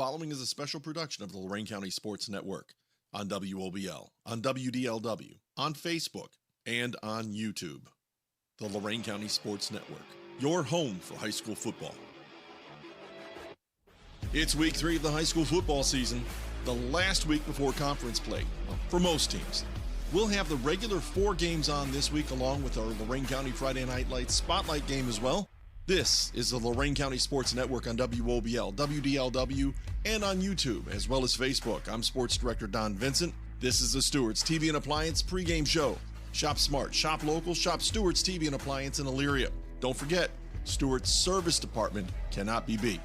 following is a special production of the Lorain County Sports Network on WOBL, on WDLW, on Facebook, and on YouTube. The Lorain County Sports Network, your home for high school football. It's week 3 of the high school football season, the last week before conference play, for most teams. We'll have the regular 4 games on this week along with our Lorain County Friday Night Lights Spotlight game as well. This is the Lorain County Sports Network on WOBL, WDLW, and on YouTube, as well as Facebook. I'm Sports Director Don Vincent. This is the Stewart's TV and Appliance pregame show. Shop smart, shop local, shop Stewart's TV and Appliance in Elyria. Don't forget, Stewart's service department cannot be beat.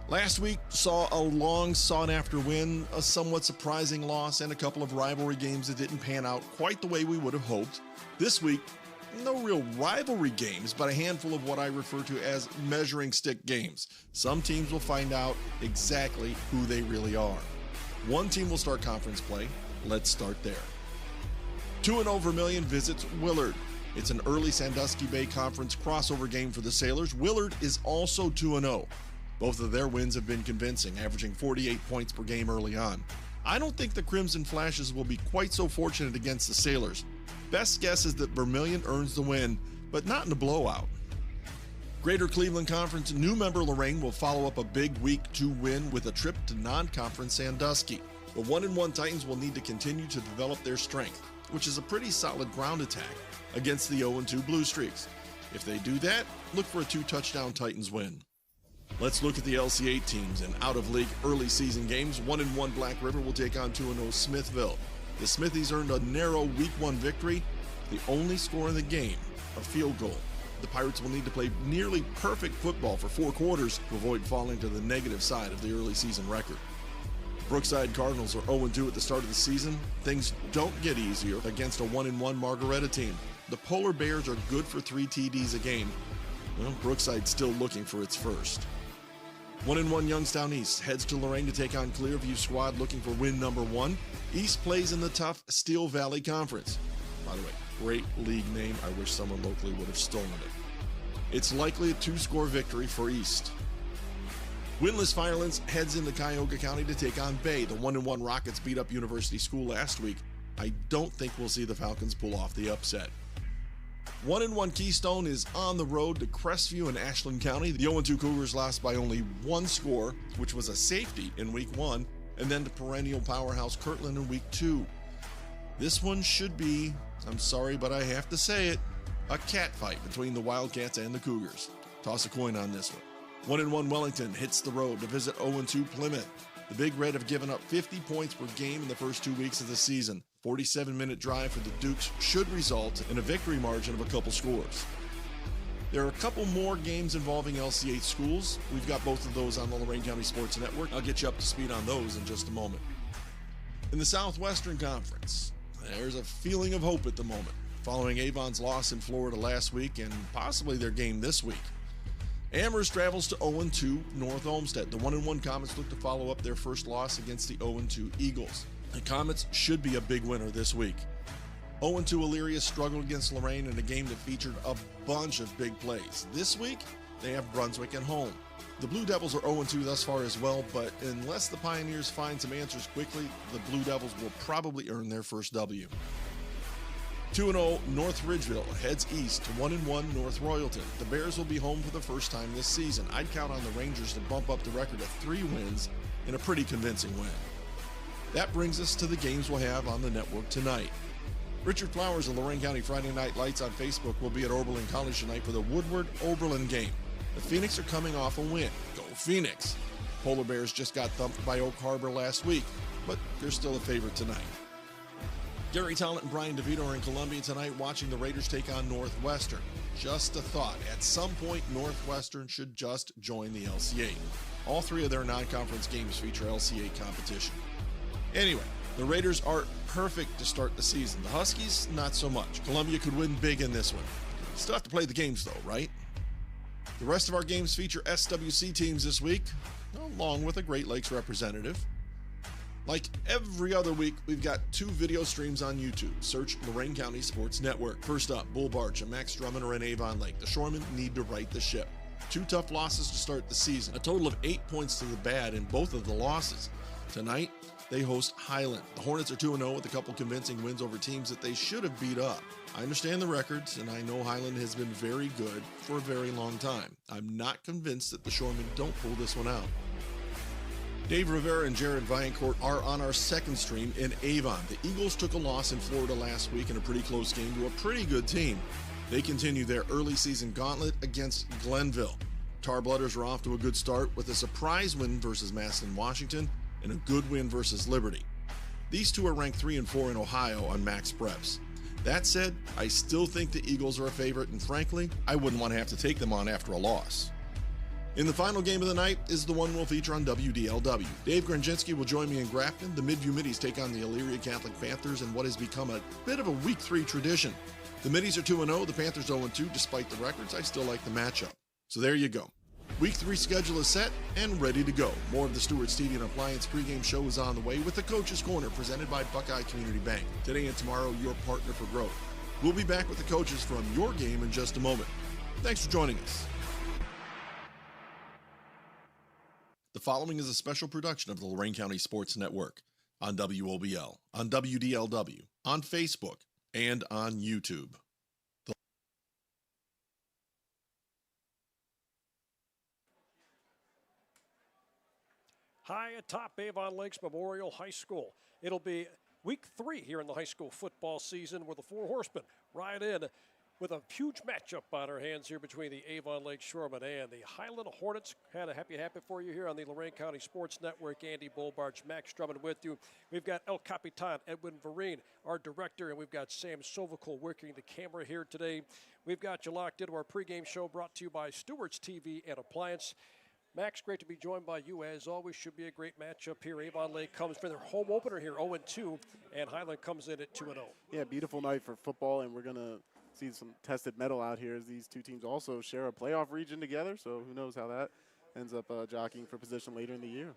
Last week saw a long sought-after win, a somewhat surprising loss, and a couple of rivalry games that didn't pan out quite the way we would have hoped. This week, no real rivalry games, but a handful of what I refer to as measuring stick games. Some teams will find out exactly who they really are. One team will start conference play. Let's start there. 2-0 Vermilion visits Willard. It's an early Sandusky Bay Conference crossover game for the Sailors. Willard is also 2-0. Both of their wins have been convincing, averaging 48 points per game early on. I don't think the Crimson Flashes will be quite so fortunate against the Sailors. Best guess is that Vermilion earns the win, but not in a blowout. Greater Cleveland Conference new member Lorain will follow up a big Week 2 win with a trip to non-conference Sandusky. The 1-1 Titans will need to continue to develop their strength, which is a pretty solid ground attack, against the 0-2 Blue Streaks. If they do that, look for a 2-touchdown Titans win. Let's look at the LC8 teams in out-of-league early season games. 1-1 Black River will take on 2-0 Smithville. The Smithies earned a narrow Week 1 victory, the only score in the game, a field goal. The Pirates will need to play nearly perfect football for 4 quarters to avoid falling to the negative side of the early season record. Brookside Cardinals are 0-2 at the start of the season. Things don't get easier against a 1-1 Margaretta team. The Polar Bears are good for 3 TDs a game. Well, Brookside's still looking for its first. 1-1 Youngstown East heads to Lorain to take on Clearview squad looking for win number 1. East plays in the tough Steel Valley Conference. By the way, great league name. I wish someone locally would have stolen it. It's likely a 2-score victory for East. Winless Firelands heads into Cuyahoga County to take on Bay. The 1-1 Rockets beat up University School last week. I don't think we'll see the Falcons pull off the upset. 1-1 Keystone is on the road to Crestview in Ashland County. The 0-2 Cougars lost by only 1 score, which was a safety in Week 1, and then to perennial powerhouse Kirtland in Week 2. This one should be, I'm sorry but I have to say it, a catfight between the Wildcats and the Cougars. Toss a coin on this one. 1-1 Wellington hits the road to visit 0-2 Plymouth. The Big Red have given up 50 points per game in the first 2 weeks of the season. 47-minute drive for the Dukes should result in a victory margin of a couple scores. There are a couple more games involving LC8 schools. We've got both of those on the Lorain County Sports Network. I'll get you up to speed on those in just a moment. In the Southwestern Conference, there's a feeling of hope at the moment, following Avon's loss in Florida last week and possibly their game this week. Amherst travels to 0-2 North Olmsted. The 1-1 Comets look to follow up their first loss against the 0-2 Eagles. The Comets should be a big winner this week. 0-2 Elyria struggled against Lorain in a game that featured a bunch of big plays. This week, they have Brunswick at home. The Blue Devils are 0-2 thus far as well, but unless the Pioneers find some answers quickly, the Blue Devils will probably earn their first W. 2-0 North Ridgeville heads east to 1-1 North Royalton. The Bears will be home for the first time this season. I'd count on the Rangers to bump up the record to 3 wins in a pretty convincing win. That brings us to the games we'll have on the network tonight. Richard Flowers of Lorain County Friday Night Lights on Facebook will be at Oberlin College tonight for the Woodward-Oberlin game. The Phoenix are coming off a win. Go Phoenix! Polar Bears just got thumped by Oak Harbor last week, but they're still a favorite tonight. Gary Tollett and Brian DeVito are in Columbia tonight watching the Raiders take on Northwestern. Just a thought, at some point Northwestern should just join the LC8. All 3 of their non-conference games feature LC8 competition. Anyway, the Raiders are perfect to start the season. The Huskies, not so much. Columbia could win big in this one. Still have to play the games though, right? The rest of our games feature SWC teams this week, along with a Great Lakes representative. Like every other week, we've got 2 video streams on YouTube. Search Lorain County Sports Network. First up, Bull Barch and Max Drummond are in Avon Lake. The Shoremen need to right the ship. 2 tough losses to start the season, a total of 8 points to the bad in both of the losses. Tonight, they host Highland. The Hornets are 2-0 with a couple convincing wins over teams that they should have beat up. I understand the records, and I know Highland has been very good for a very long time. I'm not convinced that the Shoremen don't pull this one out. Dave Rivera and Jared Viancourt are on our second stream in Avon. The Eagles took a loss in Florida last week in a pretty close game to a pretty good team. They continue their early season gauntlet against Glenville. Tarblooders are off to a good start with a surprise win versus Madison, Washington, and a good win versus Liberty. These two are ranked 3 and 4 in Ohio on Max Preps. That said, I still think the Eagles are a favorite, and frankly, I wouldn't want to have to take them on after a loss. In the final game of the night is the one we'll feature on WDLW. Dave Granzinski will join me in Grafton. The Midview Middies take on the Elyria Catholic Panthers in what has become a bit of a Week 3 tradition. The Middies are 2-0, the Panthers 0-2. Despite the records, I still like the matchup. So there you go. Week 3 schedule is set and ready to go. More of the Stewart's TV and Appliance pregame show is on the way with the Coach's Corner presented by Buckeye Community Bank. Today and tomorrow, your partner for growth. We'll be back with the coaches from your game in just a moment. Thanks for joining us. The following is a special production of the Lorain County Sports Network on WOBL, on WDLW, on Facebook, and on YouTube. High atop Avon Lakes Memorial High School. It'll be week 3 here in the high school football season where the Four Horsemen ride in with a huge matchup on our hands here between the Avon Lake Shoremen and the Highland Hornets. Had a happy for you here on the Lorain County Sports Network. Andy Bolbarge, Max Drummond with you. We've got El Capitan, Edwin Vereen, our director, and we've got Sam Sovacool working the camera here today. We've got you locked into our pregame show brought to you by Stewart's TV and Appliance. Max, great to be joined by you. As always, should be a great matchup here. Avon Lake comes for their home opener here, 0-2, and Highland comes in at 2-0. Yeah, beautiful night for football, and we're going to see some tested metal out here as these two teams also share a playoff region together, so who knows how that ends up jockeying for position later in the year.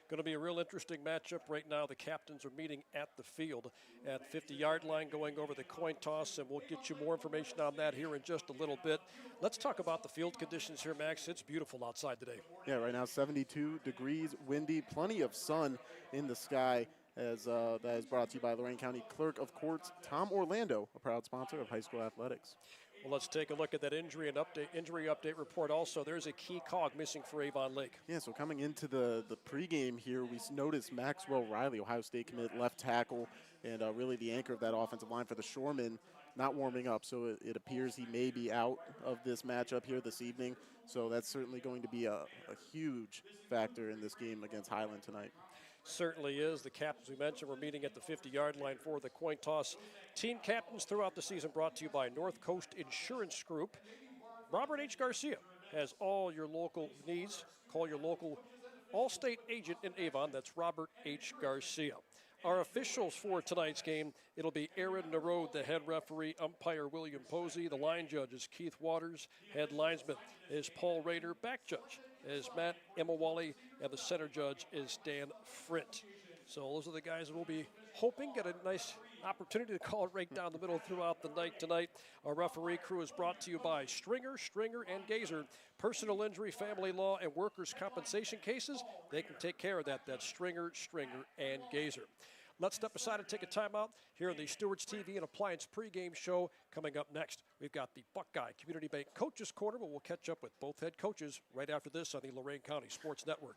Going to be a real interesting matchup right now. The captains are meeting at the field at 50-yard line going over the coin toss, and we'll get you more information on that here in just a little bit. Let's talk about the field conditions here, Max. It's beautiful outside today. Yeah, right now 72 degrees, windy, plenty of sun in the sky. As that is brought to you by Lorain County Clerk of Courts Tom Orlando, a proud sponsor of high school athletics. Well, let's take a look at that injury update report. Also, there's a key cog missing for Avon Lake. Yeah, so coming into the pregame here, we noticed Maxwell Riley, Ohio State commit, left tackle, and really the anchor of that offensive line for the Shoremen, not warming up. So it appears he may be out of this matchup here this evening. So that's certainly going to be a huge factor in this game against Highland tonight. Certainly is. The captains we mentioned were meeting at the 50-yard line for the coin toss. Team captains throughout the season brought to you by North Coast Insurance Group. Robert H. Garcia has all your local needs. Call your local Allstate agent in Avon. That's Robert H. Garcia. Our officials for tonight's game, it'll be Aaron Narode, the head referee, umpire William Posey. The line judge is Keith Waters. Head linesman is Paul Rader. Back judge is Matt Emawali, and the center judge is Dan Frint. So those are the guys that will be hoping get a nice opportunity to call it right down the middle throughout the night tonight. Our referee crew is brought to you by Stringer, and Gazer. Personal injury, family law, and workers' compensation cases, they can take care of that. That's Stringer, and Gazer. Let's step aside and take a timeout here in the Stewart's TV and Appliance pregame show. Coming up next, we've got the Buckeye Community Bank Coaches Corner, but we'll catch up with both head coaches right after this on the Lorain County Sports Network.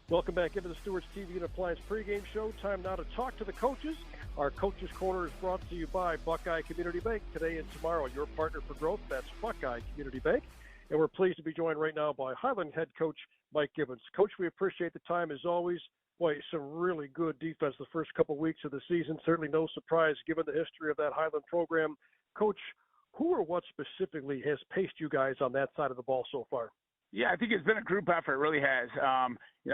Welcome back into the Stewart's TV and Appliance pregame show. Time now to talk to the coaches. Our Coaches Corner is brought to you by Buckeye Community Bank. Today and tomorrow, your partner for growth. That's Buckeye Community Bank. And we're pleased to be joined right now by Highland head coach Mike Gibbons. Coach, we appreciate the time as always. Boy, some really good defense the first couple weeks of the season. Certainly no surprise given the history of that Highland program. Coach, who or what specifically has paced you guys on that side of the ball so far? Yeah, I think it's been a group effort. It really has.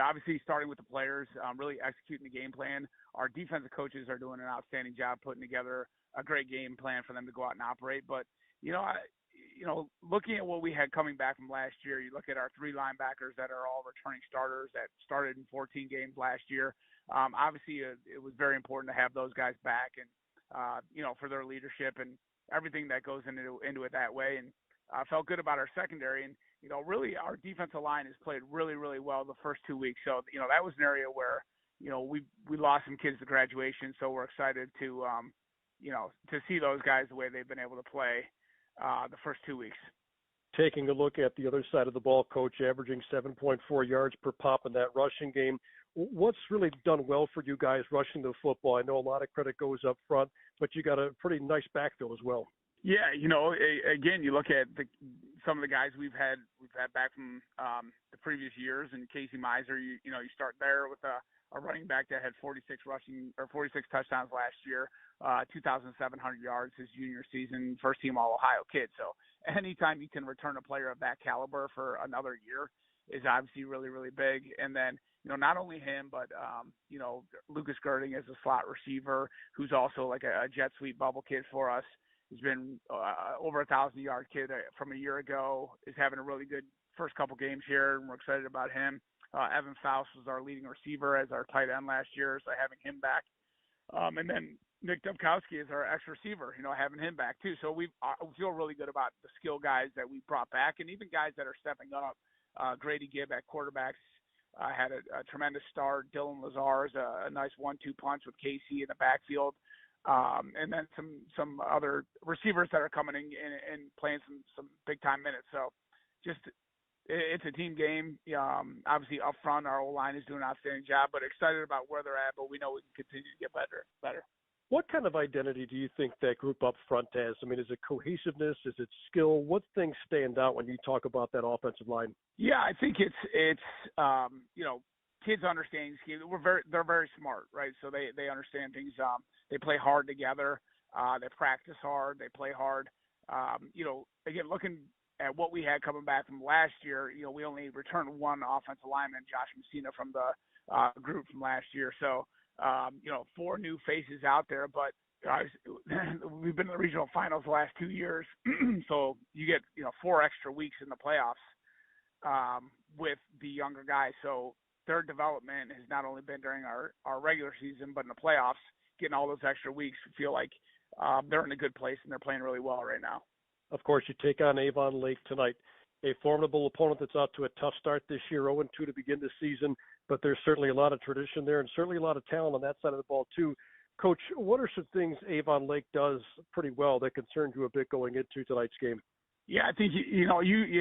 Obviously starting with the players, really executing the game plan. Our defensive coaches are doing an outstanding job putting together a great game plan for them to go out and operate. But, looking at what we had coming back from last year, you look at our 3 linebackers that are all returning starters that started in 14 games last year. Obviously, it was very important to have those guys back and, for their leadership and everything that goes into it that way. And I felt good about our secondary. And, really our defensive line has played really, really well the first 2 weeks. So, that was an area where, we lost some kids to graduation. So we're excited to see those guys the way they've been able to play the first 2 weeks. Taking a look at the other side of the ball, Coach, averaging 7.4 yards per pop in that rushing game. What's really done well for you guys rushing the football? I know a lot of credit goes up front, but you got a pretty nice backfield as well. Yeah, again, you look at some of the guys we've had back from the previous years, and Casey Miser, you start there with a running back that had 46 touchdowns last year, 2,700 yards his junior season, first team All-Ohio kid. So anytime you can return a player of that caliber for another year is obviously really, really big. And then, not only him, but, Lucas Girding as a slot receiver, who's also like a jet sweep bubble kid for us. He's been over 1,000-yard kid from a year ago, is having a really good first couple games here, and we're excited about him. Evan Faust was our leading receiver as our tight end last year, so having him back. And then Nick Dubkowski is our ex-receiver, having him back too. So we feel really good about the skill guys that we brought back, and even guys that are stepping up. Grady Gibb at quarterbacks had a tremendous start. Dylan Lazar's a nice 1-2 punch with Casey in the backfield. And then some other receivers that are coming in and playing some big-time minutes. So just it's a team game. Obviously, up front, our O-line is doing an outstanding job, but excited about where they're at, but we know we can continue to get better. What kind of identity do you think that group up front has? I mean, is it cohesiveness? Is it skill? What things stand out when you talk about that offensive line? Yeah, I think it's kids understanding scheme. They're very smart, right? So they understand things. They play hard together. They practice hard. They play hard. Again, looking at what we had coming back from last year, we only returned one offensive lineman, Josh Messina, from the group from last year. So, 4 new faces out there, but we've been in the regional finals the last 2 years. So you get, 4 extra weeks in the playoffs with the younger guys. So their development has not only been during our regular season, but in the playoffs, getting all those extra weeks, we feel like they're in a good place and they're playing really well right now. Of course, you take on Avon Lake tonight, a formidable opponent that's out to a tough start this year, 0-2 to begin the season, but there's certainly a lot of tradition there and certainly a lot of talent on that side of the ball too. Coach, what are some things Avon Lake does pretty well that concerned you a bit going into tonight's game? Yeah, I think you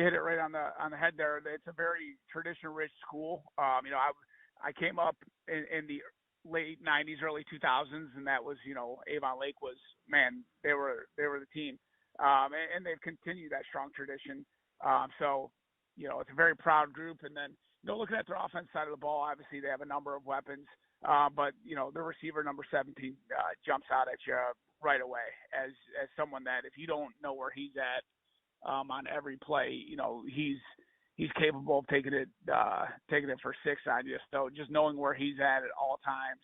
hit it right on the head there. It's a very tradition-rich school. I came up in the late '90s, early 2000s, and that was Avon Lake was they were the team, and they've continued that strong tradition. So it's a very proud group. And then looking at their offense side of the ball, obviously they have a number of weapons, but their receiver number 17 jumps out at you right away as someone that if you don't know where he's at on every play, he's capable of taking it for 6 on you. So just knowing where he's at all times,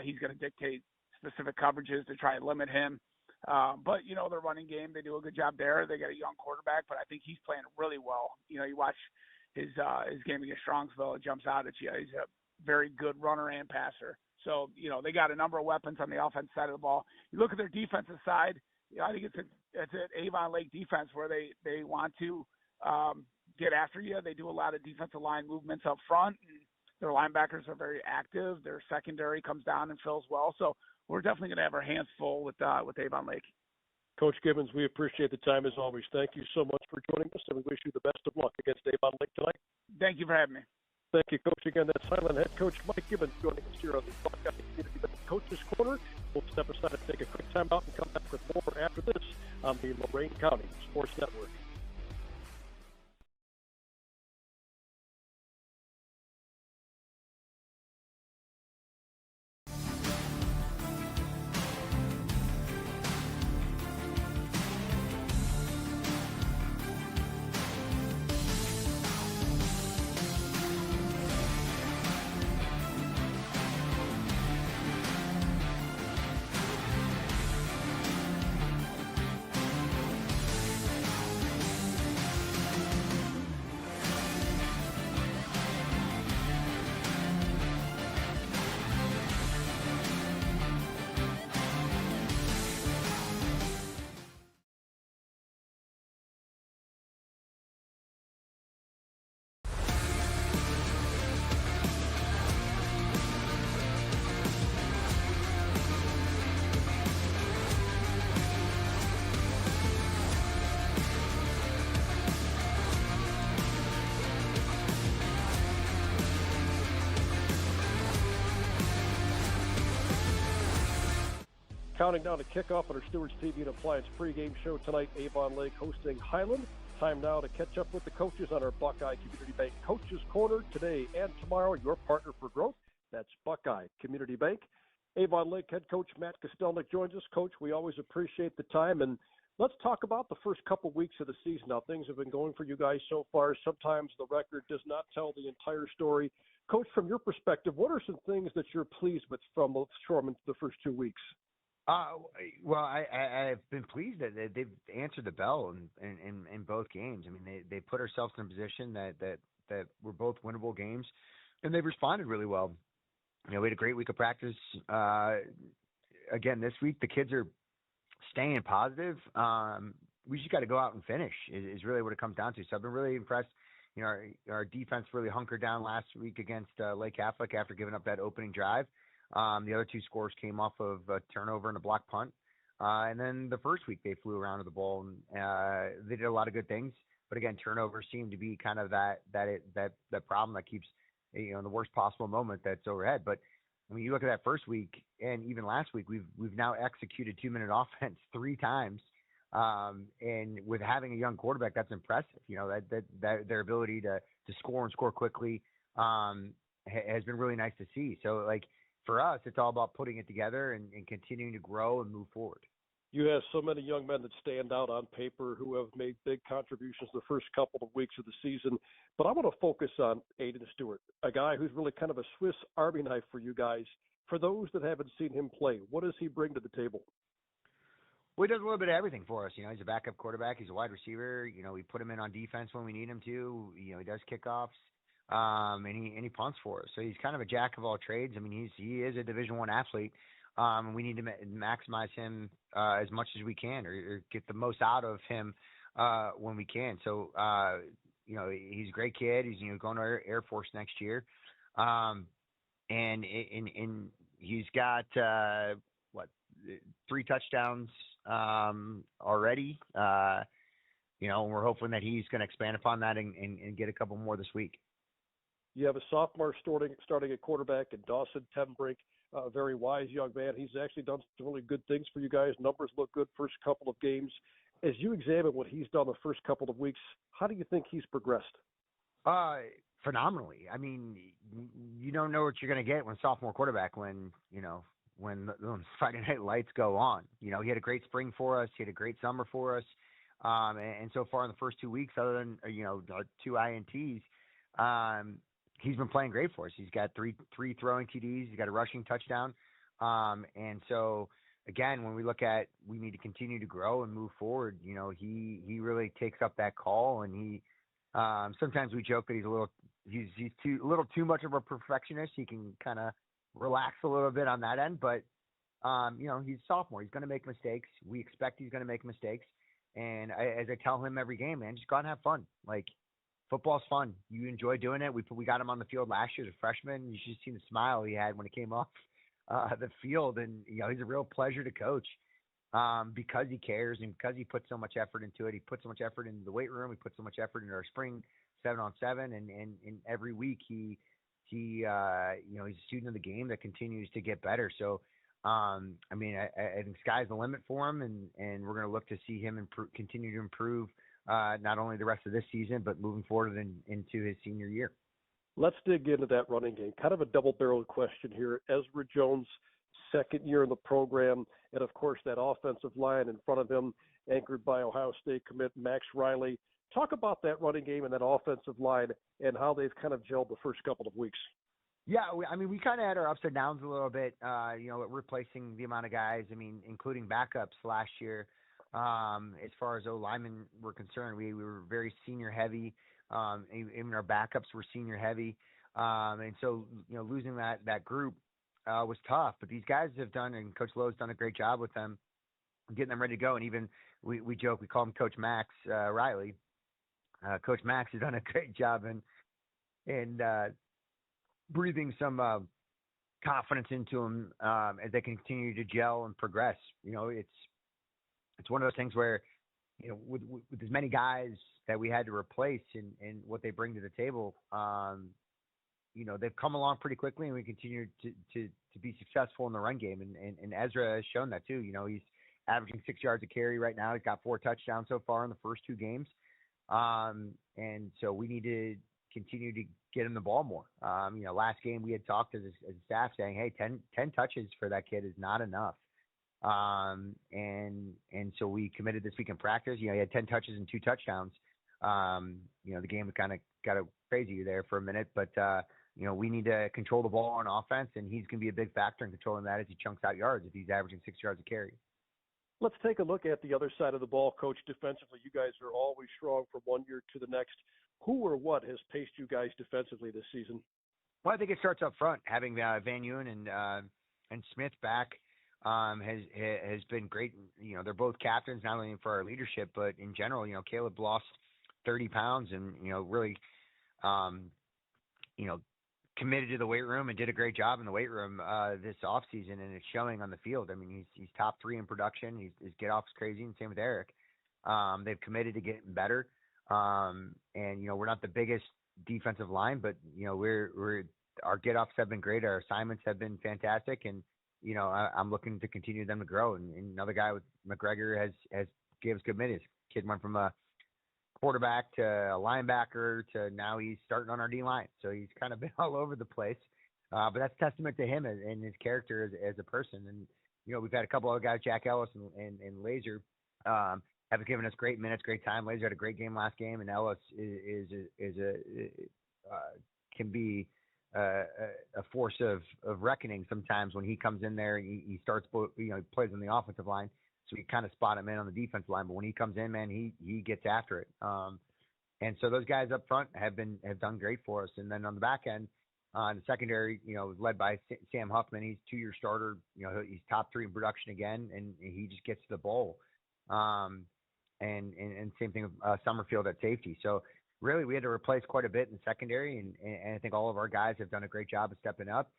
he's going to dictate specific coverages to try and limit him. But their running game, they do a good job there. They got a young quarterback, but I think he's playing really well. You watch his game against Strongsville, it jumps out at you. He's a very good runner and passer. So, they got a number of weapons on the offense side of the ball. You look at their defensive side, I think it's an Avon Lake defense where they want to get after you. They do a lot of defensive line movements up front. And their linebackers are very active. Their secondary comes down and fills well. So we're definitely going to have our hands full with Avon Lake. Coach Gibbons, we appreciate the time as always. Thank you so much for joining us, and we wish you the best of luck against Avon Lake tonight. Thank you for having me. Thank you, Coach. Again, that's Highland head coach Mike Gibbons joining us here on the Buckeye Community Bank Coaches Corner. We'll step aside and take a quick time out and come back with more after this on the Lorain County Sports Network. Counting down to kickoff on our Stewart's TV and Appliance pregame show tonight. Avon Lake hosting Highland. Time now to catch up with the coaches on our Buckeye Community Bank Coaches Corner today and tomorrow. Your partner for growth. That's Buckeye Community Bank. Avon Lake head coach Matt Kostelnik joins us. Coach, we always appreciate the time. And let's talk about the first couple weeks of the season. How things have been going for you guys so far. Sometimes the record does not tell the entire story. Coach, from your perspective, what are some things that you're pleased with from Shoremen the first 2 weeks? Well, I've been pleased that they've answered the bell in both games. I mean, they put ourselves in a position that were both winnable games, and they've responded really well. We had a great week of practice. Again, this week the kids are staying positive. We just got to go out and finish is really what it comes down to. So I've been really impressed. Our defense really hunkered down last week against Lake Catholic after giving up that opening drive. The other two scores came off of a turnover and a block punt. And then the first week they flew around to the ball and they did a lot of good things. But again, turnovers seem to be kind of that problem that keeps, in the worst possible moment that's overhead. But when you look at that first week and even last week, we've now executed 2-minute offense 3 times. And with having a young quarterback, that's impressive. That their ability to score and score quickly has been really nice to see. So for us, it's all about putting it together and continuing to grow and move forward. You have so many young men that stand out on paper who have made big contributions the first couple of weeks of the season. But I want to focus on Aiden Stewart, a guy who's really kind of a Swiss Army knife for you guys. For those that haven't seen him play, what does he bring to the table? Well, he does a little bit of everything for us. He's a backup quarterback. Is a wide receiver. We put him in on defense when we need him to. He does kickoffs. And he punts for us. So he's kind of a jack of all trades. I mean, he is a Division I athlete. We need to maximize him as much as we can, or get the most out of him when we can. So he's a great kid. He's going to Air Force next year, and he's got 3 touchdowns already. And we're hoping that he's going to expand upon that and get a couple more this week. You have a sophomore starting at quarterback in Dawson Tenbrink, a very wise young man. He's actually done some really good things for you guys. Numbers look good first couple of games. As you examine what he's done the first couple of weeks, how do you think he's progressed? Phenomenally. I mean, you don't know what you're going to get when sophomore quarterback when the Friday night lights go on. He had a great spring for us. He had a great summer for us. And so far in the first 2 weeks, other than, 2 INTs, he's been playing great for us. He's got three throwing TDs. He's got a rushing touchdown. And so, again, when we look at we need to continue to grow and move forward, he really takes up that call. And he sometimes we joke that he's a little too much of a perfectionist. He can kind of relax a little bit on that end. But, he's a sophomore. He's going to make mistakes. We expect he's going to make mistakes. And as I tell him every game, man, just go out and have fun. Football's fun. You enjoy doing it. We got him on the field last year as a freshman. You should have seen the smile he had when he came off the field. And, he's a real pleasure to coach because he cares and because he puts so much effort into it. He puts so much effort into the weight room. He puts so much effort into our spring 7-on-7. And every week he's a student of the game that continues to get better. So, I think sky's the limit for him. And we're going to look to see him continue to improve not only the rest of this season, but moving forward into his senior year. Let's dig into that running game. Kind of a double-barreled question here. Ezra Jones, second year in the program, and, of course, that offensive line in front of him, anchored by Ohio State commit Max Riley. Talk about that running game and that offensive line and how they've kind of gelled the first couple of weeks. Yeah, we kind of had our ups and downs a little bit, replacing the amount of guys, including backups last year. As far as O-linemen were concerned, we were very senior heavy. Even our backups were senior heavy. And so, losing that group was tough. But these guys have done, and Coach Lowe's done a great job with them, getting them ready to go. And even we joke, we call him Coach Max Riley. Coach Max has done a great job in breathing some confidence into them as they continue to gel and progress. It's one of those things where, with as many guys that we had to replace and what they bring to the table, they've come along pretty quickly, and we continue to be successful in the run game. And Ezra has shown that too. He's averaging 6 yards a carry right now. He's got 4 touchdowns so far in the first 2 games. And so we need to continue to get him the ball more. Last game we had talked as a staff saying, hey, 10 touches for that kid is not enough. And so we committed this week in practice. He had 10 touches and 2 touchdowns. The game kind of got crazy there for a minute, but we need to control the ball on offense, and he's going to be a big factor in controlling that as he chunks out yards if he's averaging 6 yards a carry. Let's take a look at the other side of the ball, Coach. Defensively, you guys are always strong from one year to the next. Who or what has paced you guys defensively this season? Well, I think it starts up front. Having Van Ewen and Smith back has been great. They're both captains, not only for our leadership, but in general. Caleb lost 30 pounds and, really, committed to the weight room and did a great job in the weight room this offseason, and it's showing on the field. I mean, he's top 3 in production. His get-off's crazy, and same with Eric. They've committed to getting better. And, we're not the biggest defensive line, but, our get-offs have been great. Our assignments have been fantastic, and, I'm looking to continue them to grow. And another guy with McGregor has gave us good minutes. Kid went from a quarterback to a linebacker to now he's starting on our D-line. So he's kind of been all over the place. But that's testament to him and his character as a person. And, we've had a couple other guys, Jack Ellis and Laser, have given us great minutes, great time. Laser had a great game last game, and Ellis can be a force of reckoning sometimes when he comes in there. He starts, he plays on the offensive line. So we kind of spot him in on the defensive line, but when he comes in, man, he gets after it. And so those guys up front have done great for us. And then on the back end, in the secondary, led by Sam Huffman, he's 2-year starter. He's top 3 in production again, and he just gets to the bowl. And same thing with Summerfield at safety. So really, we had to replace quite a bit in the secondary, and I think all of our guys have done a great job of stepping up.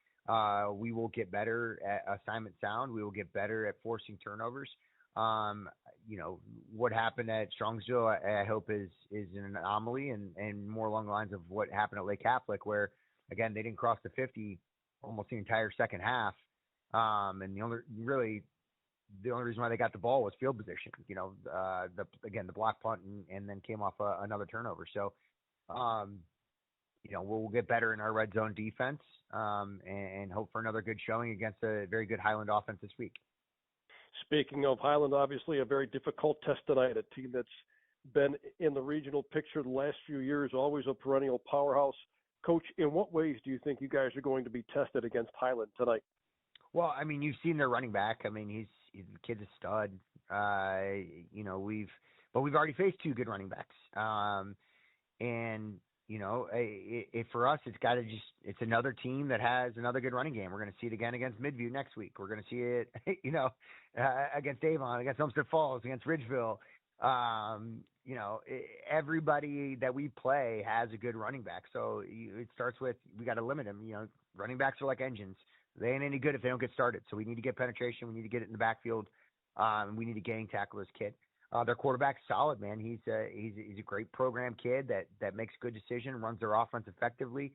We will get better at assignment sound. We will get better at forcing turnovers. What happened at Strongsville, I hope is an anomaly and more along the lines of what happened at Lake Catholic, where again, they didn't cross the 50 almost the entire second half. And the only reason why they got the ball was field position, the block punt and then came off another turnover. So, we'll get better in our red zone defense, and hope for another good showing against a very good Highland offense this week. Speaking of Highland, obviously a very difficult test tonight, a team that's been in the regional picture the last few years, always a perennial powerhouse. Coach, in what ways do you think you guys are going to be tested against Highland tonight? Well, I mean, you've seen their running back. I mean, the kid's a stud. We've already faced 2 good running backs. For us, it's another team that has another good running game. We're going to see it again against Midview next week. We're going to see it, against Avon, against Homestead Falls, against Ridgeville. Everybody that we play has a good running back. So it starts with, we got to limit them. Running backs are like engines. They ain't any good if they don't get started. So we need to get penetration. We need to get it in the backfield. We need to gang tackle this kid. Their quarterback's solid, man. He's a great program kid that makes good decisions, runs their offense effectively,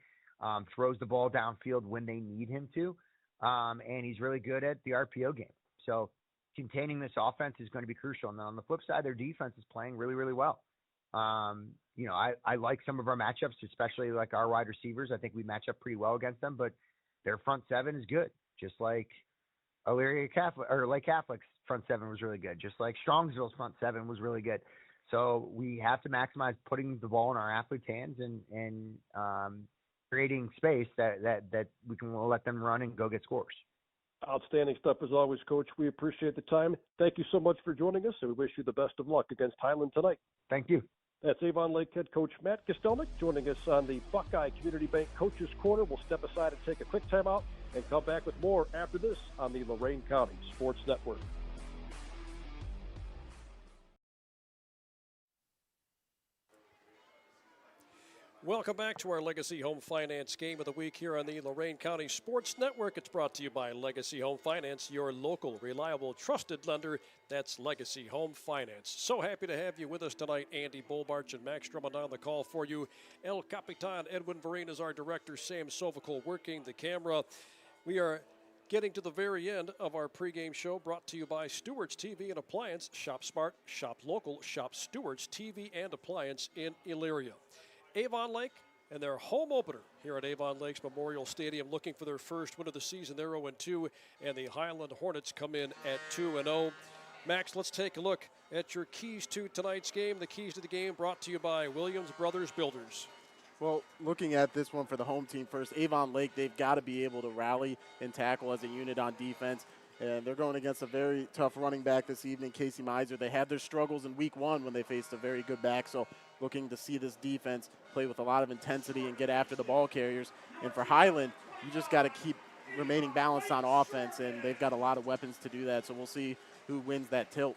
throws the ball downfield when they need him to, and he's really good at the RPO game. So containing this offense is going to be crucial. And then on the flip side, their defense is playing really, really well. I like some of our matchups, especially like our wide receivers. I think we match up pretty well against them, but their front 7 is good, just like Lake Catholic's front 7 was really good, just like Strongsville's front 7 was really good. So we have to maximize putting the ball in our athletes' hands and creating space that we can let them run and go get scores. Outstanding stuff as always, Coach. We appreciate the time. Thank you so much for joining us, and we wish you the best of luck against Highland tonight. Thank you. That's Avon Lake head coach Matt Kostelnik joining us on the Buckeye Community Bank Coaches Corner. We'll step aside and take a quick timeout and come back with more after this on the Lorain County Sports Network. Welcome back to our Legacy Home Finance Game of the Week here on the Lorain County Sports Network. It's brought to you by Legacy Home Finance, your local, reliable, trusted lender. That's Legacy Home Finance. So happy to have you with us tonight. Andy Bolbarch and Max Drummond on the call for you. El Capitan Edwin Vereen is our director. Sam Sovacool working the camera. We are getting to the very end of our pregame show, brought to you by Stewart's TV and Appliance. Shop smart, shop local, shop Stewart's TV and Appliance in Elyria. Avon Lake and their home opener here at Avon Lake's Memorial Stadium, looking for their first win of the season. They're 0-2, and the Highland Hornets come in at 2-0. Max, let's take a look at your keys to tonight's game. The keys to the game brought to you by Williams Brothers Builders. Well, looking at this one for the home team first, Avon Lake, they've got to be able to rally and tackle as a unit on defense. And they're going against a very tough running back this evening, Casey Miser. They had their struggles in week one when they faced a very good back. So looking to see this defense play with a lot of intensity and get after the ball carriers. And for Highland, you just got to keep remaining balanced on offense, and they've got a lot of weapons to do that. So we'll see who wins that tilt.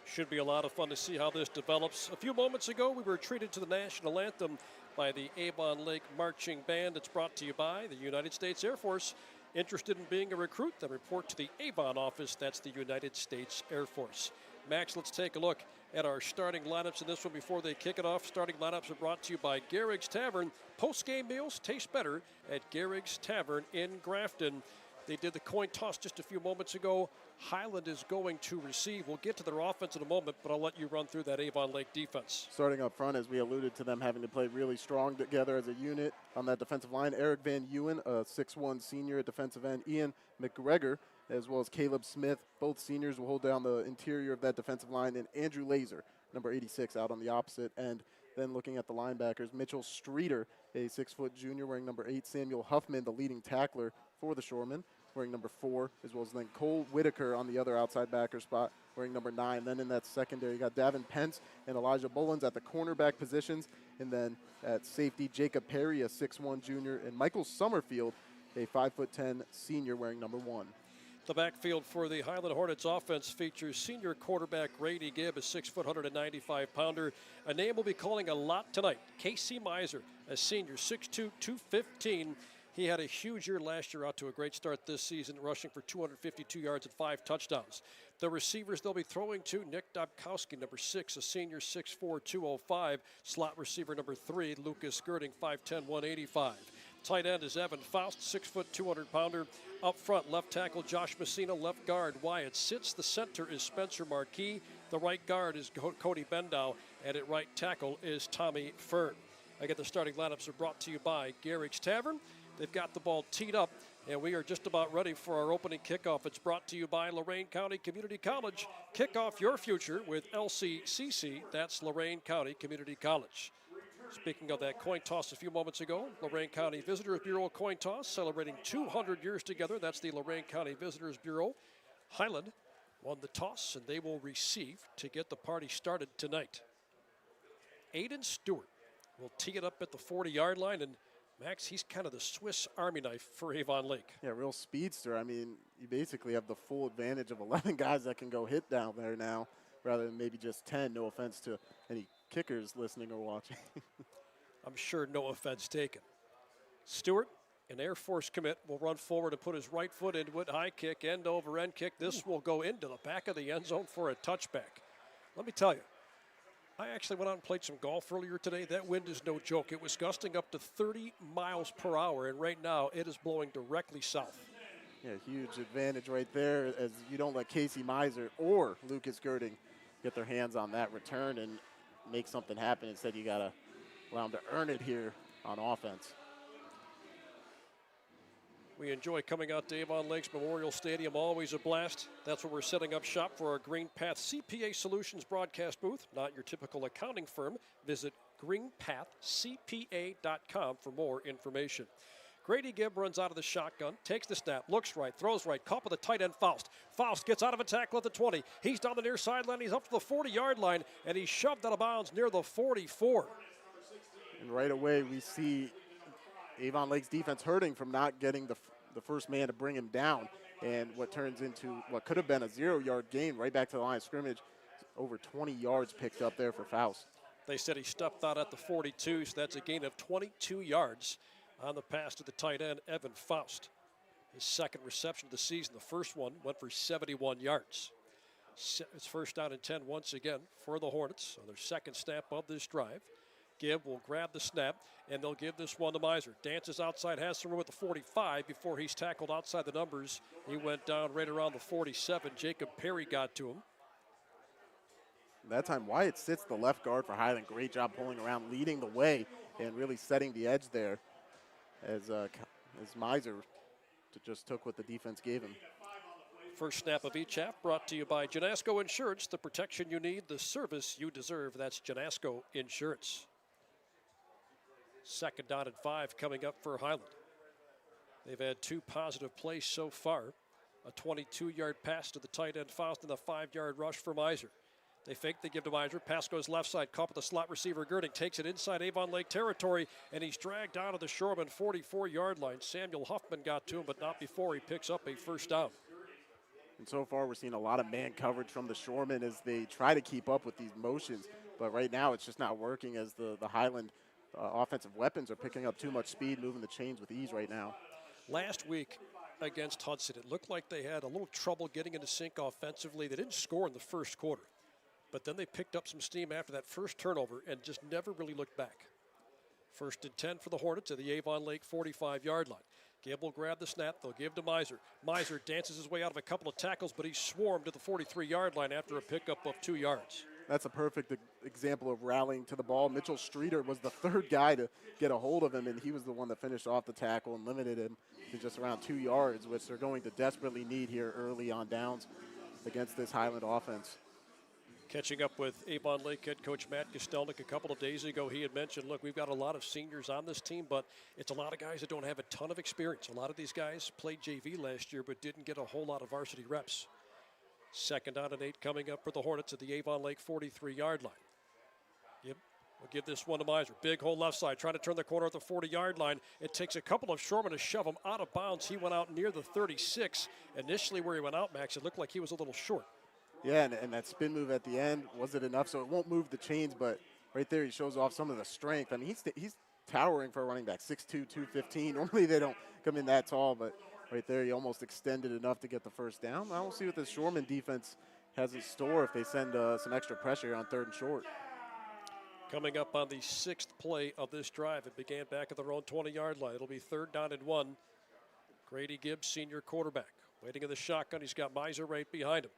Should be a lot of fun to see how this develops. A few moments ago, we were treated to the national anthem by the Avon Lake Marching Band. It's brought to you by the United States Air Force. Interested in being a recruit? Then report to the Avon office. That's the United States Air Force. Max, let's take a look at our starting lineups in this one before they kick it off. Starting lineups are brought to you by Garrick's Tavern. Post-game meals taste better at Garrick's Tavern in Grafton. They did the coin toss just a few moments ago. Highland is going to receive. We'll get to their offense in a moment, but I'll let you run through that Avon Lake defense. Starting up front, as we alluded to them having to play really strong together as a unit on that defensive line, Eric Van Ewen, a 6'1 senior at defensive end, Ian McGregor, as well as Caleb Smith. Both seniors will hold down the interior of that defensive line, and Andrew Laser, number 86, out on the opposite end. Then looking at the linebackers, Mitchell Streeter, a 6-foot junior wearing number 8, Samuel Huffman, the leading tackler for the Shoremen, wearing number 4, as well as then Cole Whitaker on the other outside backer spot, wearing number 9. Then in that secondary, you got Davin Pence and Elijah Bullens at the cornerback positions. And then at safety, Jacob Perry, a 6'1 junior, and Michael Summerfield, a 5'10 senior, wearing number 1. The backfield for the Highland Hornets offense features senior quarterback Grady Gibb, a 6', 195-pounder. A name we'll be calling a lot tonight, Casey Miser, a senior, 6'2", 215. He had a huge year last year, out to a great start this season, rushing for 252 yards and 5 touchdowns. The receivers they'll be throwing to, Nick Dobkowski, number 6, a senior, 6'4", 205. Slot receiver number 3, Lucas Girding, 5'10", 185. Tight end is Evan Faust, 6', 200-pounder. Up front, left tackle Josh Messina, left guard Wyatt Sitz. The center is Spencer Marquis. The right guard is Cody Bendow, and at right tackle is Tommy Fern. Again, the starting lineups are brought to you by Garrick's Tavern. They've got the ball teed up, and we are just about ready for our opening kickoff. It's brought to you by Lorain County Community College. Kick off your future with LCCC. That's Lorain County Community College. Speaking of that coin toss a few moments ago, Lorain County Visitors Bureau coin toss celebrating 200 years together. That's the Lorain County Visitors Bureau. Highland won the toss, and they will receive to get the party started tonight. Aiden Stewart will tee it up at the 40-yard line, and Max, he's kind of the Swiss Army knife for Avon Lake. Yeah, real speedster. I mean, you basically have the full advantage of 11 guys that can go hit down there now, rather than maybe just 10. No offense to any kickers listening or watching. I'm sure no offense taken. Stewart, an Air Force commit, will run forward and put his right foot into it. High kick, end over end kick. This will go into the back of the end zone for a touchback. Let me tell you, I actually went out and played some golf earlier today. That wind is no joke. It was gusting up to 30 miles per hour, and right now it is blowing directly south. Yeah, huge advantage right there, as you don't let Casey Miser or Lucas Girding get their hands on that return and make something happen. Instead, you got to allow them to earn it here on offense. We enjoy coming out to Avon Lakes Memorial Stadium, always a blast. That's where we're setting up shop for our Green Path CPA Solutions broadcast booth. Not your typical accounting firm. Visit greenpathcpa.com for more information. Grady Gibb runs out of the shotgun, takes the snap, looks right, throws right, caught by the tight end Faust. Faust gets out of a tackle at the 20. He's down the near sideline, he's up to the 40-yard line, and he's shoved out of bounds near the 44. And right away we see Avon Lake's defense hurting from not getting the first man to bring him down, and what turns into what could have been a 0-yard gain right back to the line of scrimmage. Over 20 yards picked up there for Faust. They said he stepped out at the 42, so that's a gain of 22 yards on the pass to the tight end, Evan Faust. His second reception of the season. The first one went for 71 yards. It's first down and 10 once again for the Hornets on their second snap of this drive. Gibb will grab the snap, and they'll give this one to Miser. Dances outside, has some room at the 45 before he's tackled outside the numbers. He went down right around the 47. Jacob Perry got to him. That time, Wyatt sits the left guard for Highland. Great job pulling around, leading the way, and really setting the edge there as Miser just took what the defense gave him. First snap of each half brought to you by Janasco Insurance. The protection you need, the service you deserve. That's Janasco Insurance. Second down and 5 coming up for Highland. They've had 2 positive plays so far. A 22-yard pass to the tight end Faust and a 5-yard rush for Miser. They fake, they give to Miser. Pass goes left side, caught with the slot receiver Girding. Takes it inside Avon Lake territory, and he's dragged down to the Shoremen 44-yard line. Samuel Huffman got to him, but not before he picks up a first down. And so far, we're seeing a lot of man coverage from the Shoremen as they try to keep up with these motions. But right now, it's just not working as the Highland offensive weapons are picking up too much speed, moving the chains with ease right now. Last week against Hudson, it looked like they had a little trouble getting into sync offensively. They didn't score in the first quarter, but then they picked up some steam after that first turnover and just never really looked back. First and 10 for the Hornets at the Avon Lake 45-yard line. Gibb will grab the snap. They'll give to Miser. Miser dances his way out of a couple of tackles, but he's swarmed to the 43-yard line after a pickup of 2 yards. That's a perfect example of rallying to the ball. Mitchell Streeter was the third guy to get a hold of him, and he was the one that finished off the tackle and limited him to just around 2 yards, which they're going to desperately need here early on downs against this Highland offense. Catching up with Avon Lake head coach Matt Kostelnik a couple of days ago, he had mentioned, look, we've got a lot of seniors on this team, but it's a lot of guys that don't have a ton of experience. A lot of these guys played JV last year but didn't get a whole lot of varsity reps. Second down and 8 coming up for the Hornets at the Avon Lake 43-yard line. Yep, we'll give this one to Miser. Big hole left side, trying to turn the corner at the 40-yard line. It takes a couple of Shoremen to shove him out of bounds. He went out near the 36. Initially where he went out, Max, it looked like he was a little short. Yeah, and that spin move at the end, was it enough? So it won't move the chains, but right there he shows off some of the strength. I mean, he's towering for a running back, 6'2", 215. Normally they don't come in that tall, but right there he almost extended enough to get the first down. I don't see what the Shoreman defense has in store if they send some extra pressure on 3rd and short. Coming up on the 6th play of this drive, it began back at their own 20-yard line. It'll be 3rd down and 1. Grady Gibbs, senior quarterback, waiting in the shotgun. He's got Miser right behind him.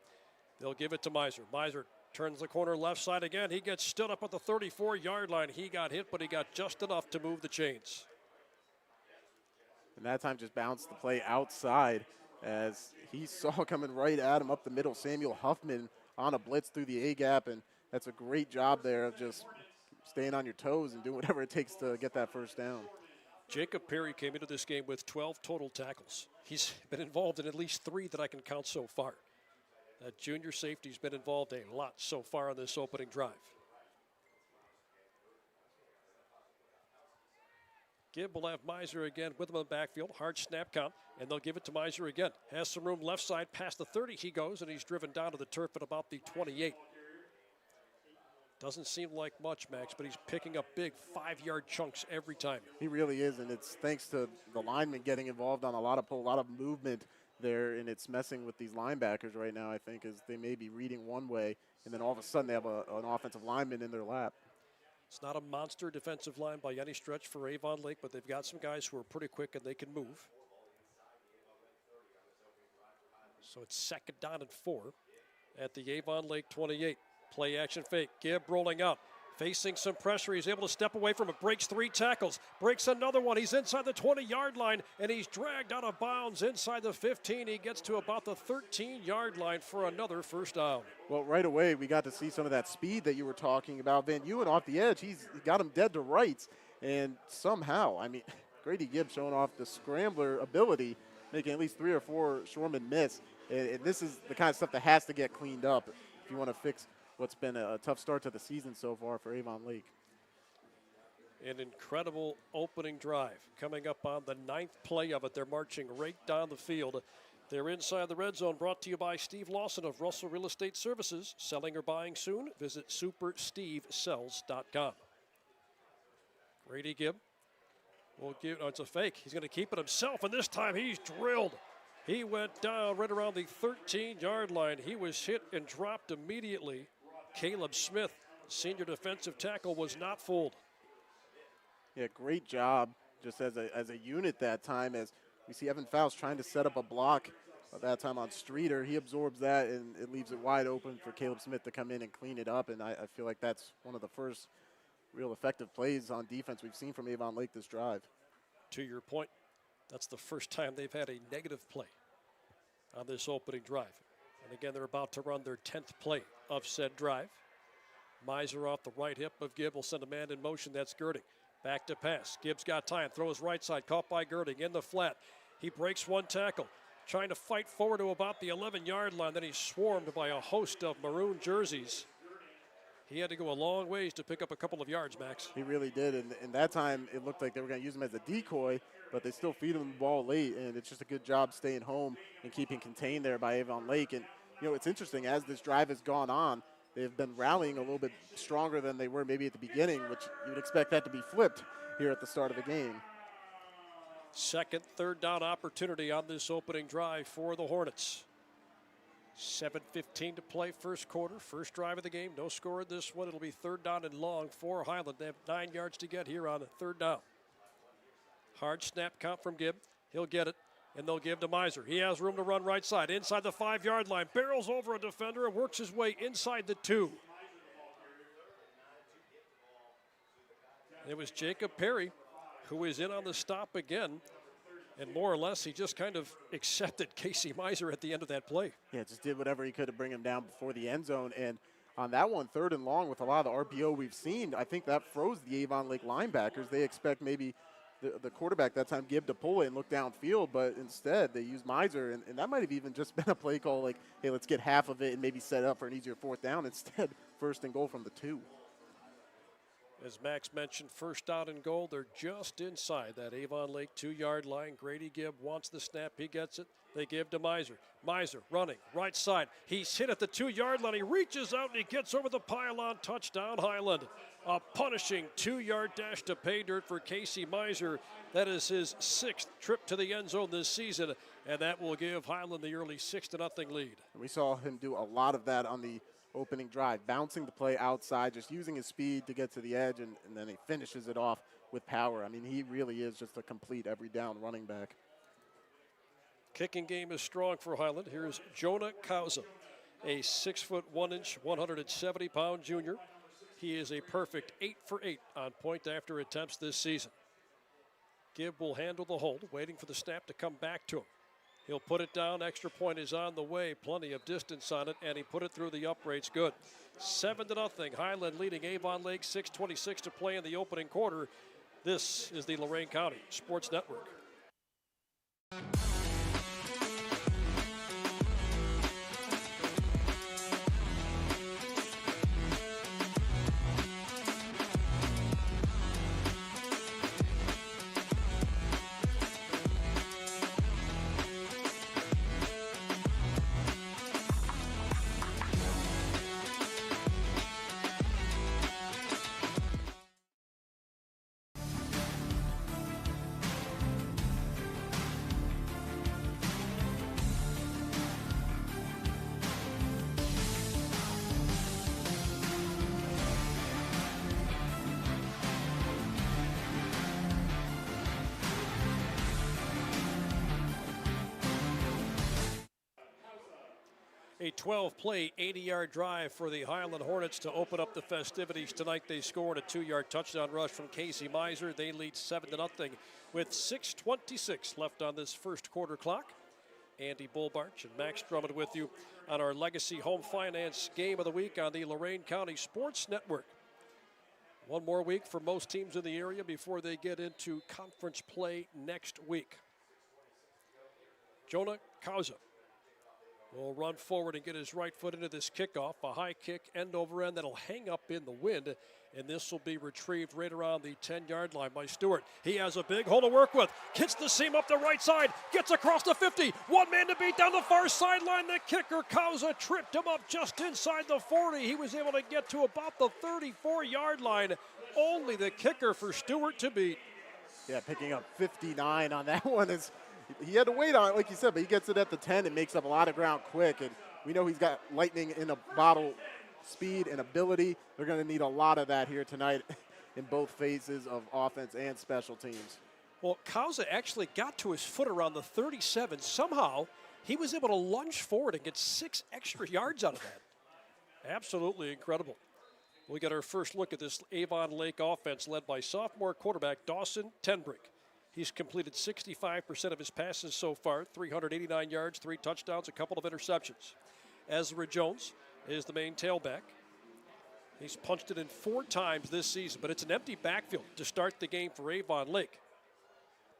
They'll give it to Miser. Miser turns the corner left side again. He gets stood up at the 34-yard line. He got hit, but he got just enough to move the chains. And that time just bounced the play outside as he saw coming right at him up the middle. Samuel Huffman on a blitz through the A-gap, and that's a great job there of just staying on your toes and doing whatever it takes to get that first down. Jacob Perry came into this game with 12 total tackles. He's been involved in at least 3 that I can count so far. That junior safety's been involved a lot so far on this opening drive. Gibb will have Miser again with him in the backfield. Hard snap count, and they'll give it to Miser again. Has some room left side past the 30. He goes, and he's driven down to the turf at about the 28. Doesn't seem like much, Max, but he's picking up big 5-yard chunks every time. He really is, and it's thanks to the linemen getting involved on a lot of pull, a lot of movement there, and it's messing with these linebackers right now, I think, as they may be reading one way, and then all of a sudden they have an offensive lineman in their lap. It's not a monster defensive line by any stretch for Avon Lake, but they've got some guys who are pretty quick and they can move. So it's 2nd down and 4 at the Avon Lake 28. Play action fake. Gibb rolling out. Facing some pressure. He's able to step away from it. Breaks 3 tackles. Breaks another one. He's inside the 20-yard line, and he's dragged out of bounds inside the 15. He gets to about the 13-yard line for another first down. Well, right away, we got to see some of that speed that you were talking about. Van Ewen off the edge. He got him dead to rights, and somehow, I mean, Grady Gibbs showing off the scrambler ability, making at least 3 or 4 Shoremen miss. And this is the kind of stuff that has to get cleaned up if you want to fix what's been a tough start to the season so far for Avon Lake. An incredible opening drive coming up on the 9th play of it. They're marching right down the field. They're inside the red zone, brought to you by Steve Lawson of Russell Real Estate Services. Selling or buying soon? Visit superstevesells.com. Grady Gibb will give, oh, it's a fake. He's going to keep it himself, and this time he's drilled. He went down right around the 13-yard line. He was hit and dropped immediately. Caleb Smith, senior defensive tackle, was not fooled. Yeah, great job just as a unit that time, as we see Evan Faust trying to set up a block that time on Streeter. He absorbs that, and it leaves it wide open for Caleb Smith to come in and clean it up, and I feel like that's one of the first real effective plays on defense we've seen from Avon Lake this drive. To your point, that's the first time they've had a negative play on this opening drive. And again, they're about to run their 10th play of said drive. Miser off the right hip of Gibb will send a man in motion. That's Girding. Back to pass. Gibbs got time. Throws right side. Caught by Girding in the flat. He breaks one tackle. Trying to fight forward to about the 11-yard line. Then he's swarmed by a host of maroon jerseys. He had to go a long ways to pick up a couple of yards, Max. He really did, and that time it looked like they were going to use him as a decoy, but they still feed him the ball late, and it's just a good job staying home and keeping contained there by Avon Lake. And, you know, it's interesting, as this drive has gone on, they've been rallying a little bit stronger than they were maybe at the beginning, which you would expect that to be flipped here at the start of the game. Second, third down opportunity on this opening drive for the Hornets. 7:15 to play first quarter, first drive of the game. No score in this one. It'll be third down and long for Highland. They have 9 yards to get here on third down. Hard snap count from Gibb. He'll get it, and they'll give to Miser. He has room to run right side, inside the 5-yard line. Barrels over a defender and works his way inside the 2. It was Jacob Perry who is in on the stop again. And more or less, he just kind of accepted Casey Miser at the end of that play. Yeah, just did whatever he could to bring him down before the end zone. And on that one, third and long, with a lot of the RPO we've seen, I think that froze the Avon Lake linebackers. They expect maybe the quarterback that time, Gibb, to pull it and look downfield, but instead they used Miser. And that might have even just been a play call like, hey, let's get half of it and maybe set up for an easier fourth down. Instead, first and goal from the 2. As Max mentioned, first down and goal. They're just inside that Avon Lake 2-yard line. Grady Gibb wants the snap. He gets it. They give to Miser. Miser running right side. He's hit at the 2-yard line. He reaches out and he gets over the pylon. Touchdown Highland. A punishing 2-yard dash to pay dirt for Casey Miser. That is his 6th trip to the end zone this season, and that will give Highland the early 6-0 lead. We saw him do a lot of that on the opening drive, bouncing the play outside, just using his speed to get to the edge, and then he finishes it off with power. I mean, he really is just a complete every down running back. Kicking game is strong for Highland. Here's Jonah Kauza, a 6'1", 170-pound junior. He is a perfect 8 for 8 on point after attempts this season. Gibb will handle the hold, waiting for the snap to come back to him. He'll put it down. Extra point is on the way. Plenty of distance on it, and he put it through the uprights. Good. 7-0. Highland leading Avon Lake. 6:26 to play in the opening quarter. This is the Lorain County Sports Network. A 12-play, 80-yard drive for the Highland Hornets to open up the festivities tonight. They scored a 2-yard touchdown rush from Casey Miser. They lead 7-0 with 6:26 left on this first quarter clock. Andy Bullbarch and Max Drummond with you on our Legacy Home Finance Game of the Week on the Lorain County Sports Network. One more week for most teams in the area before they get into conference play next week. Jonah Kauza will run forward and get his right foot into this kickoff. A high kick, end over end, that'll hang up in the wind. And this will be retrieved right around the 10-yard line by Stewart. He has a big hole to work with. Hits the seam up the right side. Gets across the 50. One man to beat down the far sideline. The kicker, Kauza, tripped him up just inside the 40. He was able to get to about the 34-yard line. Only the kicker for Stewart to beat. Yeah, picking up 59 on that one. He had to wait on it, like you said, but he gets it at the 10 and makes up a lot of ground quick. And we know he's got lightning in a bottle. Speed and ability. They're going to need a lot of that here tonight in both phases of offense and special teams. Well, Kauza actually got to his foot around the 37. Somehow, he was able to lunge forward and get 6 extra yards out of that. Absolutely incredible. We got our first look at this Avon Lake offense led by sophomore quarterback Dawson Tenbrink. He's completed 65% of his passes so far, 389 yards, 3 touchdowns, a couple of interceptions. Ezra Jones is the main tailback. He's punched it in 4 times this season, but it's an empty backfield to start the game for Avon Lake.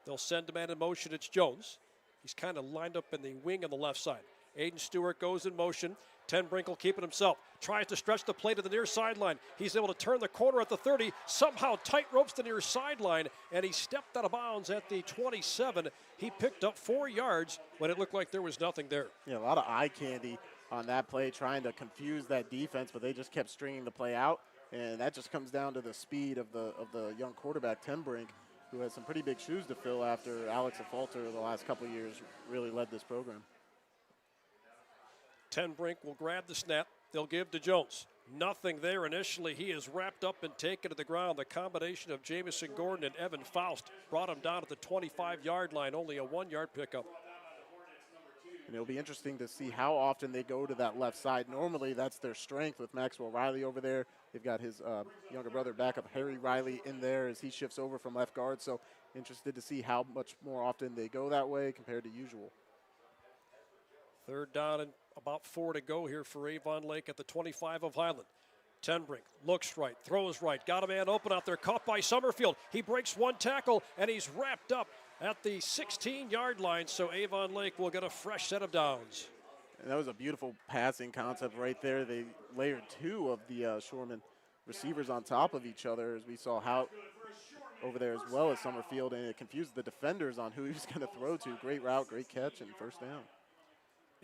They'll send a man in motion. It's Jones. He's kind of lined up in the wing on the left side. Aiden Stewart goes in motion. Tenbrink will keep it himself. Tries to stretch the play to the near sideline. He's able to turn the corner at the 30. Somehow tight ropes the near sideline, and he stepped out of bounds at the 27. He picked up 4 yards when it looked like there was nothing there. Yeah, a lot of eye candy on that play, trying to confuse that defense, but they just kept stringing the play out, and that just comes down to the speed of the young quarterback, Tenbrink, who has some pretty big shoes to fill after Alex Afalter the last couple of years really led this program. Tenbrink will grab the snap. They'll give to Jones. Nothing there initially. He is wrapped up and taken to the ground. The combination of Jamison Gordon and Evan Faust brought him down at the 25-yard line, only a 1-yard pickup. And it'll be interesting to see how often they go to that left side. Normally, that's their strength with Maxwell Riley over there. They've got his younger brother backup, Harry Riley, in there as he shifts over from left guard. So interested to see how much more often they go that way compared to usual. 3rd down and about 4 to go here for Avon Lake at the 25 of Highland. Tenbrink looks right, throws right, got a man open out there, caught by Summerfield. He breaks 1 tackle, and he's wrapped up at the 16-yard line, so Avon Lake will get a fresh set of downs. And that was a beautiful passing concept right there. They layered 2 of the Shoremen receivers on top of each other, as we saw Hout over there as well as Summerfield, and it confused the defenders on who he was going to throw to. Great route, great catch, and 1st down.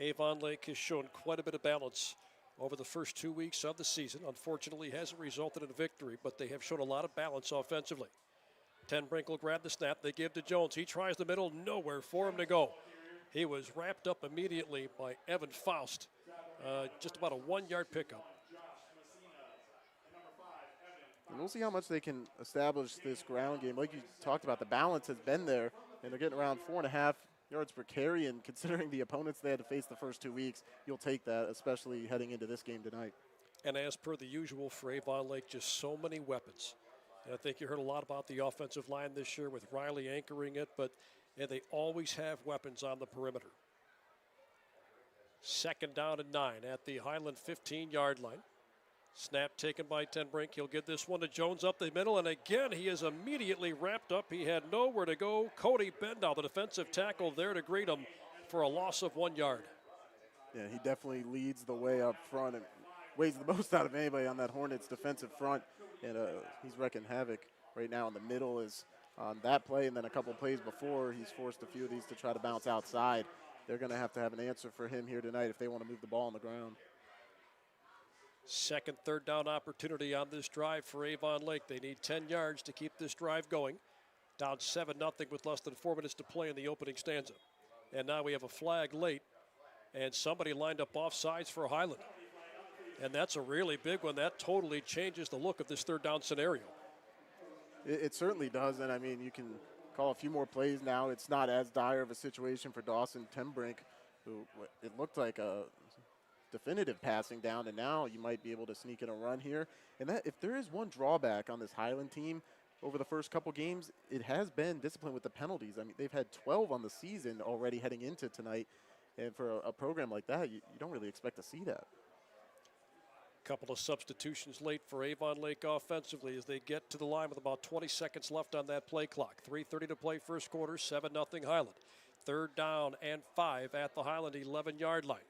Avon Lake has shown quite a bit of balance over the first 2 weeks of the season. Unfortunately, hasn't resulted in a victory, but they have shown a lot of balance offensively. Tenbrink will grab the snap. They give to Jones. He tries the middle. Nowhere for him to go. He was wrapped up immediately by Evan Faust. Just about a 1-yard pickup. And we'll see how much they can establish this ground game. Like you talked about, the balance has been there, and they're getting around 4.5 yards per carry, and considering the opponents they had to face the first 2 weeks, you'll take that, especially heading into this game tonight. And as per the usual for Avon Lake, just so many weapons. And I think you heard a lot about the offensive line this year with Riley anchoring it, but they always have weapons on the perimeter. 2nd down and 9 at the Highland 15-yard line. Snap taken by Tenbrink. He'll get this one to Jones up the middle, and again, he is immediately wrapped up. He had nowhere to go. Cody Bendow, the defensive tackle, there to greet him for a loss of 1 yard. Yeah, he definitely leads the way up front and weighs the most out of anybody on that Hornets defensive front, and he's wrecking havoc right now in the middle is on that play, and then a couple plays before, he's forced a few of these to try to bounce outside. They're going to have an answer for him here tonight if they want to move the ball on the ground. 2nd, 3rd down opportunity on this drive for Avon Lake. They need 10 yards to keep this drive going. Down 7-0 with less than 4 minutes to play in the opening stanza. And now we have a flag late, and somebody lined up offsides for Highland. And that's a really big one. That totally changes the look of this 3rd down scenario. It certainly does, and I mean, you can call a few more plays now. It's not as dire of a situation for Dawson Tenbrink, who it looked like a definitive passing down, and now you might be able to sneak in a run here. And that, if there is one drawback on this Highland team over the first couple games, it has been discipline with the penalties. I mean, they've had 12 on the season already heading into tonight, and for a program like that, you don't really expect to see that. Couple of substitutions late for Avon Lake offensively as they get to the line with about 20 seconds left on that play clock. 3:30 to play first quarter, 7-0 Highland. 3rd down and 5 at the Highland 11-yard line.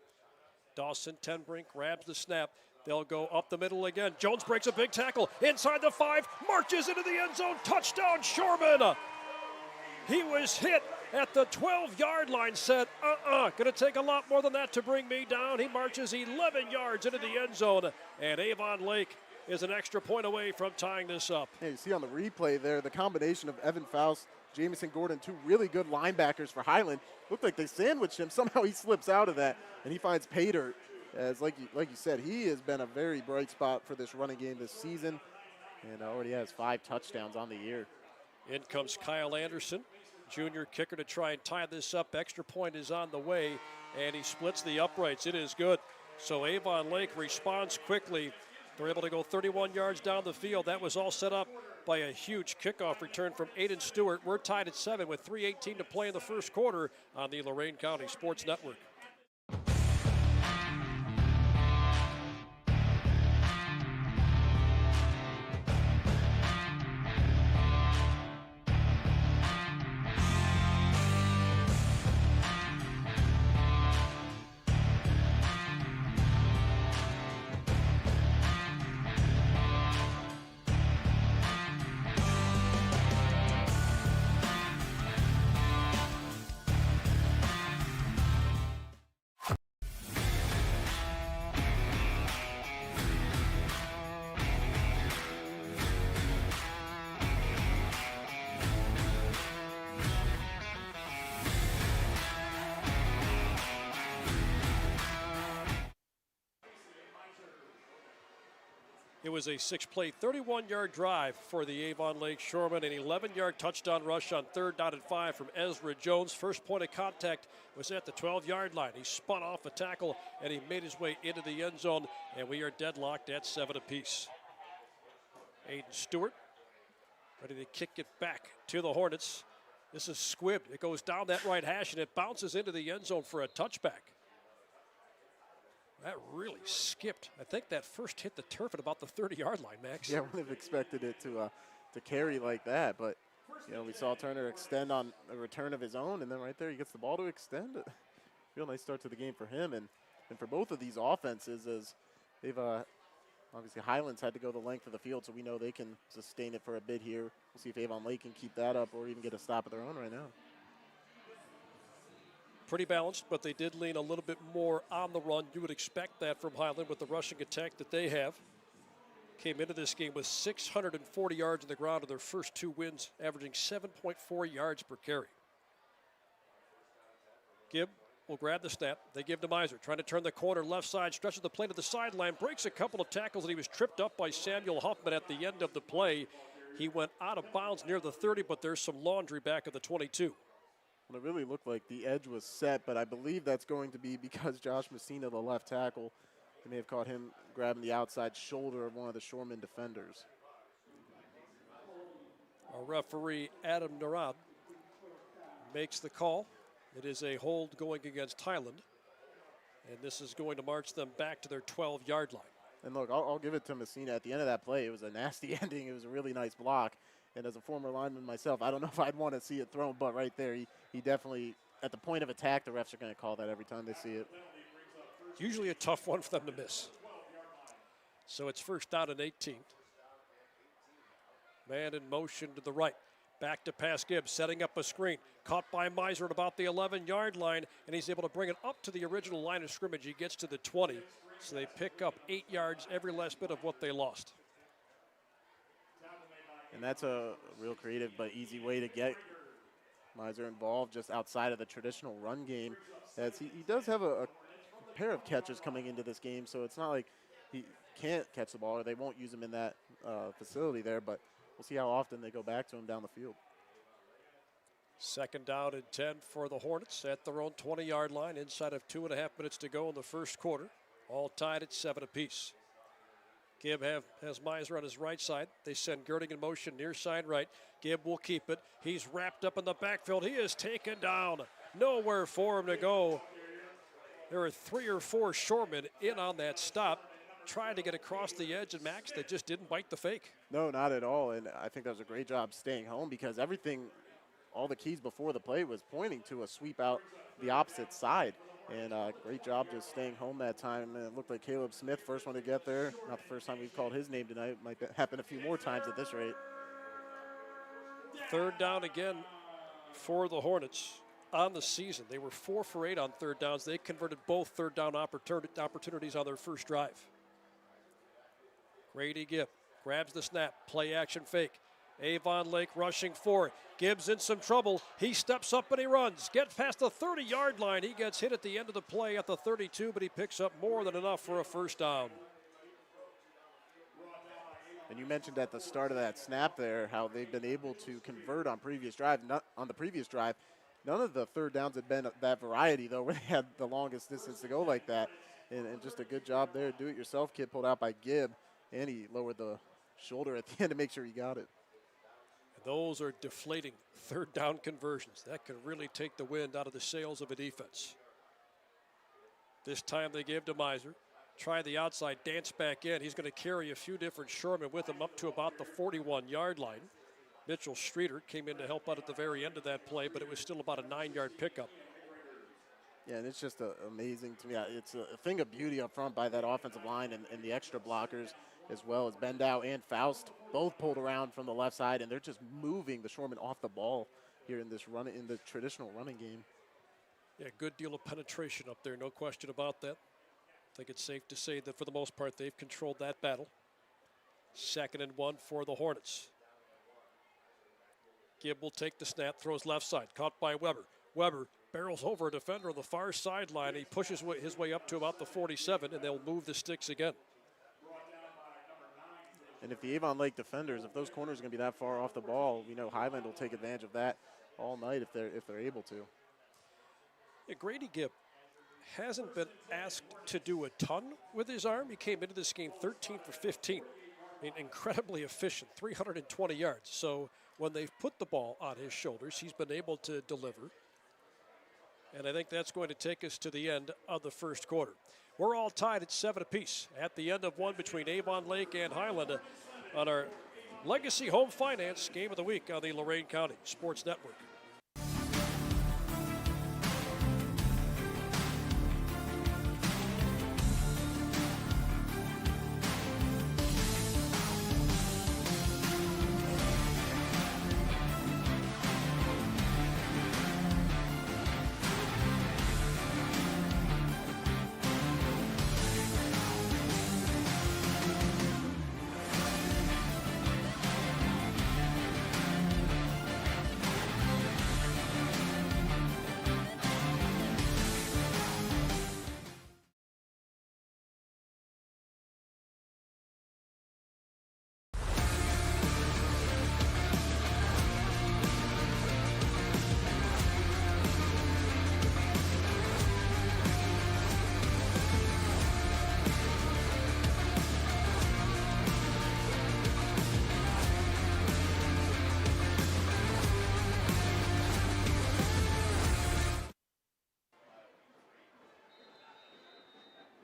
Dawson Tenbrink grabs the snap. They'll go up the middle again. Jones breaks a big tackle. Inside the 5, marches into the end zone. Touchdown, Shoremen. He was hit at the 12-yard line, said, gonna take a lot more than that to bring me down. He marches 11 yards into the end zone, and Avon Lake is an extra point away from tying this up. Yeah, you see on the replay there, the combination of Evan Faust, Jamison Gordon, 2 really good linebackers for Highland. Looked like they sandwiched him. Somehow he slips out of that, and he finds pay dirt. As like you said, he has been a very bright spot for this running game this season, and already has 5 touchdowns on the year. In comes Kyle Anderson, junior kicker, to try and tie this up. Extra point is on the way, and he splits the uprights. It is good. So Avon Lake responds quickly. They're able to go 31 yards down the field. That was all set up by a huge kickoff return from Aiden Stewart. We're tied at 7 with 3:18 to play in the first quarter on the Lorain County Sports Network. It was a 6-play, 31-yard drive for the Avon Lake Shoremen, an 11-yard touchdown rush on 3rd down and 5 from Ezra Jones. First point of contact was at the 12-yard line. He spun off a tackle, and he made his way into the end zone, and we are deadlocked at 7 apiece. Aiden Stewart ready to kick it back to the Hornets. This is squibbed. It goes down that right hash, and it bounces into the end zone for a touchback. That really skipped. I think that first hit the turf at about the 30-yard line, Max. Yeah, I wouldn't have expected it to carry like that, but we saw Turner extend on a return of his own, and then right there he gets the ball to extend. Real nice start to the game for him, and for both of these offenses, as they've obviously Highlands had to go the length of the field, so we know they can sustain it for a bit here. We'll see if Avon Lake can keep that up or even get a stop of their own right now. Pretty balanced, but they did lean a little bit more on the run. You would expect that from Highland with the rushing attack that they have. Came into this game with 640 yards on the ground in their first 2 wins, averaging 7.4 yards per carry. Gibb will grab the snap. They give to Miser, trying to turn the corner left side, stretches the play to the sideline, breaks a couple of tackles, and he was tripped up by Samuel Huffman at the end of the play. He went out of bounds near the 30, but there's some laundry back at the 22. Well, it really looked like the edge was set, but I believe that's going to be because Josh Messina, the left tackle, they may have caught him grabbing the outside shoulder of one of the Shoremen defenders. Our referee, Adam Narad, makes the call. It is a hold going against Highland, and this is going to march them back to their 12-yard line. And look, I'll give it to Messina. At the end of that play, it was a nasty ending. It was a really nice block. And as a former lineman myself, I don't know if I'd want to see it thrown, but right there, he definitely, at the point of attack, the refs are going to call that every time they see it. Usually a tough one for them to miss. So it's first down and 18. Man in motion to the right. Back to pass Gibbs, setting up a screen. Caught by Miser at about the 11-yard line, and he's able to bring it up to the original line of scrimmage. He gets to the 20, so they pick up 8 yards, every last bit of what they lost. And that's a real creative but easy way to get Miser involved just outside of the traditional run game. As he does have a pair of catches coming into this game, so it's not like he can't catch the ball or they won't use him in that facility there, but we'll see how often they go back to him down the field. Second down and 10 for the Hornets at their own 20-yard line, inside of 2.5 minutes to go in the first quarter. All tied at 7 apiece. Gibb has Miser on his right side. They send Girding in motion near side right. Gibb will keep it. He's wrapped up in the backfield. He is taken down. Nowhere for him to go. There are 3 or 4 Shoremen in on that stop, trying to get across the edge, and Max, they just didn't bite the fake. No, not at all, and I think that was a great job staying home because everything, all the keys before the play was pointing to a sweep out the opposite side. And great job just staying home that time. And it looked like Caleb Smith, first one to get there. Not the first time we've called his name tonight. Might happen a few more times at this rate. Third down again for the Hornets on the season. They were 4 for 8 on third downs. They converted both third down opportunities on their first drive. Grady Gibb grabs the snap, play action fake. Avon Lake rushing for it. Gibbs in some trouble. He steps up and he runs. Gets past the 30-yard line. He gets hit at the end of the play at the 32, but he picks up more than enough for a first down. And you mentioned at the start of that snap there how they've been able to convert on previous drive. On the previous drive, none of the third downs had been that variety, though, where they had the longest distance to go like that. And just a good job there. Do-it-yourself kid pulled out by Gibb, and he lowered the shoulder at the end to make sure he got it. Those are deflating third down conversions. That can really take the wind out of the sails of a defense. This time they gave to Miser. Try the outside, dance back in. He's going to carry a few different Shoremen with him up to about the 41-yard line. Mitchell Streeter came in to help out at the very end of that play, but it was still about a 9-yard pickup. Yeah, and it's just amazing to me. It's a thing of beauty up front by that offensive line and the extra blockers, as well as Bendow and Faust, both pulled around from the left side, and they're just moving the Shoremen off the ball here in this run, in the traditional running game. Yeah, good deal of penetration up there, no question about that. I think it's safe to say that for the most part they've controlled that battle. 2nd and 1 for the Hornets. Gibb will take the snap, throws left side, caught by Weber. Weber barrels over a defender on the far sideline. He pushes his way up to about the 47, and they'll move the sticks again. And if the Avon Lake defenders, if those corners are going to be that far off the ball, you know Highland will take advantage of that all night if they're able to. Yeah, Grady Gibb hasn't been asked to do a ton with his arm. He came into this game 13 for 15. I mean, incredibly efficient, 320 yards. So when they've put the ball on his shoulders, he's been able to deliver. And I think that's going to take us to the end of the first quarter. We're all tied at 7 apiece at the end of one between Avon Lake and Highland on our Legacy Home Finance Game of the Week on the Lorain County Sports Network.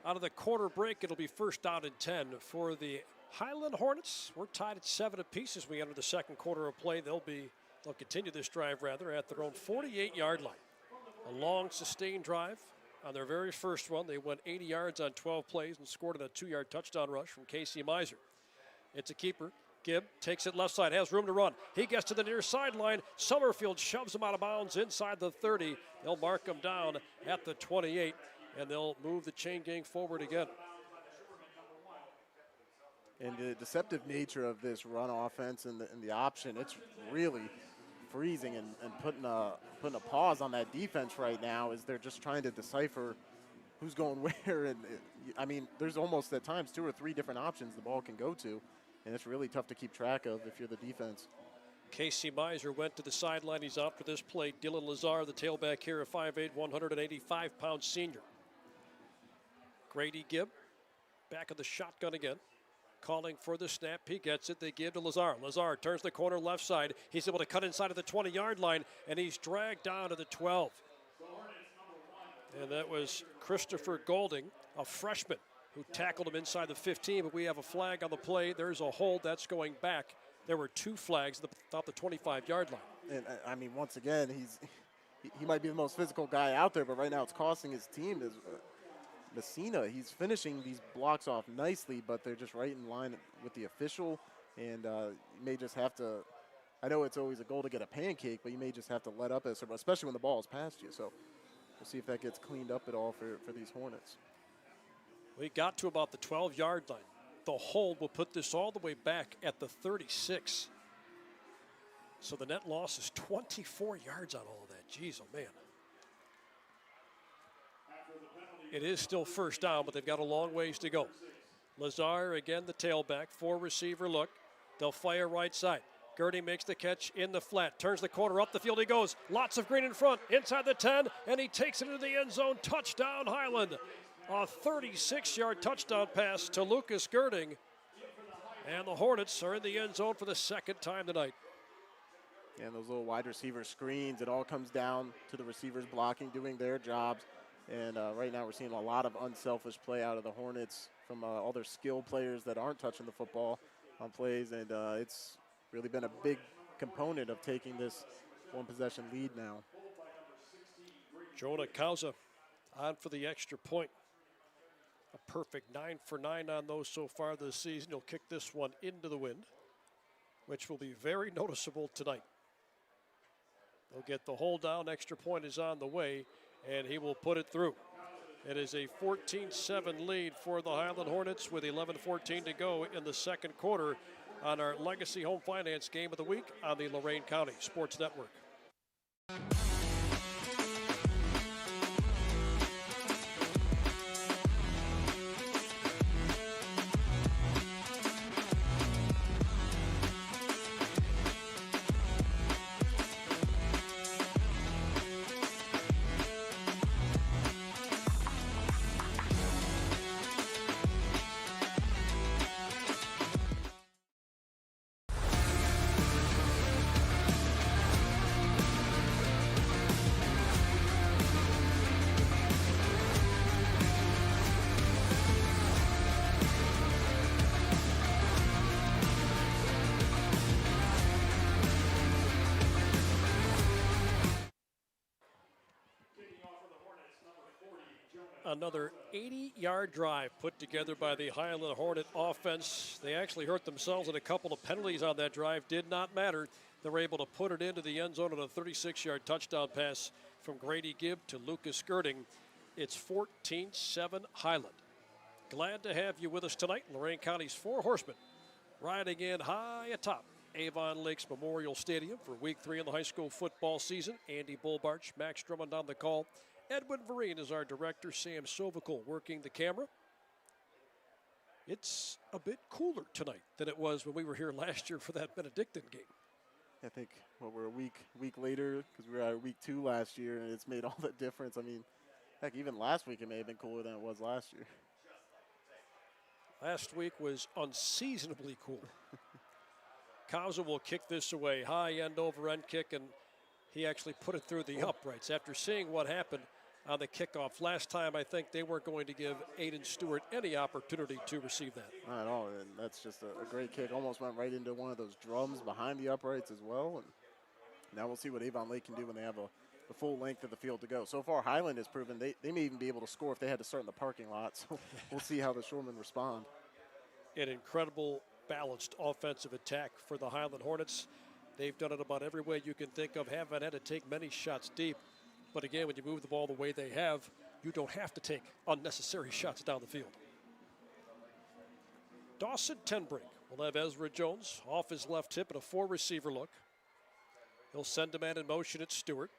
Out of the quarter break, it'll be first down and 10 for the Highland Hornets. We're tied at 7 apiece as we enter the second quarter of play. They'll continue this drive rather at their own 48-yard line. A long sustained drive on their very first one. They went 80 yards on 12 plays and scored on a 2-yard touchdown rush from Casey Miser. It's a keeper. Gibb takes it left side, has room to run. He gets to the near sideline. Summerfield shoves him out of bounds inside the 30. They'll mark him down at the 28. And they'll move the chain gang forward again. And the deceptive nature of this run offense and the option, it's really freezing and putting a pause on that defense right now as they're just trying to decipher who's going where. And I mean, there's almost at times 2 or 3 different options the ball can go to, and it's really tough to keep track of if you're the defense. Casey Miser went to the sideline. He's out for this play. Dylan Lazar, the tailback here, a 5'8", 185-pound senior. Grady Gibb back of the shotgun again. Calling for the snap. He gets it. They give to Lazar. Lazar turns the corner left side. He's able to cut inside of the 20-yard line, and he's dragged down to the 12. And that was Christopher Golding, a freshman, who tackled him inside the 15. But we have a flag on the play. There's a hold. That's going back. There were 2 flags about the 25-yard line. And I mean, once again, he might be the most physical guy out there, but right now it's costing his team. Is Messina, he's finishing these blocks off nicely, but they're just right in line with the official, and you may just have to, I know it's always a goal to get a pancake, but you may just have to let up, especially when the ball is past you. So we'll see if that gets cleaned up at all for these Hornets. We got to about the 12-yard line. The hold will put this all the way back at the 36. So the net loss is 24 yards on all of that. Jeez, oh man. It is still first down, but they've got a long ways to go. Lazar, again, the tailback, 4-receiver look. They'll fire right side. Gertie makes the catch in the flat, turns the corner, up the field he goes. Lots of green in front, inside the 10, and he takes it into the end zone. Touchdown, Highland. A 36-yard touchdown pass to Lucas Girding. And the Hornets are in the end zone for the second time tonight. And those little wide receiver screens, it all comes down to the receivers blocking, doing their jobs. And right now we're seeing a lot of unselfish play out of the Hornets from all their skill players that aren't touching the football on plays. And it's really been a big component of taking this one-possession lead now. Jonah Kauza on for the extra point. A perfect 9 for 9 on those so far this season. He'll kick this one into the wind, which will be very noticeable tonight. They'll get the hold down. Extra point is on the way, and he will put it through. It is a 14-7 lead for the Highland Hornets with 11:14 to go in the second quarter on our Legacy Home Finance Game of the Week on the Lorain County Sports Network. Another 80-yard drive put together by the Highland Hornet offense. They actually hurt themselves in a couple of penalties on that drive. Did not matter. They were able to put it into the end zone on a 36-yard touchdown pass from Grady Gibb to Lucas Girding. It's 14-7 Highland. Glad to have you with us tonight. Lorain County's Four Horsemen riding in high atop Avon Lake's Memorial Stadium for Week 3 in the high school football season. Andy Bulbarch, Max Drummond on the call. Edwin Vereen is our director. Sam Sovacool working the camera. It's a bit cooler tonight than it was when we were here last year for that Benedictine game. I think we're a week later because we were at week 2 last year, and it's made all the difference. I mean, heck, even last week it may have been cooler than it was last year. Last week was unseasonably cool. Kauza will kick this away. High end over end kick, and he actually put it through the uprights after seeing what happened on the kickoff. Last time, I think they weren't going to give Aiden Stewart any opportunity to receive that. Not at all, and that's just a great kick. Almost went right into one of those drums behind the uprights as well. And now we'll see what Avon Lake can do when they have the full length of the field to go. So far, Highland has proven they may even be able to score if they had to start in the parking lot. So we'll see how the Shoremen respond. An incredible balanced offensive attack for the Highland Hornets. They've done it about every way you can think of. Haven't had to take many shots deep. But again, when you move the ball the way they have, you don't have to take unnecessary shots down the field. Dawson Tenbrink will have Ezra Jones off his left hip and a 4-receiver look. He'll send a man in motion at Stewart.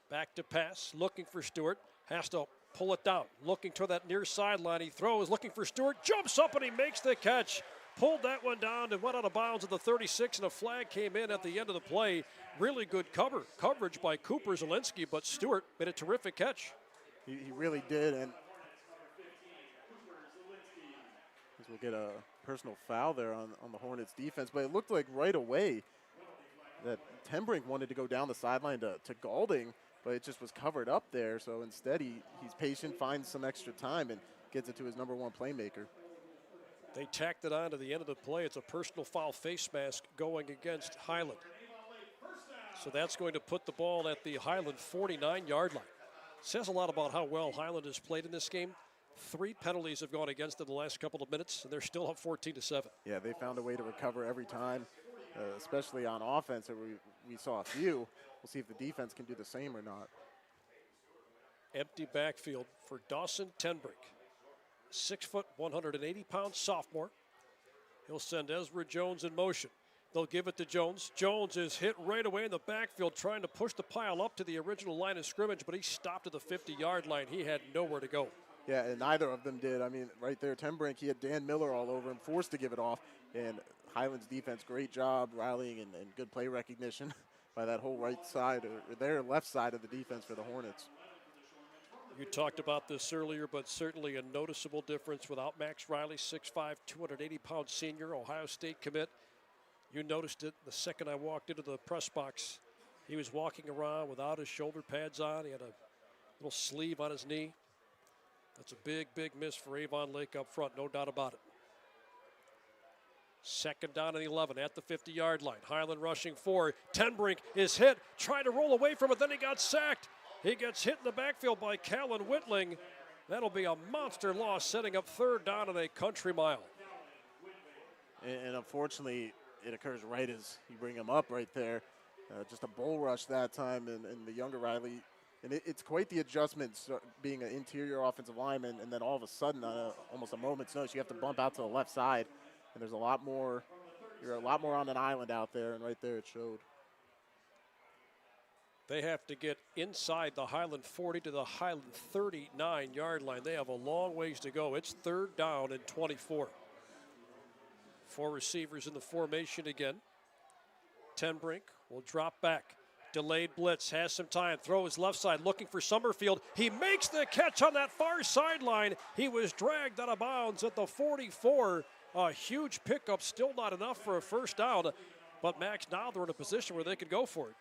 Back to pass, looking for Stewart. Has to pull it down. Looking to that near sideline. He throws, looking for Stewart. Jumps up and he makes the catch. Pulled that one down and went out of bounds at the 36, and a flag came in at the end of the play. Really good coverage by Cooper Zielinski, but Stewart made a terrific catch. He really did, and we'll get a personal foul there on the Hornets defense, but it looked like right away that Tenbrink wanted to go down the sideline to Galding, but it just was covered up there, so instead he's patient, finds some extra time, and gets it to his number 1 playmaker. They tacked it on to the end of the play. It's a personal foul face mask going against Highland. So that's going to put the ball at the Highland 49-yard line. Says a lot about how well Highland has played in this game. 3 penalties have gone against them the last couple of minutes, and they're still up 14-7. Yeah, they found a way to recover every time, especially on offense. We saw a few. We'll see if the defense can do the same or not. Empty backfield for Dawson Tenbrink. 6 foot, 180-pound sophomore. He'll send Ezra Jones in motion. They'll give it to Jones. Jones is hit right away in the backfield trying to push the pile up to the original line of scrimmage, but he stopped at the 50-yard line. He had nowhere to go. Yeah, and neither of them did. I mean, right there, Tenbrink, he had Dan Miller all over him, forced to give it off. And Highland's defense, great job rallying and good play recognition by that whole right side, or their left side of the defense for the Hornets. You talked about this earlier, but certainly a noticeable difference without Max Riley, 6'5", 280-pound senior, Ohio State commit. You noticed it the second I walked into the press box. He was walking around without his shoulder pads on. He had a little sleeve on his knee. That's a big, big miss for Avon Lake up front, no doubt about it. 2nd down and 11 at the 50-yard line. Highland rushing 4. Tenbrink is hit, trying to roll away from it, then he got sacked. He gets hit in the backfield by Callan Whitling. That'll be a monster loss, setting up 3rd down and a country mile. And unfortunately, it occurs right as you bring him up right there. Just a bull rush that time, and the younger Riley. And it's quite the adjustment, being an interior offensive lineman, and then all of a sudden, almost a moment's notice, you have to bump out to the left side. And there's a lot more, you're a lot more on an island out there, and right there it showed. They have to get inside the Highland 40 to the Highland 39-yard line. They have a long ways to go. It's 3rd down and 24. 4 receivers in the formation again. Tenbrink will drop back. Delayed blitz, has some time, throws left side, looking for Summerfield. He makes the catch on that far sideline. He was dragged out of bounds at the 44. A huge pickup, still not enough for a 1st down. But Max, now they're in a position where they could go for it.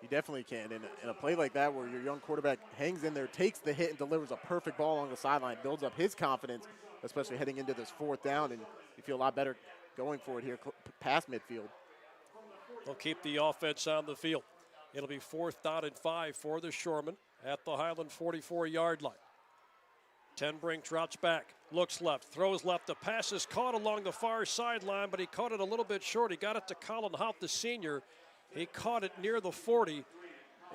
You definitely can. In a play like that where your young quarterback hangs in there, takes the hit, and delivers a perfect ball along the sideline, builds up his confidence, especially heading into this 4th down, and you feel a lot better going for it here past midfield. They'll keep the offense on the field. It'll be 4th down and 5 for the Shoremen at the Highland 44-yard line. Tenbrink drops back, looks left, throws left. The pass is caught along the far sideline, but he caught it a little bit short. He got it to Colin Hout, the senior. He caught it near the 40,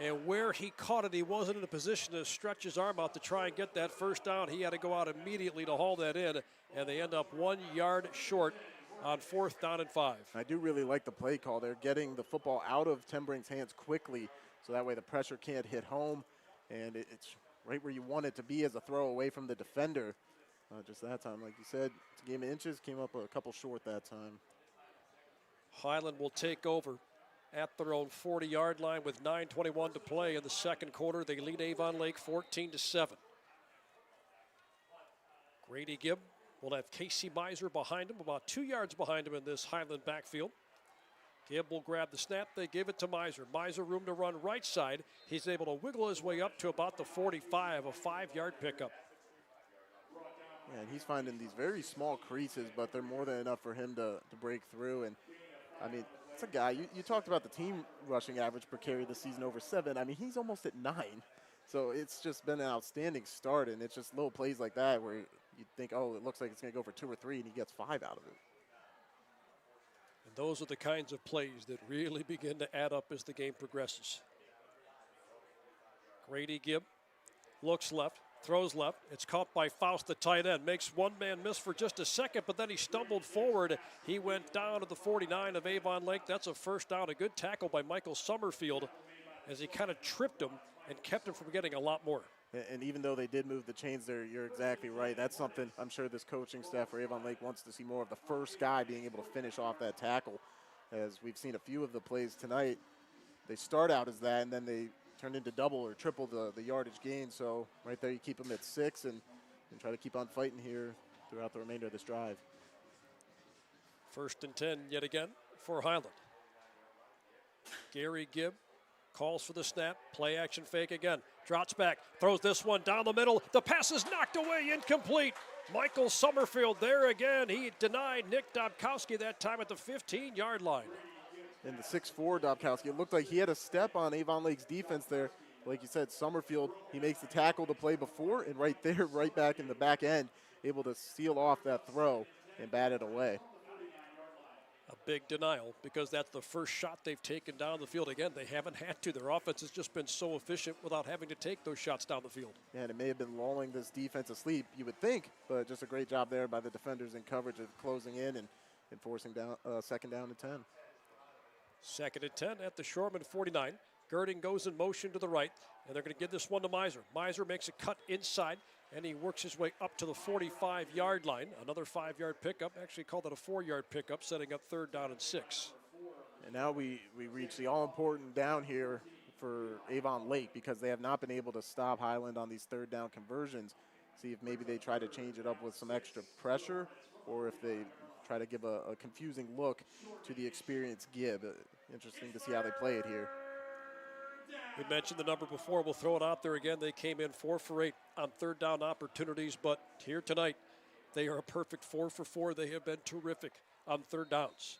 and where he caught it, he wasn't in a position to stretch his arm out to try and get that 1st down. He had to go out immediately to haul that in, and they end up 1 yard short on 4th down and 5. I do really like the play call. They're getting the football out of Tenbrink's hands quickly, so that way the pressure can't hit home, and it's right where you want it to be as a throw away from the defender. Just that time, like you said, it's a game of inches, came up a couple short that time. Highland will take over at their own 40-yard line with 9:21 to play in the 2nd quarter. They lead Avon Lake 14-7. Grady Gibb will have Casey Miser behind him, about 2 yards behind him in this Highland backfield. Gibb will grab the snap. They give it to Miser. Miser room to run right side. He's able to wiggle his way up to about the 45, a 5-yard pickup. Yeah, and he's finding these very small creases, but they're more than enough for him to break through. And, I mean, it's a guy, you talked about the team rushing average per carry this season over 7. I mean, he's almost at 9. So it's just been an outstanding start, and it's just little plays like that where you think, oh, it looks like it's going to go for 2 or 3, and he gets 5 out of it. And those are the kinds of plays that really begin to add up as the game progresses. Grady Gibb looks left, throws left. It's caught by Faust, the tight end. Makes one man miss for just a second, but then he stumbled forward. He went down to the 49 of Avon Lake. That's a 1st down. A good tackle by Michael Summerfield as he kind of tripped him and kept him from getting a lot more. And even though they did move the chains there, you're exactly right. That's something I'm sure this coaching staff for Avon Lake wants to see more of, the first guy being able to finish off that tackle. As we've seen a few of the plays tonight, they start out as that, and then they turn into double or triple the yardage gain. So right there, you keep them at 6 and try to keep on fighting here throughout the remainder of this drive. 1st and 10 yet again for Highland. Gary Gibb calls for the snap, play action fake again. Drops back, throws this one down the middle. The pass is knocked away, incomplete. Michael Summerfield there again. He denied Nick Dobkowski that time at the 15-yard line. And the 6'4", Dobkowski, it looked like he had a step on Avon Lake's defense there. Like you said, Summerfield, he makes the tackle to play before, and right there, right back in the back end, able to seal off that throw and bat it away. A big denial because that's the first shot they've taken down the field. Again, they haven't had to. Their offense has just been so efficient without having to take those shots down the field. Yeah, and it may have been lulling this defense asleep, you would think, but just a great job there by the defenders in coverage of closing in and forcing down second down and 10. Second and 10 at the Shoremen 49. Girding goes in motion to the right, and they're going to give this one to Miser. Miser makes a cut inside, and he works his way up to the 45-yard line. Another 5-yard pickup. Actually called it a 4-yard pickup, setting up 3rd down and 6. And now we reach the all-important down here for Avon Lake because they have not been able to stop Highland on these 3rd down conversions. See if maybe they try to change it up with some extra pressure or if they try to give a confusing look to the experienced Gibb. Interesting to see how they play it here. We mentioned the number before. We'll throw it out there again. They came in 4 for 8 on 3rd down opportunities, but here tonight, they are a perfect 4 for 4. They have been terrific on 3rd downs.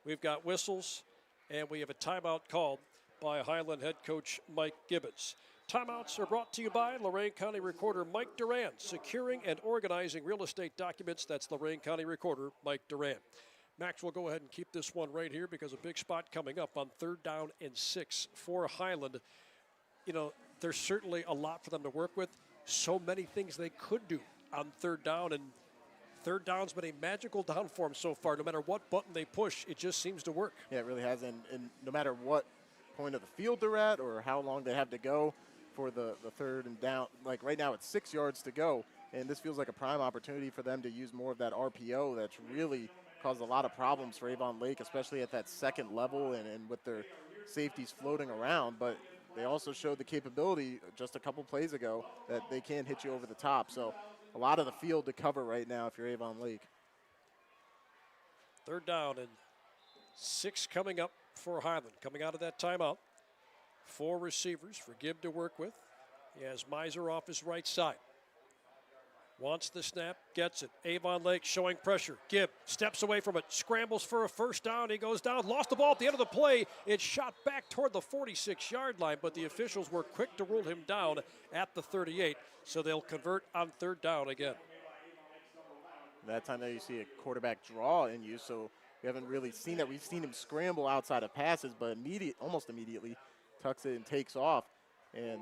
We've got whistles, and we have a timeout called by Highland head coach Mike Gibbons. Timeouts are brought to you by Lorain County Recorder Mike Duran, securing and organizing real estate documents. That's Lorain County Recorder Mike Duran. Max will go ahead and keep this one right here because a big spot coming up on 3rd down and 6 for Highland. You know, there's certainly a lot for them to work with. So many things they could do on 3rd down, and 3rd down's been a magical down for them so far. No matter what button they push, it just seems to work. Yeah, it really has, and no matter what point of the field they're at or how long they have to go for the 3rd and down, like right now it's 6 yards to go, and this feels like a prime opportunity for them to use more of that RPO that's really caused a lot of problems for Avon Lake, especially at that second level and with their safeties floating around. But they also showed the capability just a couple plays ago that they can hit you over the top. So a lot of the field to cover right now if you're Avon Lake. 3rd down and 6 coming up for Highland. Coming out of that timeout, 4 receivers for Gibb to work with. He has Miser off his right side. Wants the snap, gets it. Avon Lake showing pressure. Gibb steps away from it, scrambles for a 1st down. He goes down, lost the ball at the end of the play. It's shot back toward the 46-yard line, but the officials were quick to rule him down at the 38, so they'll convert on 3rd down again. That time there you see a quarterback draw in use, so we haven't really seen that. We've seen him scramble outside of passes, but almost immediately tucks it and takes off. And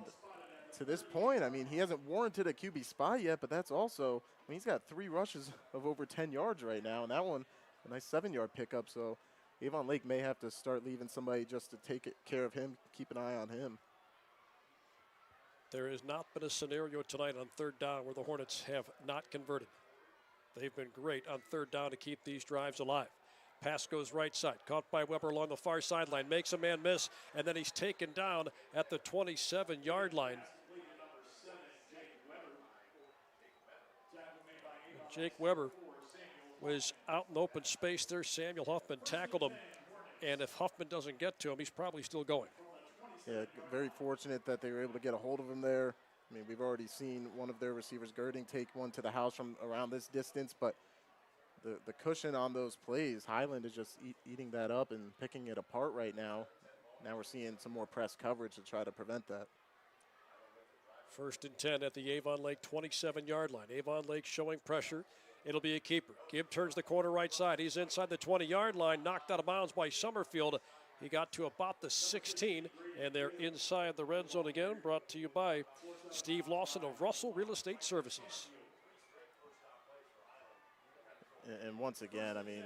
to this point, I mean, he hasn't warranted a QB spot yet, but that's also, I mean, he's got 3 rushes of over 10 yards right now, and that one, a nice 7-yard pickup. So Avon Lake may have to start leaving somebody just to take care of him, keep an eye on him. There has not been a scenario tonight on 3rd down where the Hornets have not converted. They've been great on 3rd down to keep these drives alive. Pass goes right side, caught by Weber along the far sideline, makes a man miss, and then he's taken down at the 27-yard line. Jake Weber was out in open space there. Samuel Huffman tackled him, and if Huffman doesn't get to him, he's probably still going. Yeah, very fortunate that they were able to get a hold of him there. I mean, we've already seen one of their receivers, Girding, take one to the house from around this distance, but the cushion on those plays, Highland is just eating that up and picking it apart right now. Now we're seeing some more press coverage to try to prevent that. 1st and 10 at the Avon Lake 27-yard line. Avon Lake showing pressure. It'll be a keeper. Gibb turns the corner right side. He's inside the 20-yard line, knocked out of bounds by Summerfield. He got to about the 16, and they're inside the red zone again, brought to you by Steve Lawson of Russell Real Estate Services. And once again, I mean,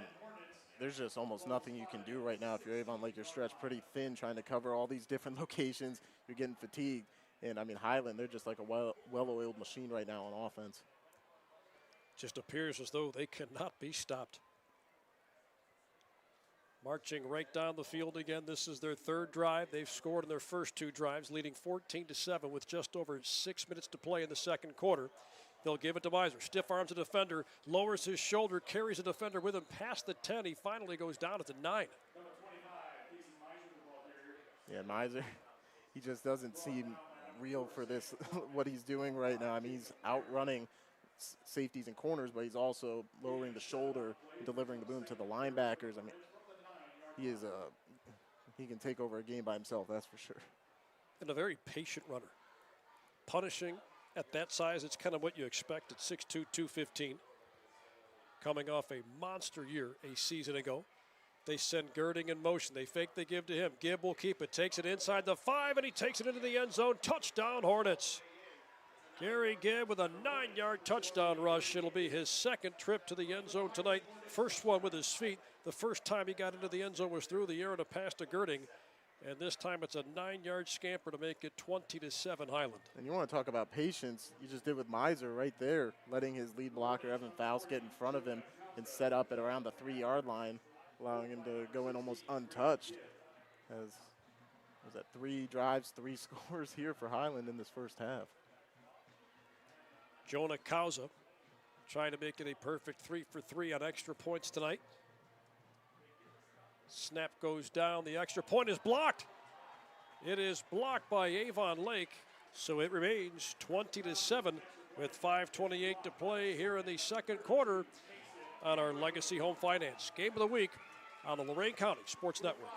there's just almost nothing you can do right now if you're Avon Lake. You're stretched pretty thin trying to cover all these different locations. You're getting fatigued. And, I mean, Highland, they're just like a well-oiled machine right now on offense. Just appears as though they cannot be stopped. Marching right down the field again. This is their 3rd drive. They've scored in their first 2 drives, leading 14-7 with just over 6 minutes to play in the second quarter. They'll give it to Miser. Stiff arms a defender, lowers his shoulder, carries a defender with him past the 10. He finally goes down at the 9. Yeah, Miser, he just doesn't seem real for this, what he's doing right now. I mean, he's outrunning safeties and corners, but he's also lowering the shoulder and delivering the boom to the linebackers. I mean, he is he can take over a game by himself, that's for sure. And a very patient runner. Punishing at that size, it's kind of what you expect at 6'2", 215. Coming off a monster year a season ago. They send Girding in motion. They fake, they give to him. Gibb will keep it, takes it inside the 5, and he takes it into the end zone. Touchdown, Hornets. Gary Gibb with a 9-yard touchdown rush. It'll be his second trip to the end zone tonight. First one with his feet. The first time he got into the end zone was through the air and a pass to Girding. And this time it's a 9-yard scamper to make it 20-7 Highland. And you want to talk about patience. You just did with Miser right there, letting his lead blocker, Evan Faust, get in front of him and set up at around the 3-yard line, allowing him to go in almost untouched. As was that 3 drives, 3 scores here for Highland in this first half. Jonah Kauza trying to make it a perfect 3 for 3 on extra points tonight. Snap goes down. The extra point is blocked. It is blocked by Avon Lake, so it remains 20-7 with 5:28 to play here in the second quarter on our Legacy Home Finance Game of the Week on the Lorain County Sports Network.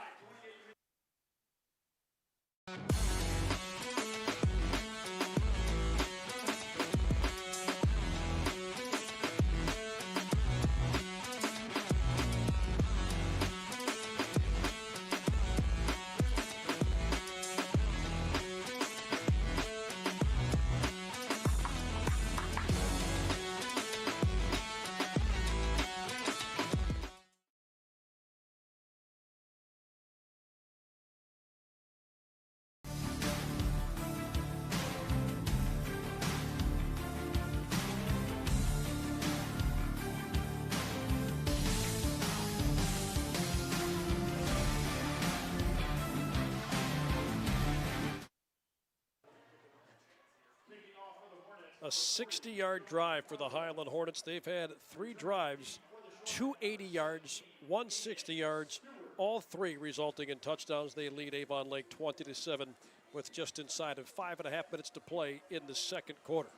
A 60-yard drive for the Highland Hornets. They've had 3 drives, 2 80 yards, 1 60 yards, all 3 resulting in touchdowns. They lead Avon Lake 20-7 with just inside of 5.5 minutes to play in the second quarter.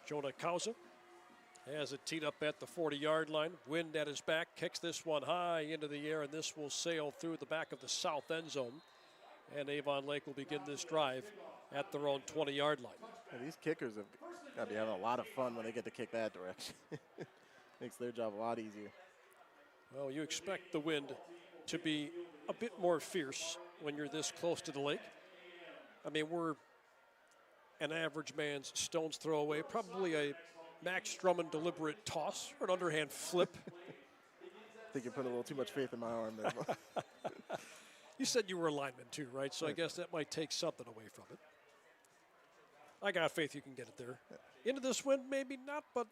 Jonah Kauza has it teed up at the 40-yard line. Wind at his back, kicks this one high into the air, and this will sail through the back of the south end zone. And Avon Lake will begin this drive at their own 20-yard line. Yeah, these kickers have got to be having a lot of fun when they get to kick that direction. Makes their job a lot easier. Well, you expect the wind to be a bit more fierce when you're this close to the lake. I mean, we're an average man's stone's throw away, probably a Max Drummond deliberate toss or an underhand flip. I think you're putting a little too much faith in my arm there. You said you were a lineman too, right? So I guess that might take something away from it. I got faith you can get it there. Yeah. Into this wind, maybe not, but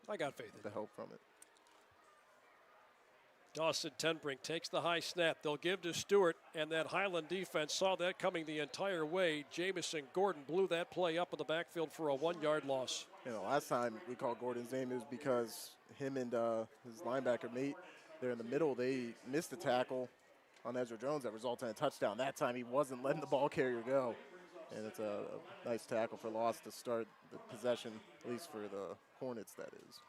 I got faith in it. The help from it. Dawson Tenbrink takes the high snap. They'll give to Stewart, and that Highland defense saw that coming the entire way. Jamison Gordon blew that play up in the backfield for a 1-yard loss. You know, last time we called Gordon's name, it was because him and his linebacker mate, they're in the middle. They missed the tackle on Ezra Jones that resulted in a touchdown. That time he wasn't letting the ball carrier go. And it's a nice tackle for loss to start the possession, at least for the Hornets, that is.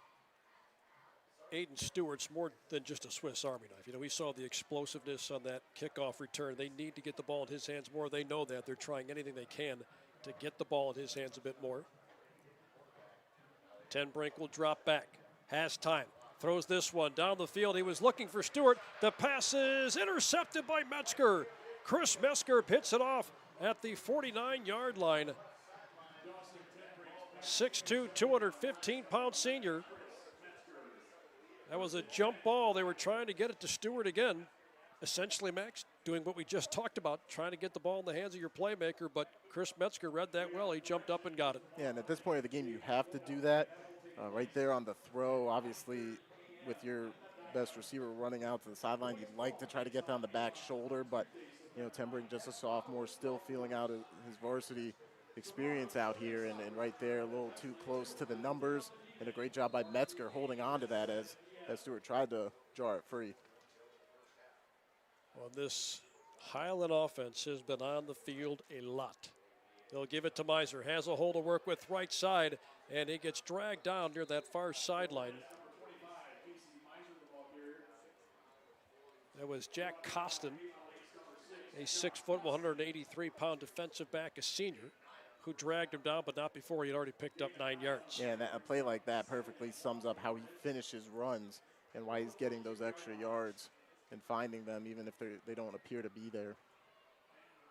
Aiden Stewart's more than just a Swiss Army knife. You know, we saw the explosiveness on that kickoff return. They need to get the ball in his hands more. They know that. They're trying anything they can to get the ball in his hands a bit more. Tenbrink will drop back. Has time. Throws this one down the field. He was looking for Stewart. The pass is intercepted by Metzger. Chris Metzger pits it off at the 49-yard line. 6'2", 215-pound senior. That was a jump ball. They were trying to get it to Stewart again. Essentially, Max, doing what we just talked about, trying to get the ball in the hands of your playmaker, but Chris Metzger read that well. He jumped up and got it. Yeah, and at this point of the game, you have to do that. Right there on the throw, obviously, with your best receiver running out to the sideline, you'd like to try to get down the back shoulder, but you know, Tenbrink, just a sophomore, still feeling out his varsity experience out here, and right there, a little too close to the numbers, and a great job by Metzger holding on to that as Stewart tried to jar it free. Well, this Highland offense has been on the field a lot. They'll give it to Miser, has a hole to work with right side, and he gets dragged down near that far sideline. That was Jack Costin, a 6 foot, 183-pound defensive back, a senior, who dragged him down, but not before he had already picked up 9 yards. Yeah, and a play like that perfectly sums up how he finishes runs and why he's getting those extra yards and finding them even if they don't appear to be there.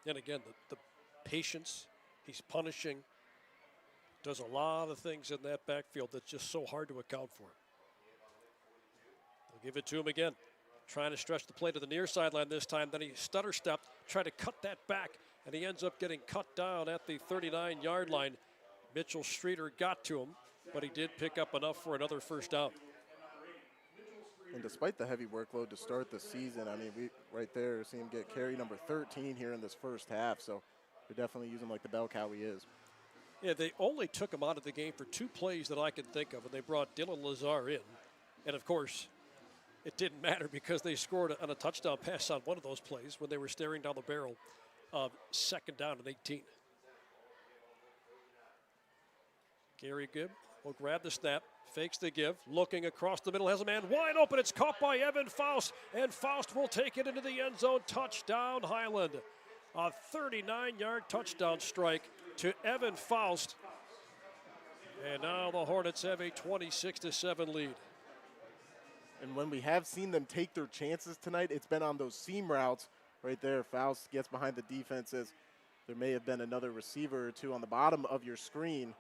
And again, the patience, he's punishing, does a lot of things in that backfield that's just so hard to account for. They'll give it to him again. Trying to stretch the play to the near sideline this time. Then he stutter stepped, tried to cut that back, and he ends up getting cut down at the 39-yard line. Mitchell Streeter got to him, but he did pick up enough for another first down. And despite the heavy workload to start the season, I mean, we right there see him get carry number 13 here in this first half. So they're definitely using him like the bell cow he is. Yeah, they only took him out of the game for 2 plays that I can think of, and they brought Dylan Lazar in. And, of course, it didn't matter because they scored on a touchdown pass on one of those plays when they were staring down the barrel of 2nd down and 18. Gary Gibb will grab the snap, fakes the give, looking across the middle, has a man wide open. It's caught by Evan Faust, and Faust will take it into the end zone. Touchdown, Highland. A 39-yard touchdown strike to Evan Faust. And now the Hornets have a 26-7 lead. And when we have seen them take their chances tonight, it's been on those seam routes right there. Faust gets behind the defenses. There may have been another receiver or two on the bottom of your screen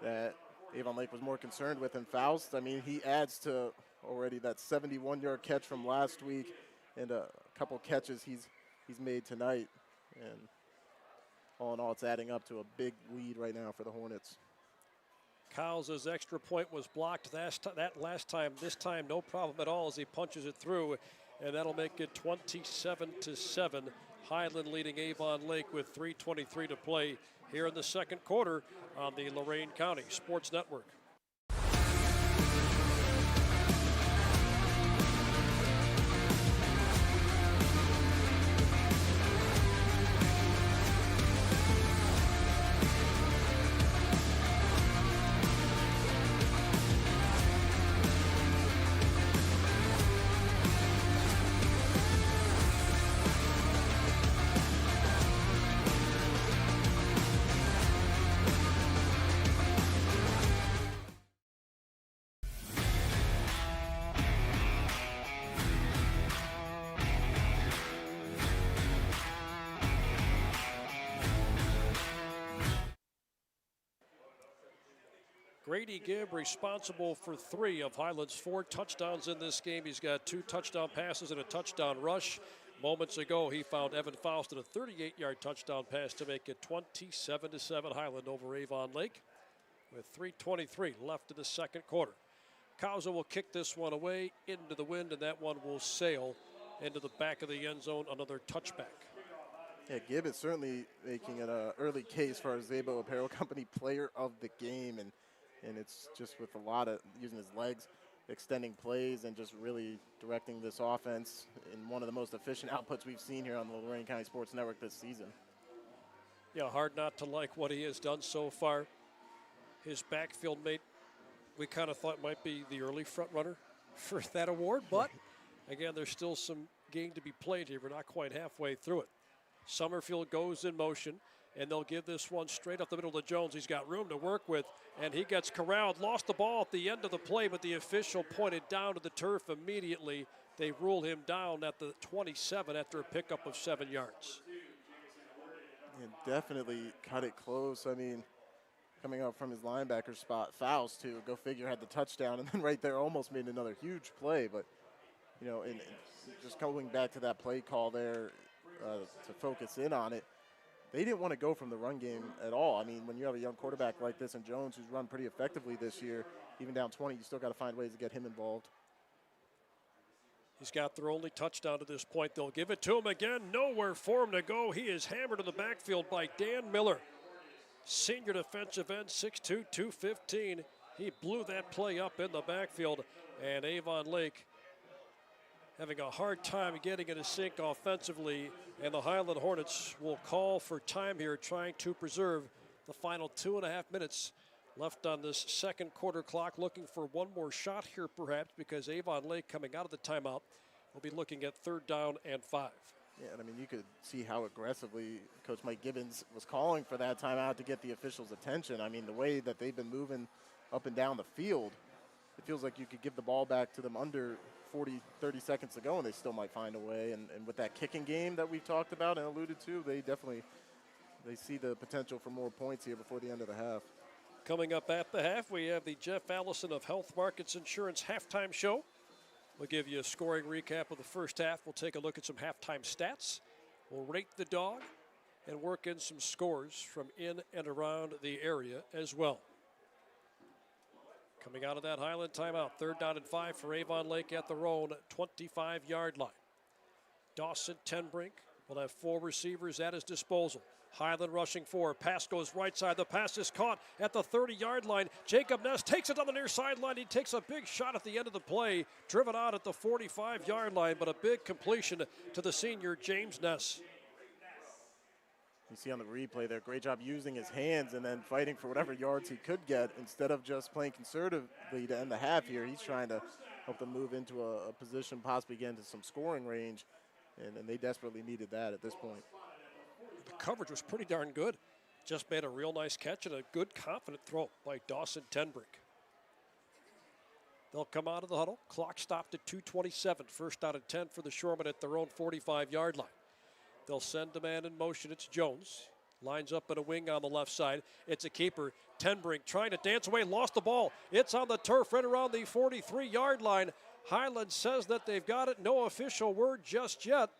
that Avon Lake was more concerned with. And Faust, I mean, he adds to already that 71-yard catch from last week and a couple catches he's made tonight. And all in all, it's adding up to a big lead right now for the Hornets. Cowles' extra point was blocked that last time. This time, no problem at all as he punches it through, and that'll make it 27-7. Highland leading Avon Lake with 3:23 to play here in the second quarter on the Lorain County Sports Network. Grady Gibb responsible for 3 of Highland's 4 touchdowns in this game. He's got 2 touchdown passes and a touchdown rush. Moments ago, he found Evan Faust at a 38-yard touchdown pass to make it 27-7 Highland over Avon Lake with 3:23 left in the second quarter. Kauza will kick this one away into the wind, and that one will sail into the back of the end zone, another touchback. Yeah, Gibb is certainly making an early case for our Zabo Apparel Company player of the game, and it's just with a lot of using his legs, extending plays, and just really directing this offense in one of the most efficient outputs we've seen here on the Lorain County Sports Network this season. Yeah, hard not to like what he has done so far. His backfield mate, we kind of thought might be the early front runner for that award, but again, there's still some game to be played here. We're not quite halfway through it. Summerfield goes in motion, and they'll give this one straight up the middle to Jones. He's got room to work with, and he gets corralled. Lost the ball at the end of the play, but the official pointed down to the turf immediately. They rule him down at the 27 after a pickup of 7 yards. And definitely cut it close. I mean, coming up from his linebacker spot, Faust, too, go figure, had the touchdown, and then right there almost made another huge play. But, you know, and just going back to that play call there to focus in on it, they didn't want to go from the run game at all. I mean, when you have a young quarterback like this and Jones, who's run pretty effectively this year, even down 20, you still got to find ways to get him involved. He's got their only touchdown to this point. They'll give it to him again. Nowhere for him to go. He is hammered in the backfield by Dan Miller. Senior defensive end, 6'2", 215. He blew that play up in the backfield. And Avon Lake having a hard time getting it to sync offensively. And the Highland Hornets will call for time here, trying to preserve the final 2.5 minutes left on this second quarter clock, looking for one more shot here perhaps, because Avon Lake coming out of the timeout We'll be looking at 3rd down and 5. Yeah, and I mean, you could see how aggressively Coach Mike Gibbons was calling for that timeout to get the officials' attention. I mean, the way that they've been moving up and down the field, it feels like you could give the ball back to them under 30 seconds to go, and they still might find a way. And with that kicking game that we've talked about and alluded to, they see the potential for more points here before the end of the half. Coming up at the half, we have the Jeff Allison of Health Markets Insurance halftime show. We'll give you a scoring recap of the first half. We'll take a look at some halftime stats. We'll rate the dog and work in some scores from in and around the area as well. Coming out of that Highland timeout, 3rd down and 5 for Avon Lake at their own 25-yard line. Dawson Tenbrink will have 4 receivers at his disposal. Highland rushing 4. Pass goes right side. The pass is caught at the 30-yard line. Jacob Ness takes it on the near sideline. He takes a big shot at the end of the play. Driven out at the 45-yard line, but a big completion to the senior, James Ness. You see on the replay there, great job using his hands and then fighting for whatever yards he could get. Instead of just playing conservatively to end the half here, he's trying to help them move into a position, possibly get into some scoring range, and they desperately needed that at this point. The coverage was pretty darn good. Just made a real nice catch and a good, confident throw by Dawson Tenbrink. They'll come out of the huddle. Clock stopped at 2:27. 1st down and 10 for the Shoremen at their own 45-yard line. They'll send a man in motion. It's Jones. Lines up in a wing on the left side. It's a keeper. Tenbrink trying to dance away. Lost the ball. It's on the turf right around the 43-yard line. Highland says that they've got it. No official word just yet.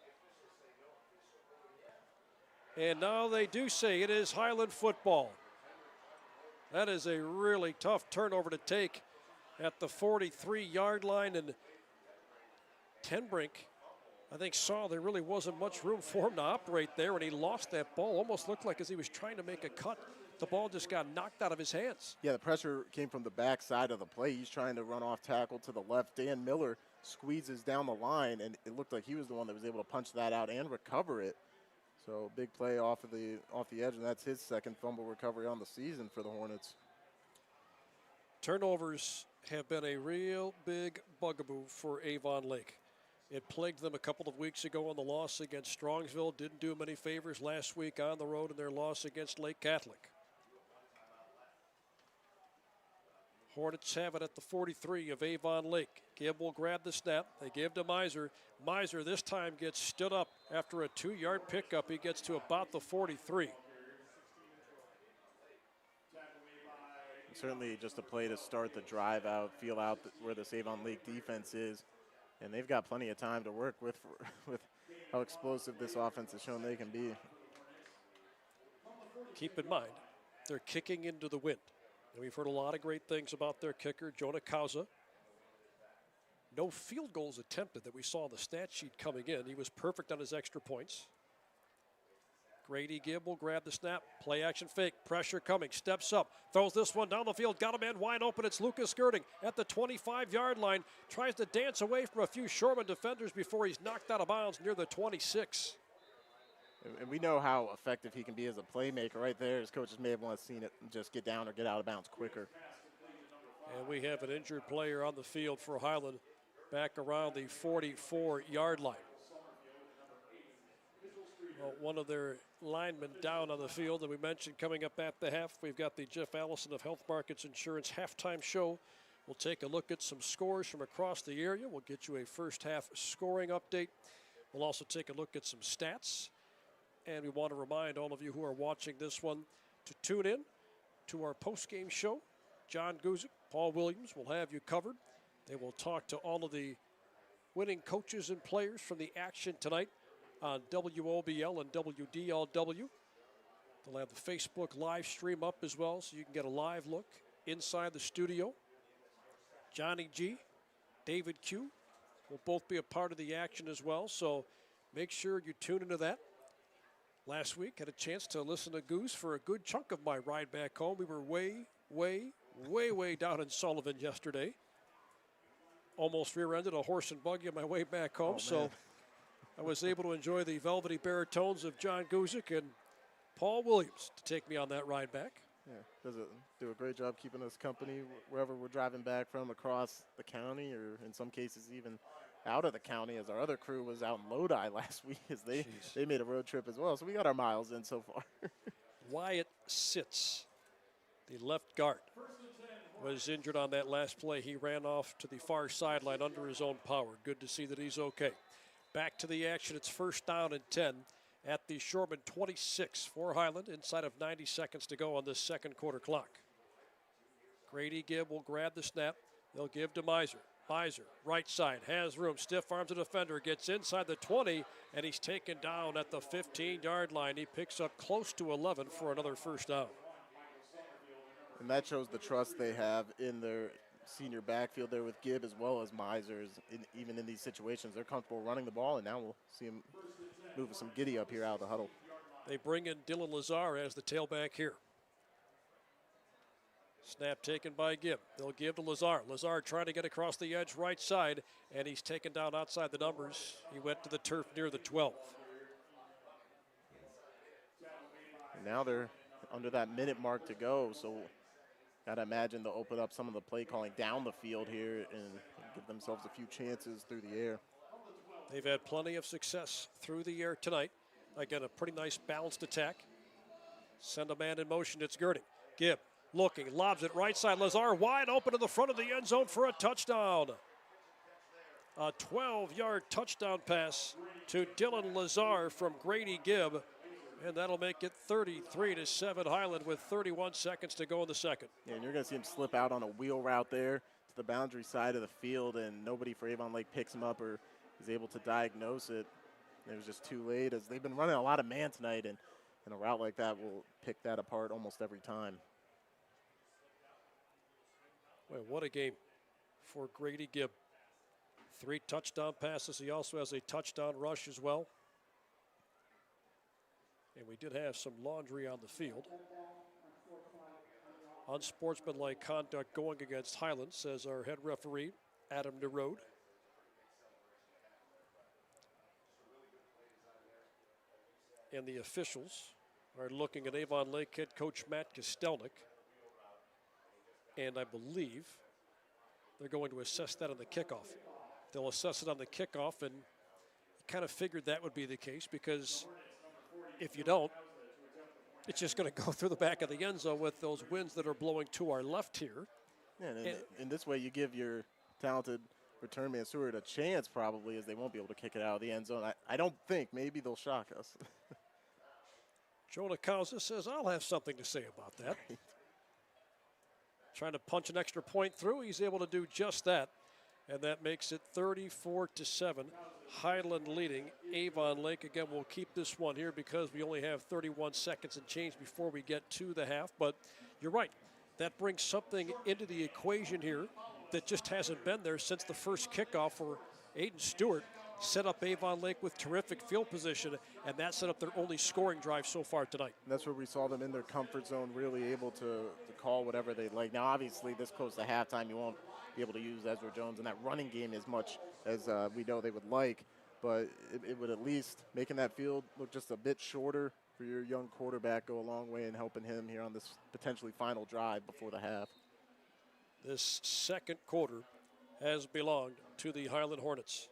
And now they do say it is Highland football. That is a really tough turnover to take at the 43-yard line. And Tenbrink, I think, saw there really wasn't much room for him to operate there, and he lost that ball. Almost looked like as he was trying to make a cut, the ball just got knocked out of his hands. Yeah, the pressure came from the back side of the play. He's trying to run off tackle to the left. Dan Miller squeezes down the line, and it looked like he was the one that was able to punch that out and recover it. So big play off the edge, and that's his 2nd fumble recovery on the season for the Hornets. Turnovers have been a real big bugaboo for Avon Lake. It plagued them a couple of weeks ago on the loss against Strongsville. Didn't do them any favors last week on the road in their loss against Lake Catholic. Hornets have it at the 43 of Avon Lake. Gibb will grab the snap. They give to Miser. Miser this time gets stood up after a 2-yard pickup. He gets to about the 43. Certainly just a play to start the drive out, feel out where this Avon Lake defense is. And they've got plenty of time to work with how explosive this offense has shown they can be. Keep in mind, they're kicking into the wind. And we've heard a lot of great things about their kicker, Jonah Kauza. No field goals attempted that we saw on the stat sheet coming in. He was perfect on his extra points. Grady Gibb will grab the snap. Play action fake. Pressure coming. Steps up. Throws this one down the field. Got a man wide open. It's Lucas Skirting at the 25-yard line. Tries to dance away from a few Shoremen defenders before he's knocked out of bounds near the 26. And we know how effective he can be as a playmaker right there. His coaches may have once seen it just get down or get out of bounds quicker. And we have an injured player on the field for Highland back around the 44-yard line. Well, one of their linemen down on the field, and we mentioned coming up at the half, we've got the Jeff Allison of Health Markets Insurance halftime show. We'll take a look at some scores from across the area. We'll get you a first half scoring update. We'll also take a look at some stats. And we want to remind all of you who are watching this one to tune in to our postgame show. John Guzik, Paul Williams will have you covered. They will talk to all of the winning coaches and players from the action tonight on WOBL and WDLW. They'll have the Facebook live stream up as well, so you can get a live look inside the studio. Johnny G, David Q will both be a part of the action as well, so make sure you tune into that. Last week, had a chance to listen to Goose for a good chunk of my ride back home. We were way down in Sullivan yesterday. Almost rear-ended a horse and buggy on my way back home, so I was able to enjoy the velvety baritones of John Guzik and Paul Williams to take me on that ride back. Yeah, do a great job keeping us company wherever we're driving back from across the county, or in some cases even out of the county, as our other crew was out in Lodi last week, as they made a road trip as well. So we got our miles in so far. Wyatt Sitz, the left guard, was injured on that last play. He ran off to the far sideline under his own power. Good to see that he's okay. Back to the action. It's first down and 10 at the Shoremen 26 for Highland. Inside of 90 seconds to go on this second quarter clock. Grady Gibb will grab the snap. They'll give to Miser. Miser, right side, has room, stiff arms the defender, gets inside the 20, and he's taken down at the 15-yard line. He picks up close to 11 for another first down. And that shows the trust they have in their senior backfield there with Gibb as well as Misers. Even in these situations, they're comfortable running the ball, and now we'll see him move with some giddy up here out of the huddle. They bring in Dylan Lazar as the tailback here. Snap taken by Gibb. They'll give to Lazar. Lazar trying to get across the edge right side, and he's taken down outside the numbers. He went to the turf near the 12. And now they're under that minute mark to go, so got to imagine they'll open up some of the play calling down the field here and give themselves a few chances through the air. They've had plenty of success through the air tonight. Again, a pretty nice balanced attack. Send a man in motion. It's Girding. Gibb looking, lobs it right side. Lazar wide open to the front of the end zone for a touchdown. A 12-yard touchdown pass to Dylan Lazar from Grady Gibb, and that'll make it 33-7 Highland with 31 seconds to go in the second. Yeah, and you're going to see him slip out on a wheel route there to the boundary side of the field, and nobody for Avon Lake picks him up or is able to diagnose it. It was just too late, as they've been running a lot of man tonight, and a route like that will pick that apart almost every time. Well, what a game for Grady Gibb. 3 touchdown passes. He also has a touchdown rush as well. And we did have some laundry on the field. Unsportsmanlike conduct going against Highland, says our head referee, Adam Nerode. And the officials are looking at Avon Lake head coach Matt Kostelnik. And I believe they're going to assess that on the kickoff. They'll assess it on the kickoff, and you kind of figured that would be the case, because if you don't, it's just going to go through the back of the end zone with those winds that are blowing to our left here. Yeah, and in this way, you give your talented return man Stewart a chance, probably, as they won't be able to kick it out of the end zone. I don't think. Maybe they'll shock us. Jonah Kausa says, I'll have something to say about that. Trying to punch an extra point through. He's able to do just that. And that makes it 34-7. Highland leading Avon Lake. Again, we'll keep this one here because we only have 31 seconds and change before we get to the half. But you're right. That brings something into the equation here that just hasn't been there since the first kickoff, for Aiden Stewart set up Avon Lake with terrific field position, and that set up their only scoring drive so far tonight. And that's where we saw them in their comfort zone, really able to call whatever they like. Now, obviously, this close to halftime, you won't be able to use Ezra Jones in that running game as much as we know they would like, but it would at least, making that field look just a bit shorter for your young quarterback, go a long way in helping him here on this potentially final drive before the half. This second quarter has belonged to the Highland Hornets.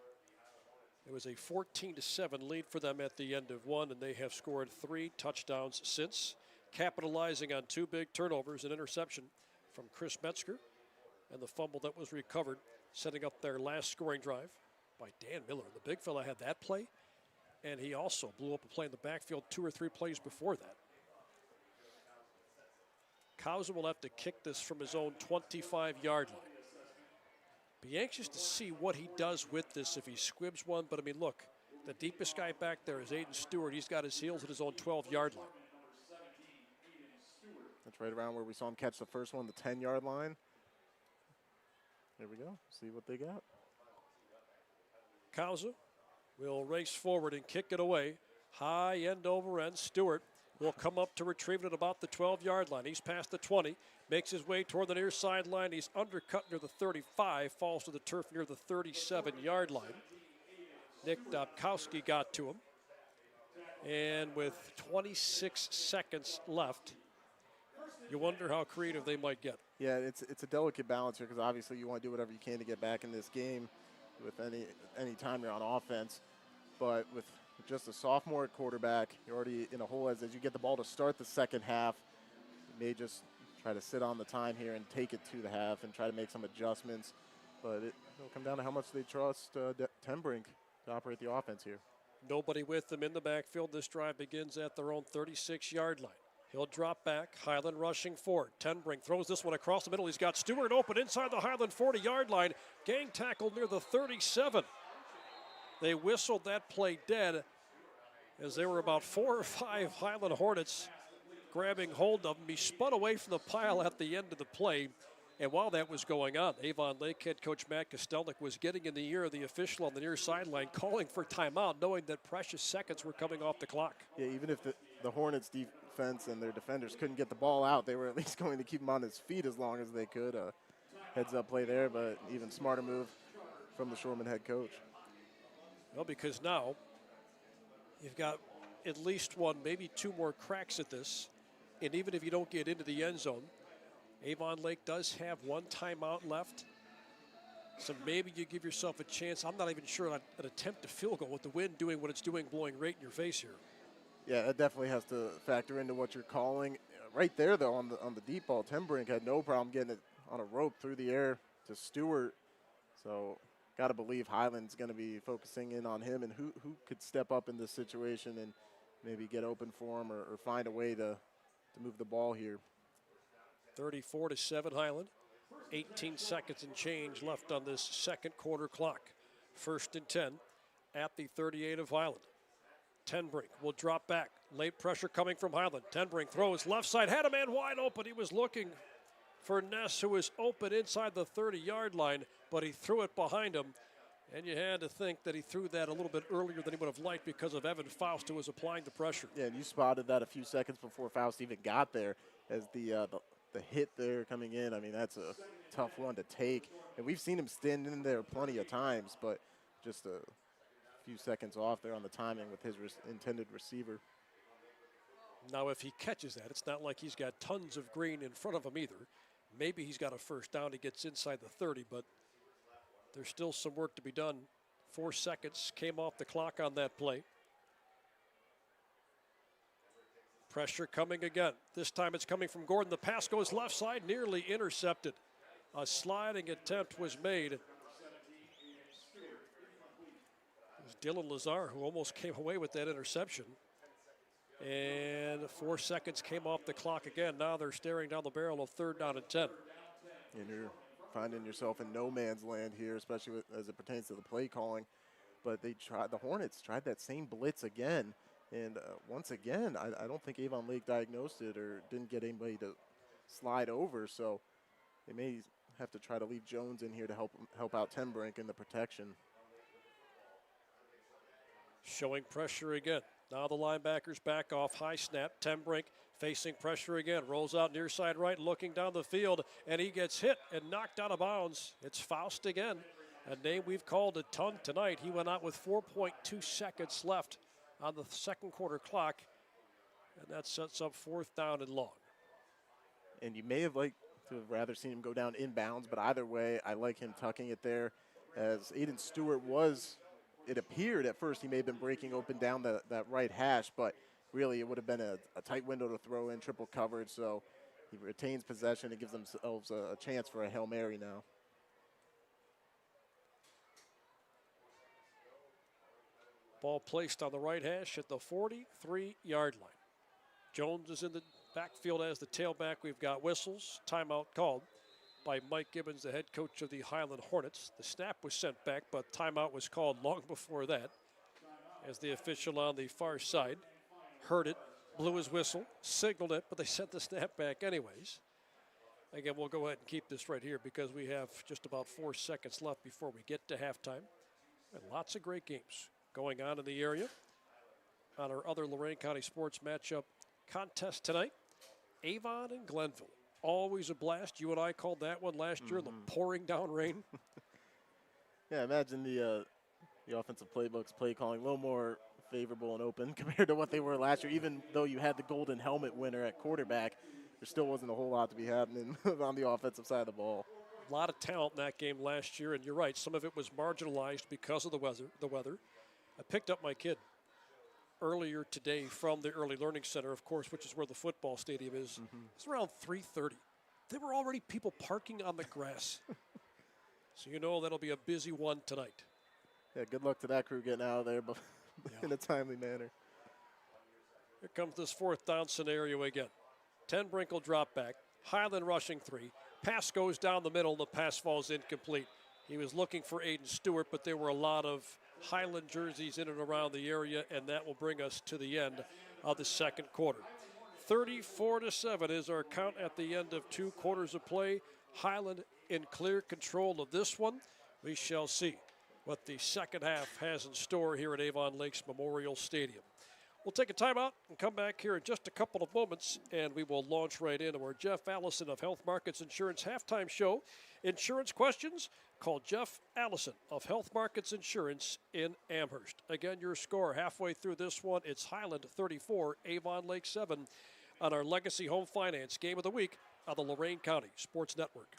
It was a 14-7 lead for them at the end of one, and they have scored 3 touchdowns since, capitalizing on 2 big turnovers, an interception from Chris Metzger, and the fumble that was recovered, setting up their last scoring drive by Dan Miller. The big fella had that play, and he also blew up a play in the backfield 2 or 3 plays before that. Kausa will have to kick this from his own 25-yard line. Be anxious to see what he does with this if he squibs one. But, I mean, look, the deepest guy back there is Aiden Stewart. He's got his heels at his own 12-yard line. That's right around where we saw him catch the first one, the 10-yard line. There we go. See what they got. Kausa will race forward and kick it away. High end over end. Stewart will come up to retrieve it at about the 12-yard line. He's past the 20, makes his way toward the near sideline. He's undercut near the 35, falls to the turf near the 37-yard line. Nick Dobkowski got to him. And with 26 seconds left, you wonder how creative they might get. Yeah, it's a delicate balance here, because obviously you want to do whatever you can to get back in this game. with any time you're on offense. But with just a sophomore at quarterback, you're already in a hole as you get the ball to start the second half. You may just try to sit on the time here and take it to the half and try to make some adjustments. But it'll come down to how much they trust Tenbrink to operate the offense here. Nobody with them in the backfield. This drive begins at their own 36-yard line. He'll drop back. Highland rushing forward. Tenbrink throws this one across the middle. He's got Stewart open inside the Highland 40-yard line. Gang tackled near the 37. They whistled that play dead as there were about 4 or 5 Highland Hornets grabbing hold of him. He spun away from the pile at the end of the play. And while that was going on, Avon Lake head coach Matt Kostelnik was getting in the ear of the official on the near sideline, calling for timeout, knowing that precious seconds were coming off the clock. Yeah, even if the Hornets defense and their defenders couldn't get the ball out, they were at least going to keep him on his feet as long as they could. Heads-up play there, but even smarter move from the Shoremen head coach. Well, because now you've got at least 1, maybe 2 more cracks at this. And even if you don't get into the end zone, Avon Lake does have 1 timeout left. So maybe you give yourself a chance. I'm not even sure an attempt to field goal with the wind doing what it's doing, blowing right in your face here. Yeah, that definitely has to factor into what you're calling. Right there, though, on the deep ball, Tenbrink had no problem getting it on a rope through the air to Stewart. So got to believe Highland's going to be focusing in on him and who could step up in this situation and maybe get open for him or find a way to move the ball here. 34-7 Highland. 18 seconds and change left on this second quarter clock. 1st and 10 at the 38 of Highland. Tenbrink will drop back. Late pressure coming from Highland. Tenbrink throws left side. Had a man wide open. He was looking for Ness, who was open inside the 30-yard line, but he threw it behind him. And you had to think that he threw that a little bit earlier than he would have liked because of Evan Faust, who was applying the pressure. Yeah, and you spotted that a few seconds before Faust even got there as the hit there coming in. I mean, that's a tough one to take. And we've seen him stand in there plenty of times, but just a few seconds off there on the timing with his intended receiver. Now, if he catches that, it's not like he's got tons of green in front of him either. Maybe he's got a first down. He gets inside the 30, but there's still some work to be done. 4 seconds came off the clock on that play. Pressure coming again. This time it's coming from Gordon. The pass goes left side, nearly intercepted. A sliding attempt was made. It was Dylan Lazar who almost came away with that interception. And 4 seconds came off the clock again. Now they're staring down the barrel of 3rd down and 10. And you're finding yourself in no man's land here, especially as it pertains to the play calling. But the Hornets tried that same blitz again. And once again, I don't think Avon Lake diagnosed it or didn't get anybody to slide over. So they may have to try to leave Jones in here to help out Tenbrink in the protection. Showing pressure again. Now the linebackers back off. High snap. Tenbrink facing pressure again. Rolls out near side right, looking down the field, and he gets hit and knocked out of bounds. It's Faust again, a name we've called a ton tonight. He went out with 4.2 seconds left on the second quarter clock, and that sets up 4th down and long. And you may have liked to have rather seen him go down inbounds, but either way, I like him tucking it there. As Aiden Stewart was, it appeared at first he may have been breaking open down that right hash, but really it would have been a tight window to throw in, triple coverage, so he retains possession and gives themselves a chance for a Hail Mary now. Ball placed on the right hash at the 43-yard line. Jones is in the backfield as the tailback. We've got whistles. Timeout called by Mike Gibbons, the head coach of the Highland Hornets. The snap was sent back, but timeout was called long before that as the official on the far side heard it, blew his whistle, signaled it, but they sent the snap back anyways. Again, we'll go ahead and keep this right here because we have just about 4 seconds left before we get to halftime. And lots of great games going on in the area. On our other Lorain County Sports matchup contest tonight, Avon and Glenville. Always a blast. You and I called that one last year in the pouring down rain. Yeah, imagine the offensive playbooks play calling a little more favorable and open compared to what they were last year. Even though you had the golden helmet winner at quarterback, there still wasn't a whole lot to be happening on the offensive side of the ball. A lot of talent in that game last year, and you're right, some of it was marginalized because of the weather. I picked up my kid earlier today from the Early Learning Center, of course, which is where the football stadium is. It's around 3:30. There were already people parking on the grass. So you know that'll be a busy one tonight. Yeah, good luck to that crew getting out of there, but in a timely manner. Here comes this 4th down scenario again. 10 Brinkle drop back. Highland rushing 3. Pass goes down the middle. The pass falls incomplete. He was looking for Aiden Stewart, but there were a lot of Highland jerseys in and around the area, and that will bring us to the end of the second quarter. 34-7 is our count at the end of 2 quarters of play. Highland in clear control of this one. We shall see what the second half has in store here at Avon Lakes Memorial Stadium. We'll take a timeout and come back here in just a couple of moments, and we will launch right into our Jeff Allison of Health Markets Insurance halftime show. Insurance questions? Call Jeff Allison of Health Markets Insurance in Amherst. Again, your score halfway through this one, it's Highland 34, Avon Lake 7 on our Legacy Home Finance Game of the Week on the Lorain County Sports Network.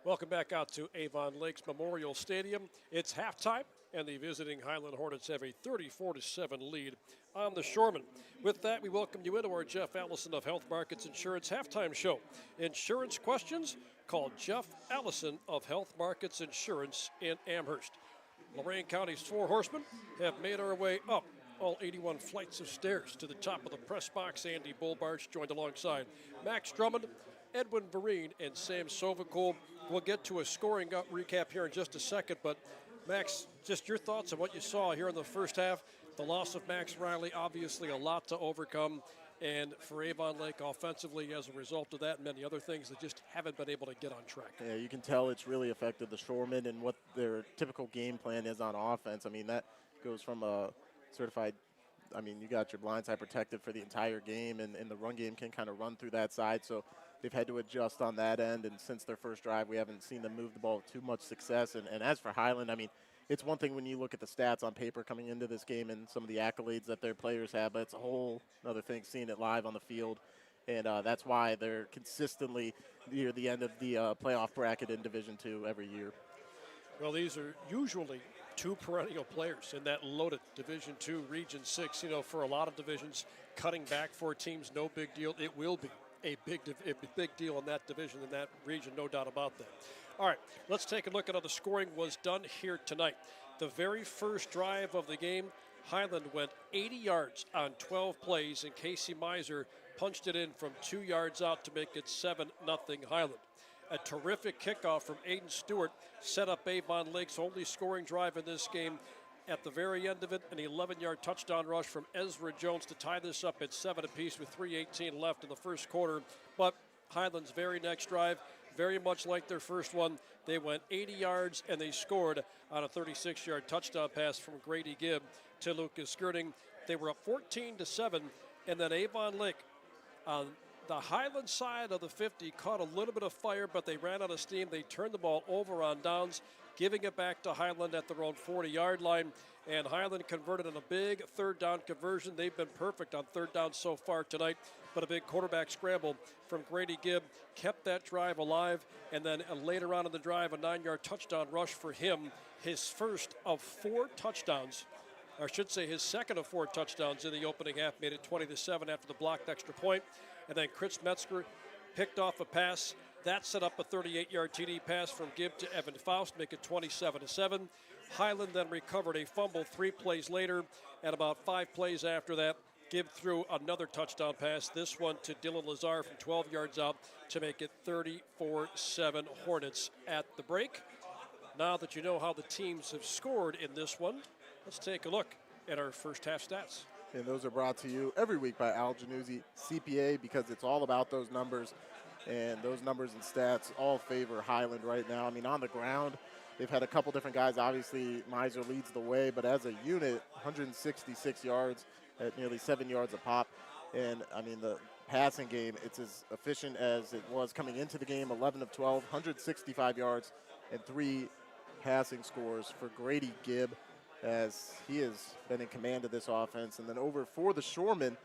Welcome back out to Avon Lakes Memorial Stadium. It's halftime, and the visiting Highland Hornets have a 34-7 lead on the Shoremen. With that, we welcome you into our Jeff Allison of Health Markets Insurance halftime show. Insurance questions? Call Jeff Allison of Health Markets Insurance in Amherst. Lorain County's 4 horsemen have made our way up all 81 flights of stairs to the top of the press box. Andy Bolbarch joined alongside Max Drummond, Edwin Vereen, and Sam Sovacool. We'll get to a scoring recap here in just a second, but Max, just your thoughts on what you saw here in the first half. The loss of Max Riley, obviously a lot to overcome, and for Avon Lake offensively as a result of that and many other things that just haven't been able to get on track. Yeah, you can tell it's really affected the Shoremen and what their typical game plan is on offense. I mean, that goes from a certified, you got your blindside protected for the entire game, and the run game can kind of run through that side. So they've had to adjust on that end, and since their first drive, we haven't seen them move the ball with too much success. And as for Highland, it's one thing when you look at the stats on paper coming into this game and some of the accolades that their players have, but it's a whole other thing seeing it live on the field. And that's why they're consistently near the end of the playoff bracket in Division II every year. Well, these are usually 2 perennial players in that loaded Division II Region 6. For a lot of divisions, cutting back 4 teams, no big deal. It will be a big deal in that division, in that region, no doubt about that. All right, let's take a look at how the scoring was done here tonight. The very first drive of the game, Highland went 80 yards on 12 plays, and Casey Miser punched it in from 2 yards out to make it 7-0 Highland. A terrific kickoff from Aiden Stewart set up Avon Lake's only scoring drive in this game. At the very end of it, an 11-yard touchdown rush from Ezra Jones to tie this up at 7 apiece with 3:18 left in the first quarter. But Highland's very next drive, very much like their first one, they went 80 yards and they scored on a 36-yard touchdown pass from Grady Gibb to Lucas Skirting. They were up 14-7, and then Avon Lake on the Highland side of the 50 caught a little bit of fire, but they ran out of steam. They turned the ball over on downs, giving it back to Highland at their own 40-yard line, and Highland converted on a big third down conversion. They've been perfect on third down so far tonight, but a big quarterback scramble from Grady Gibb kept that drive alive, and then later on in the drive, a 9-yard touchdown rush for him, his first of 4 touchdowns, or I should say his second of 4 touchdowns in the opening half, made it 20-7 after the blocked extra point. And then Chris Metzger picked off a pass. That set up a 38-yard TD pass from Gibb to Evan Faust, make it 27-7. Highland then recovered a fumble 3 plays later, and about 5 plays after that, Gibb threw another touchdown pass, this one to Dylan Lazar from 12 yards out to make it 34-7 Hornets at the break. Now that you know how the teams have scored in this one, let's take a look at our first half stats. And those are brought to you every week by Al Januzzi CPA, because it's all about those numbers, and those numbers and stats all favor Highland right now. On the ground, they've had a couple different guys. Obviously, Miser leads the way, but as a unit, 166 yards at nearly 7 yards a pop. And, the passing game, it's as efficient as it was coming into the game, 11 of 12, 165 yards, and 3 passing scores for Grady Gibb, as he has been in command of this offense. And then over for the Shoremen,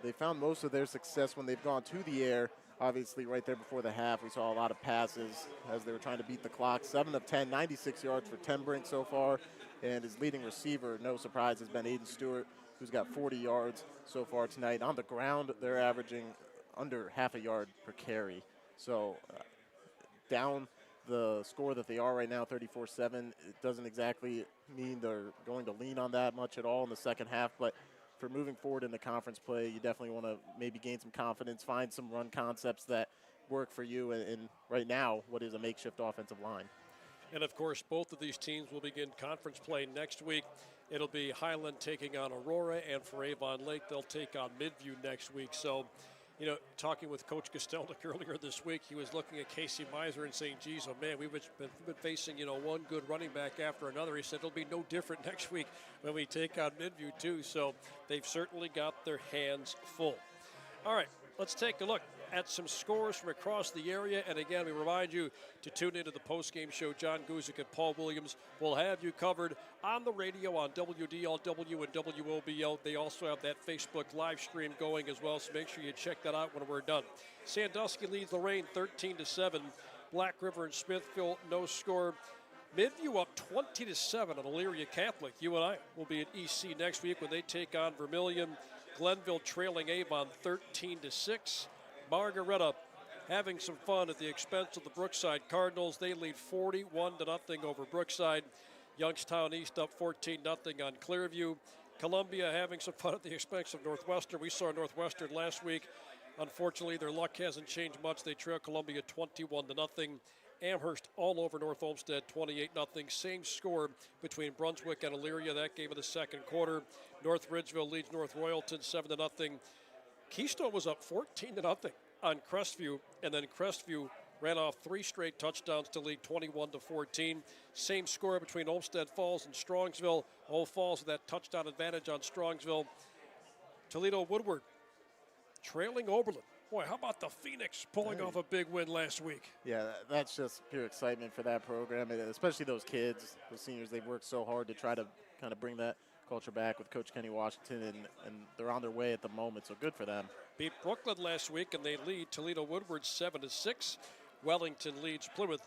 they found most of their success when they've gone to the air. Obviously, right there before the half, we saw a lot of passes as they were trying to beat the clock. 7 of 10, 96 yards for Tim Brink so far. And his leading receiver, no surprise, has been Aiden Stewart, who's got 40 yards so far tonight. On the ground, they're averaging under half a yard per carry. So down the score that they are right now, 34-7, it doesn't exactly mean they're going to lean on that much at all in the second half, but for moving forward in the conference play, you definitely want to maybe gain some confidence, find some run concepts that work for you in right now what is a makeshift offensive line. And of course, both of these teams will begin conference play next week. It'll be Highland taking on Aurora, and for Avon Lake, they'll take on Midview next week. So, talking with Coach Kostelnik earlier this week, he was looking at Casey Miser and saying, geez, oh man, we've been facing, one good running back after another. He said it'll be no different next week when we take on Midview too. So they've certainly got their hands full. All right, let's take a look at some scores from across the area. And again, we remind you to tune into the postgame show. John Guzik and Paul Williams will have you covered on the radio on WDLW and WOBO. They also have that Facebook live stream going as well, so make sure you check that out when we're done. Sandusky leads Lorain 13-7. Black River and Smithville, no score. Midview up 20-7 on Elyria Catholic. UNI will be at EC next week when they take on Vermilion. Glenville trailing Avon 13-6. Margaretta having some fun at the expense of the Brookside Cardinals. They lead 41-0 over Brookside. Youngstown East up 14-0 on Clearview. Columbia having some fun at the expense of Northwestern. We saw Northwestern last week. Unfortunately, their luck hasn't changed much. They trail Columbia 21-0. Amherst all over North Olmsted 28-0. Same score between Brunswick and Elyria. That game of the second quarter. North Ridgeville leads North Royalton 7-0. Keystone was up 14-0 on Crestview, and then Crestview ran off 3 straight touchdowns to lead 21-14. Same score between Olmsted Falls and Strongsville. Old Falls with that touchdown advantage on Strongsville. Toledo Woodward trailing Oberlin. Boy, how about the Phoenix pulling off a big win last week? Yeah, that's just pure excitement for that program, and especially those kids, those seniors. They've worked so hard to try to kind of bring that culture back with Coach Kenny Washington, and they're on their way at the moment, so good for them. Beat Brooklyn last week, and they lead Toledo Woodward 7-6. Wellington leads Plymouth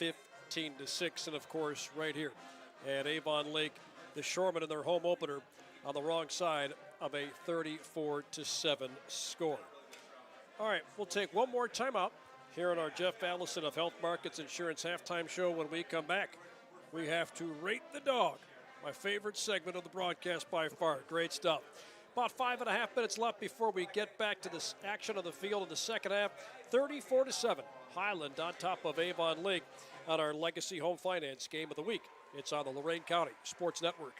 15-6, and of course, right here at Avon Lake, the Shoremen in their home opener on the wrong side of a 34-7 score. All right, we'll take one more timeout here on our Jeff Allison of Health Markets Insurance halftime show. When we come back, we have to rate the dog. My favorite segment of the broadcast by far. Great stuff. About 5.5 minutes left before we get back to this action on the field in the second half. 34-7. Highland on top of Avon Lake on our Legacy Home Finance Game of the Week. It's on the Lorain County Sports Network.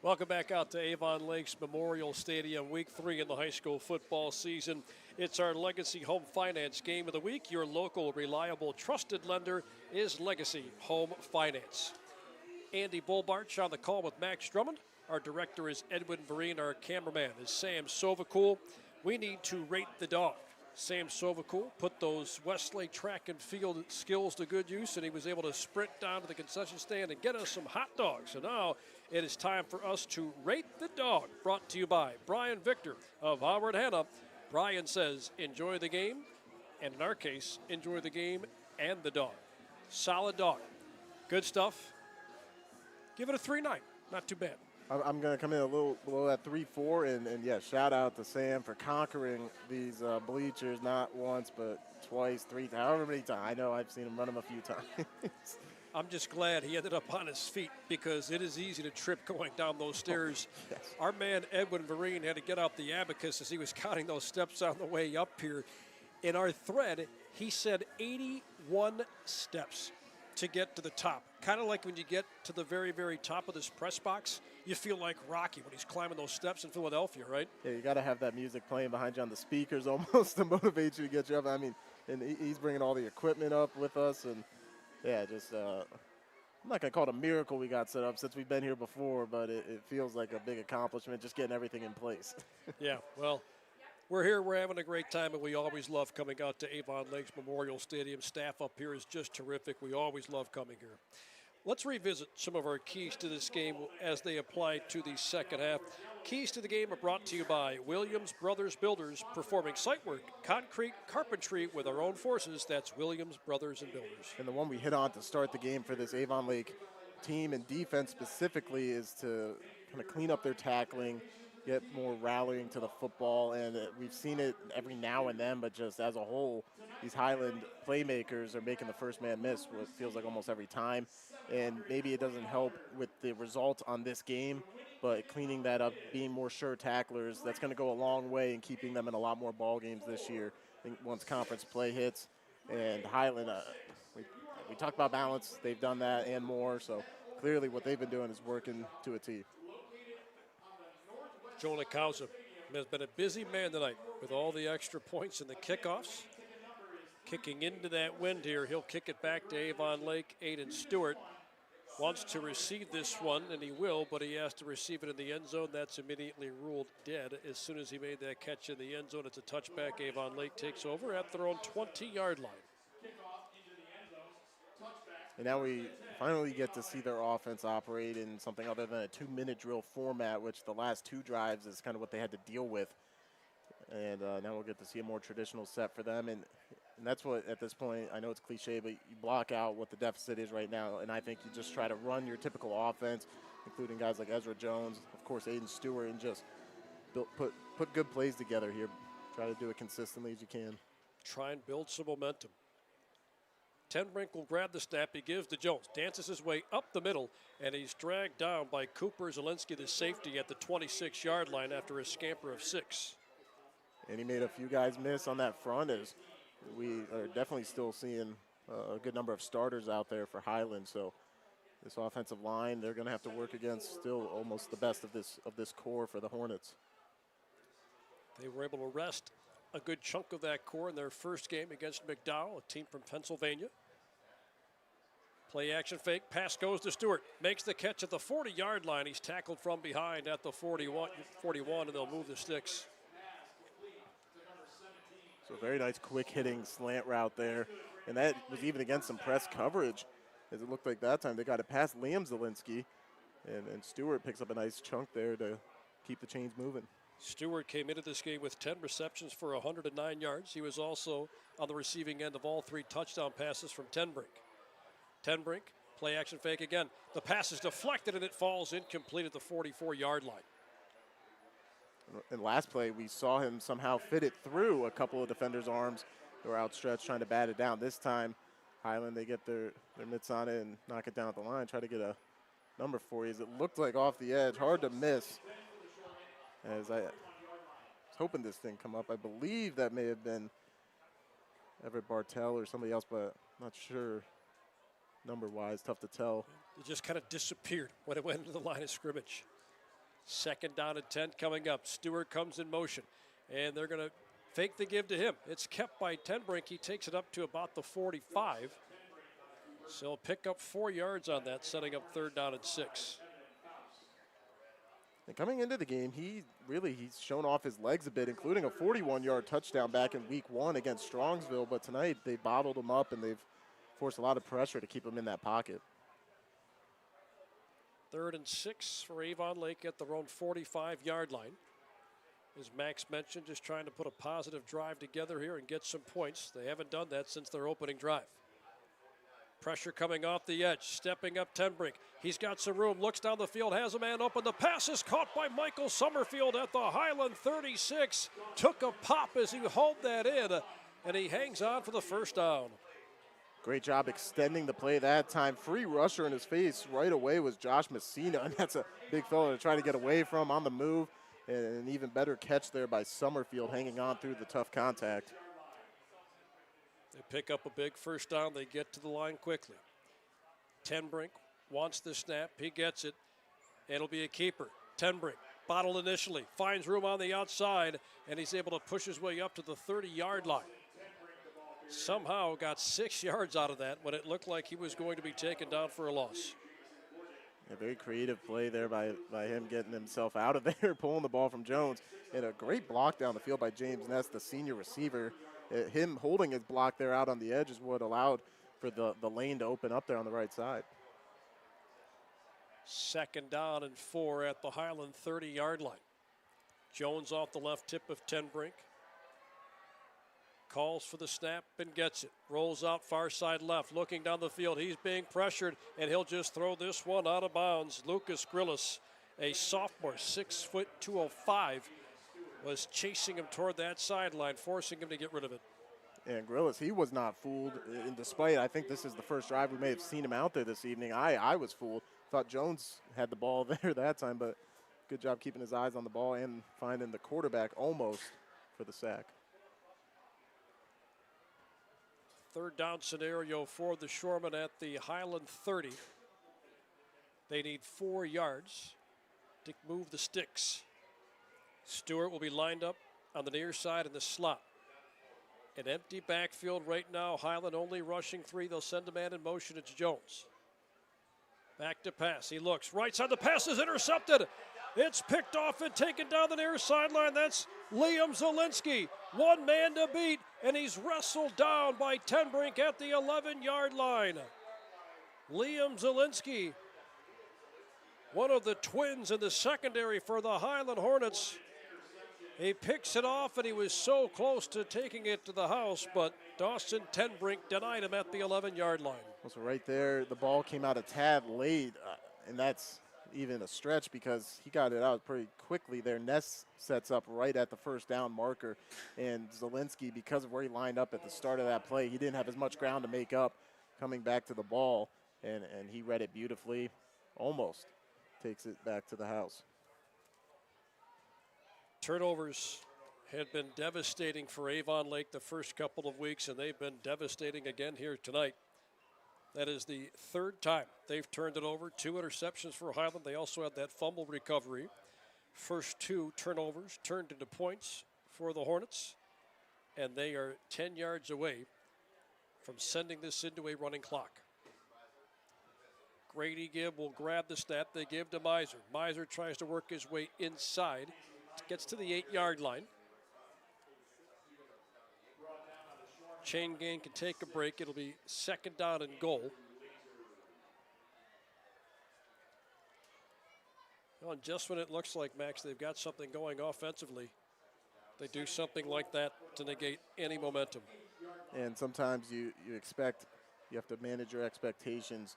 Welcome back out to Avon Lake's Memorial Stadium, week 3 in the high school football season. It's our Legacy Home Finance game of the week. Your local, reliable, trusted lender is Legacy Home Finance. Andy Bolbarch on the call with Max Drummond. Our director is Edwin Vereen. Our cameraman is Sam Sovacool. We need to rate the dog. Sam Sovacool put those Westlake track and field skills to good use, and he was able to sprint down to the concession stand and get us some hot dogs. So now it is time for us to rate the dog, brought to you by Brian Victor of Howard Hanna. Brian says, enjoy the game, and in our case, enjoy the game and the dog. Solid dog. Good stuff. Give it a 3.9. Not too bad. I'm going to come in a little below that 3-4, and yeah, shout out to Sam for conquering these bleachers not once but twice, 3, however many times. I know I've seen him run them a few times. I'm just glad he ended up on his feet because it is easy to trip going down those stairs. Oh, yes. Our man Edwin Vereen had to get out the abacus as he was counting those steps on the way up here. In our thread, he said 81 steps to get to the top. Kind of like when you get to the very, very top of this press box, you feel like Rocky when he's climbing those steps in Philadelphia, right? Yeah, you got to have that music playing behind you on the speakers almost to motivate you to get you up. I mean, and he's bringing all the equipment up with us, and yeah, just I'm not going to call it a miracle we got set up since we've been here before, but it feels like a big accomplishment just getting everything in place. Yeah, well, we're here, we're having a great time, and we always love coming out to Avon Lakes Memorial Stadium. Staff up here is just terrific. We always love coming here. Let's revisit some of our keys to this game as they apply to the second half. Keys to the game are brought to you by Williams Brothers Builders, performing site work, concrete, carpentry with our own forces. That's Williams Brothers and Builders. And the one we hit on to start the game for this Avon Lake team and defense specifically is to kind of clean up their tackling, get more rallying to the football, and we've seen it every now and then, but just as a whole, these Highland playmakers are making the first man miss what feels like almost every time, and maybe it doesn't help with the result on this game, but cleaning that up, being more sure tacklers, that's going to go a long way in keeping them in a lot more ball games this year. I think once conference play hits, and Highland, we talked about balance, they've done that and more, so clearly what they've been doing is working to a T. Jonah Kausa has been a busy man tonight with all the extra points and the kickoffs. Kicking into that wind here, he'll kick it back to Avon Lake. Aiden Stewart wants to receive this one, and he will, but he has to receive it in the end zone. That's immediately ruled dead. As soon as he made that catch in the end zone, it's a touchback. Avon Lake takes over at their own 20-yard line. And now we finally get to see their offense operate in something other than a 2-minute drill format, which the last 2 drives is kind of what they had to deal with. And now we'll get to see a more traditional set for them. And that's what, at this point, I know it's cliche, but you block out what the deficit is right now. And I think you just try to run your typical offense, including guys like Ezra Jones, of course, Aiden Stewart, and just put good plays together here. Try to do it consistently as you can. Try and build some momentum. Tenbrink will grab the snap. He gives to Jones. Dances his way up the middle, and he's dragged down by Cooper Zielinski, the safety, at the 26-yard line after a scamper of 6. And he made a few guys miss on that front, as we are definitely still seeing a good number of starters out there for Highland. So this offensive line, they're going to have to work against still almost the best of this core for the Hornets. They were able to rest a good chunk of that core in their first game against McDowell, a team from Pennsylvania. Play action fake, pass goes to Stewart. Makes the catch at the 40-yard line. He's tackled from behind at the 41, and they'll move the sticks. So very nice quick hitting slant route there. And that was even against some press coverage, as it looked like that time they got it past Liam Zielinski. And Stewart picks up a nice chunk there to keep the chains moving. Stewart came into this game with 10 receptions for 109 yards. He was also on the receiving end of all 3 touchdown passes from Tenbrink. Tenbrink, play action fake again. The pass is deflected and it falls incomplete at the 44-yard line. In last play, we saw him somehow fit it through a couple of defenders' arms that were outstretched trying to bat it down. This time, Highland, they get their mitts on it and knock it down at the line, try to get a number 40. As it looked like off the edge, hard to miss. As I was hoping this thing come up. I believe that may have been Everett Bartell or somebody else, but I'm not sure number-wise, tough to tell. It just kind of disappeared when it went into the line of scrimmage. Second down and 10 coming up. Stewart comes in motion, and they're going to fake the give to him. It's kept by Tenbrink. He takes it up to about the 45. So he'll pick up 4 yards on that, setting up 3rd down and 6. And coming into the game, he's shown off his legs a bit, including a 41-yard touchdown back in week 1 against Strongsville. But tonight they bottled him up, and they've forced a lot of pressure to keep him in that pocket. 3rd and 6 for Avon Lake at their own 45-yard line. As Max mentioned, just trying to put a positive drive together here and get some points. They haven't done that since their opening drive. Pressure coming off the edge, stepping up Tenbrink. He's got some room, looks down the field, has a man open. The pass is caught by Michael Summerfield at the Highland 36. Took a pop as he hauled that in, and he hangs on for the 1st down. Great job extending the play that time. Free rusher in his face right away was Josh Messina, and that's a big fella to try to get away from on the move. And an even better catch there by Summerfield, hanging on through the tough contact. They pick up a big 1st down. They get to the line quickly. Tenbrink wants the snap. He gets it. It'll be a keeper. Tenbrink, bottled initially, finds room on the outside, and he's able to push his way up to the 30-yard line. Somehow got 6 yards out of that when it looked like he was going to be taken down for a loss. A very creative play there by him getting himself out of there, pulling the ball from Jones. And a great block down the field by James Ness, the senior receiver. Him holding his block there out on the edge is what allowed for the lane to open up there on the right side. 2nd down and 4 at the Highland 30-yard line. Jones off the left tip of Tenbrink. Calls for the snap and gets it. Rolls out far side left, looking down the field. He's being pressured, and he'll just throw this one out of bounds. Lucas Grillis, a sophomore, 6 foot 205, was chasing him toward that sideline, forcing him to get rid of it. And Grillis, he was not fooled. And despite, I think this is the first drive we may have seen him out there this evening. I was fooled. Thought Jones had the ball there that time, but good job keeping his eyes on the ball and finding the quarterback almost for the sack. 3rd down scenario for the Shoremen at the Highland 30. They need 4 yards to move the sticks. Stewart will be lined up on the near side in the slot. An empty backfield right now. Highland only rushing 3. They'll send a man in motion. It's Jones. Back to pass. He looks. Right side. The pass is intercepted. It's picked off and taken down the near sideline. That's Liam Zielinski. 1 man to beat, and he's wrestled down by Tenbrink at the 11-yard line. Liam Zielinski, one of the twins in the secondary for the Highland Hornets. He picks it off, and he was so close to taking it to the house, but Dawson Tenbrink denied him at the 11-yard line. So right there, the ball came out a tad late, and that's even a stretch because he got it out pretty quickly there. Ness sets up right at the 1st down marker, and Zielinski, because of where he lined up at the start of that play, he didn't have as much ground to make up coming back to the ball, and he read it beautifully, almost takes it back to the house. Turnovers had been devastating for Avon Lake the first couple of weeks, and they've been devastating again here tonight. That is the 3rd time they've turned it over. 2 interceptions for Highland. They also had that fumble recovery. First 2 turnovers turned into points for the Hornets, and they are 10 yards away from sending this into a running clock. Grady Gibb will grab the snap. They give to Miser. Miser tries to work his way inside. Gets to the 8-yard line. Chain gang can take a break. It'll be 2nd down and goal. Well, and just when it looks like, Max, they've got something going offensively, they do something like that to negate any momentum. And sometimes you expect, you have to manage your expectations,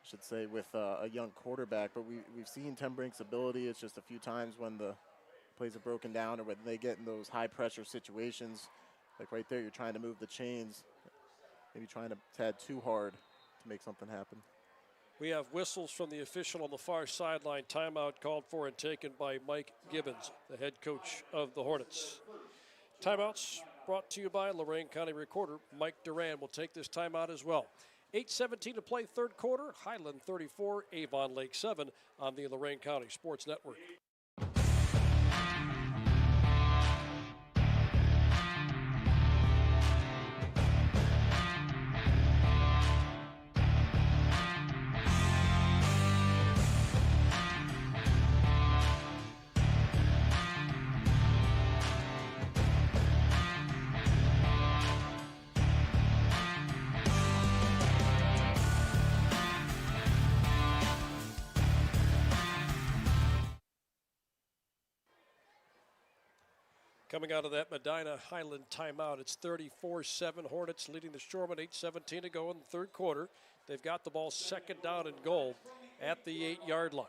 I should say, with a young quarterback. But we've seen Tenbrink's ability. It's just a few times when the plays are broken down or when they get in those high-pressure situations. Like right there, you're trying to move the chains, maybe trying to tad too hard to make something happen. We have whistles from the official on the far sideline. Timeout called for and taken by Mike Gibbons, the head coach of the Hornets. Timeouts brought to you by Lorain County Recorder. Mike Duran will take this timeout as well. 8:17 to play 3rd quarter. Highland 34, Avon Lake 7 on the Lorain County Sports Network. Coming out of that Medina Highland timeout, it's 34-7. Hornets leading the Shoremen, 8:17 to go in the third quarter. They've got the ball second down and goal at the 8-yard line.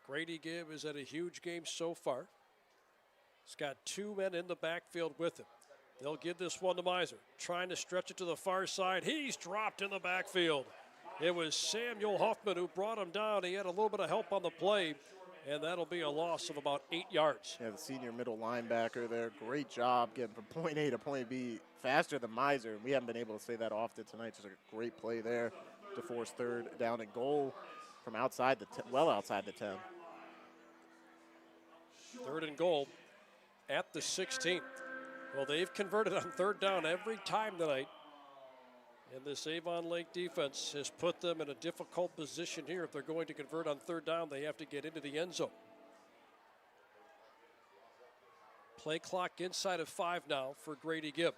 Grady Gibb is at a huge game so far. He's got two men in the backfield with him. They'll give this one to Miser, trying to stretch it to the far side. He's dropped in the backfield. It was Samuel Huffman who brought him down. He had a little bit of help on the play, and that'll be a loss of about 8 yards. Yeah, the senior middle linebacker there, great job getting from point A to point B faster than Miser. We haven't been able to say that often tonight. Just a great play there to force third down and goal from outside the well outside the 10. Third and goal at the 16. Well, they've converted on third down every time tonight. And this Avon Lake defense has put them in a difficult position here. If they're going to convert on third down, they have to get into the end zone. Play clock inside of 5 now for Grady Gibb.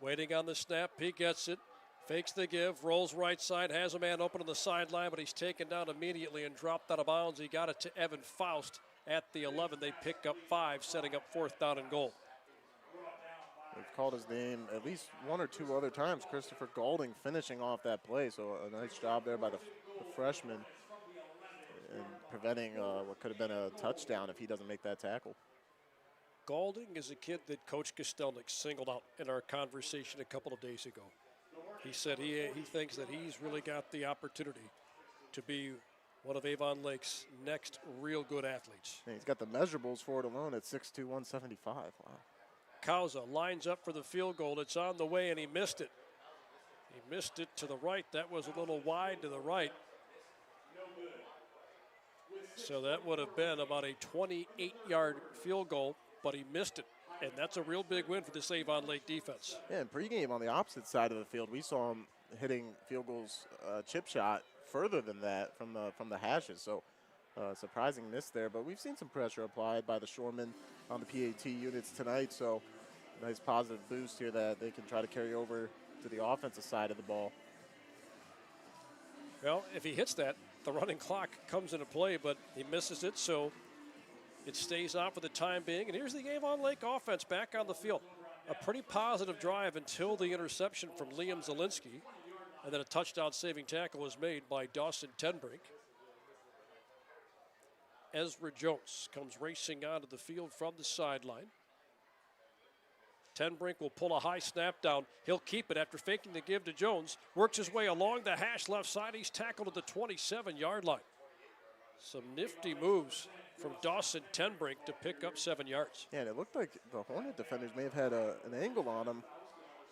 Waiting on the snap, he gets it. Fakes the give, rolls right side, has a man open on the sideline, but he's taken down immediately and dropped out of bounds. He got it to Evan Faust at the 11. They pick up 5, setting up fourth down and goal. They've called his name at least 1 or 2 other times. Christopher Golding finishing off that play, so a nice job there by the freshman and preventing what could have been a touchdown if he doesn't make that tackle. Golding is a kid that Coach Kostelnik singled out in our conversation a couple of days ago. He said he thinks that he's really got the opportunity to be one of Avon Lake's next real good athletes. And he's got the measurables for it alone at 6'2", 175. Wow. Kauza lines up for the field goal. It's on the way, and he missed it. He missed it to the right. That was a little wide to the right. So that would have been about a 28-yard field goal, but he missed it. And that's a real big win for this Avon Lake defense. Yeah, in pregame on the opposite side of the field, we saw him hitting field goals chip shot further than that from the hashes. So surprising miss there, but we've seen some pressure applied by the Shoremen on the PAT units tonight. So nice positive boost here that they can try to carry over to the offensive side of the ball. Well, if he hits that, the running clock comes into play, but he misses it, so it stays out for the time being. And here's the Avon Lake offense back on the field. A pretty positive drive until the interception from Liam Zielinski. And then a touchdown-saving tackle was made by Dawson Tenbrink. Ezra Jones comes racing onto the field from the sideline. Tenbrink will pull a high snap down. He'll keep it after faking the give to Jones. Works his way along the hash left side. He's tackled at the 27-yard line. Some nifty moves from Dawson Tenbrink to pick up 7 yards. Yeah, and it looked like the Hornet defenders may have had an angle on him.